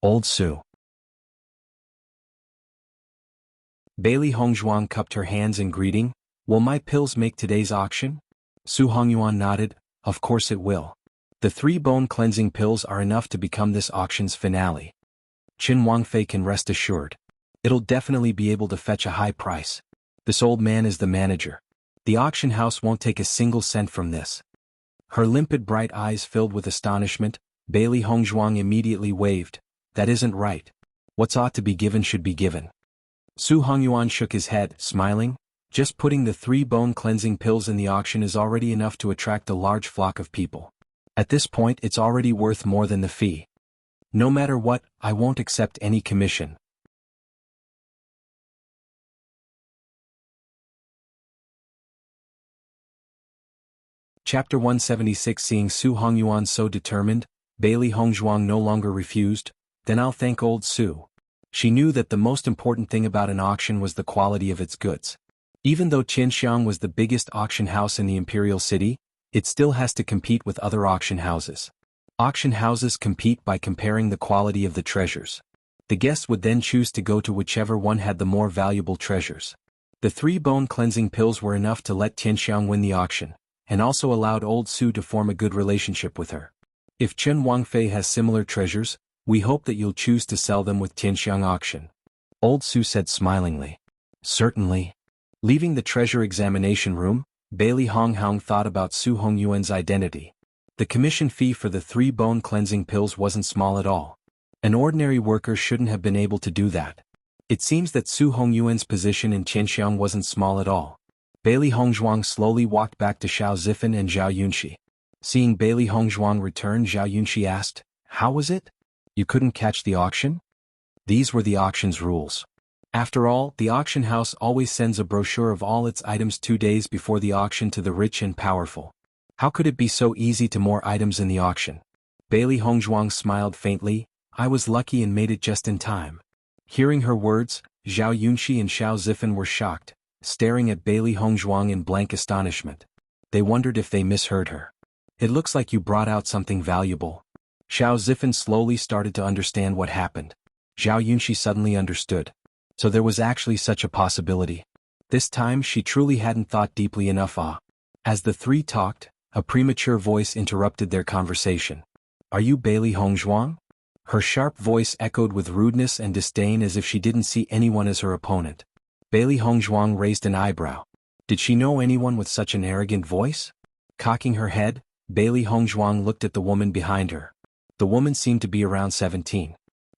Old Su. Bailey Hongzhuang cupped her hands in greeting. Will my pills make today's auction? Su Hongyuan nodded. Of course it will. The 3 bone cleansing pills are enough to become this auction's finale. Qin Wangfei can rest assured. It'll definitely be able to fetch a high price. This old man is the manager. The auction house won't take a single cent from this. Her limpid bright eyes filled with astonishment. Bailey Hongzhuang immediately waved. That isn't right. What's ought to be given should be given. Su Hongyuan shook his head, smiling. Just putting the 3 bone cleansing pills in the auction is already enough to attract a large flock of people. At this point it's already worth more than the fee. No matter what, I won't accept any commission. Chapter 176. Seeing Su Hongyuan so determined, Bailey Hongzhuang no longer refused. Then I'll thank old Su. She knew that the most important thing about an auction was the quality of its goods. Even though Qianxiang was the biggest auction house in the imperial city, it still has to compete with other auction houses. Auction houses compete by comparing the quality of the treasures. The guests would then choose to go to whichever one had the more valuable treasures. The 3 bone cleansing pills were enough to let Qianxiang win the auction, and also allowed old Su to form a good relationship with her. If Qin Wangfei has similar treasures, we hope that you'll choose to sell them with Tianxiang auction. Old Su said smilingly. Certainly. Leaving the treasure examination room, Bailey Hongzhuang thought about Su Hongyuan's identity. The commission fee for the 3 bone cleansing pills wasn't small at all. An ordinary worker shouldn't have been able to do that. It seems that Su Hongyuan's position in Tianxiang wasn't small at all. Bailey Hongzhuang slowly walked back to Xiao Zifan and Zhao Yunxi. Seeing Bailey Hongzhuang return, Zhao Yunxi asked, How was it? You couldn't catch the auction? These were the auction's rules. After all, the auction house always sends a brochure of all its items 2 days before the auction to the rich and powerful. How could it be so easy to more items in the auction? Bailey Hongzhuang smiled faintly. I was lucky and made it just in time. Hearing her words, Zhao Yunxi and Xiao Zifan were shocked, staring at Bailey Hongzhuang in blank astonishment. They wondered if they misheard her. It looks like you brought out something valuable. Xiao Zifan slowly started to understand what happened. Zhao Yunxi suddenly understood. So there was actually such a possibility. This time she truly hadn't thought deeply enough. As the 3 talked, a premature voice interrupted their conversation. Are you Bailey Hongzhuang? Her sharp voice echoed with rudeness and disdain as if she didn't see anyone as her opponent. Bailey Hongzhuang raised an eyebrow. Did she know anyone with such an arrogant voice? Cocking her head, Bailey Hongzhuang looked at the woman behind her. The woman seemed to be around 17.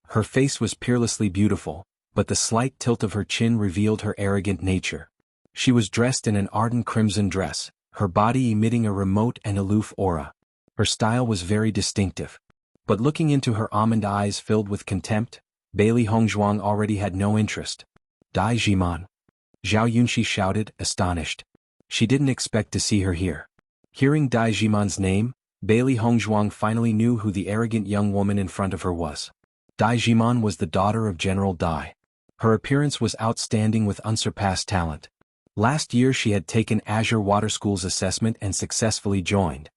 Her face was peerlessly beautiful, but the slight tilt of her chin revealed her arrogant nature. She was dressed in an ardent crimson dress, her body emitting a remote and aloof aura. Her style was very distinctive. But looking into her almond eyes filled with contempt, Bailey Hongzhuang already had no interest. Dai Jiman. Zhao Yunxi shouted, astonished. She didn't expect to see her here. Hearing Dai Jiman's name, Bailey Hongzhuang finally knew who the arrogant young woman in front of her was. Dai Jimon was the daughter of General Dai. Her appearance was outstanding with unsurpassed talent. Last year she had taken Azure Water School's assessment and successfully joined.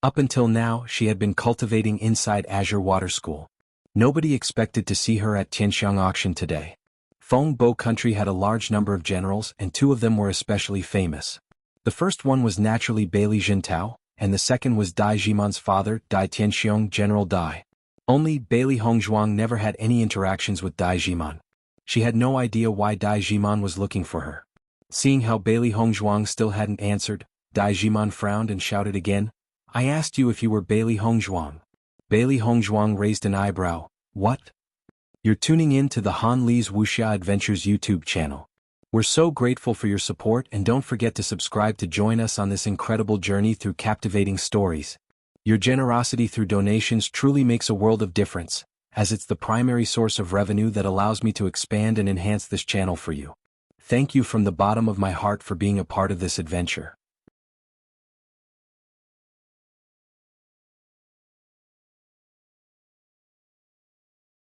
Up until now she had been cultivating inside Azure Water School. Nobody expected to see her at Tianxiang auction today. Feng Bo country had a large number of generals and 2 of them were especially famous. The first one was naturally Bailey Jintao, and the second was Dai Jimon's father, Dai Tianxiong General Dai. Only Bailey Hongzhuang never had any interactions with Dai Jimon. She had no idea why Dai Jimon was looking for her. Seeing how Bailey Hongzhuang still hadn't answered, Dai Jimon frowned and shouted again, "I asked you if you were Bailey Hongzhuang." Bailey Hongzhuang raised an eyebrow. "What?" "You're tuning in to the Han Li's Wuxia Adventures YouTube channel. We're so grateful for your support and don't forget to subscribe to join us on this incredible journey through captivating stories. Your generosity through donations truly makes a world of difference, as it's the primary source of revenue that allows me to expand and enhance this channel for you. Thank you from the bottom of my heart for being a part of this adventure.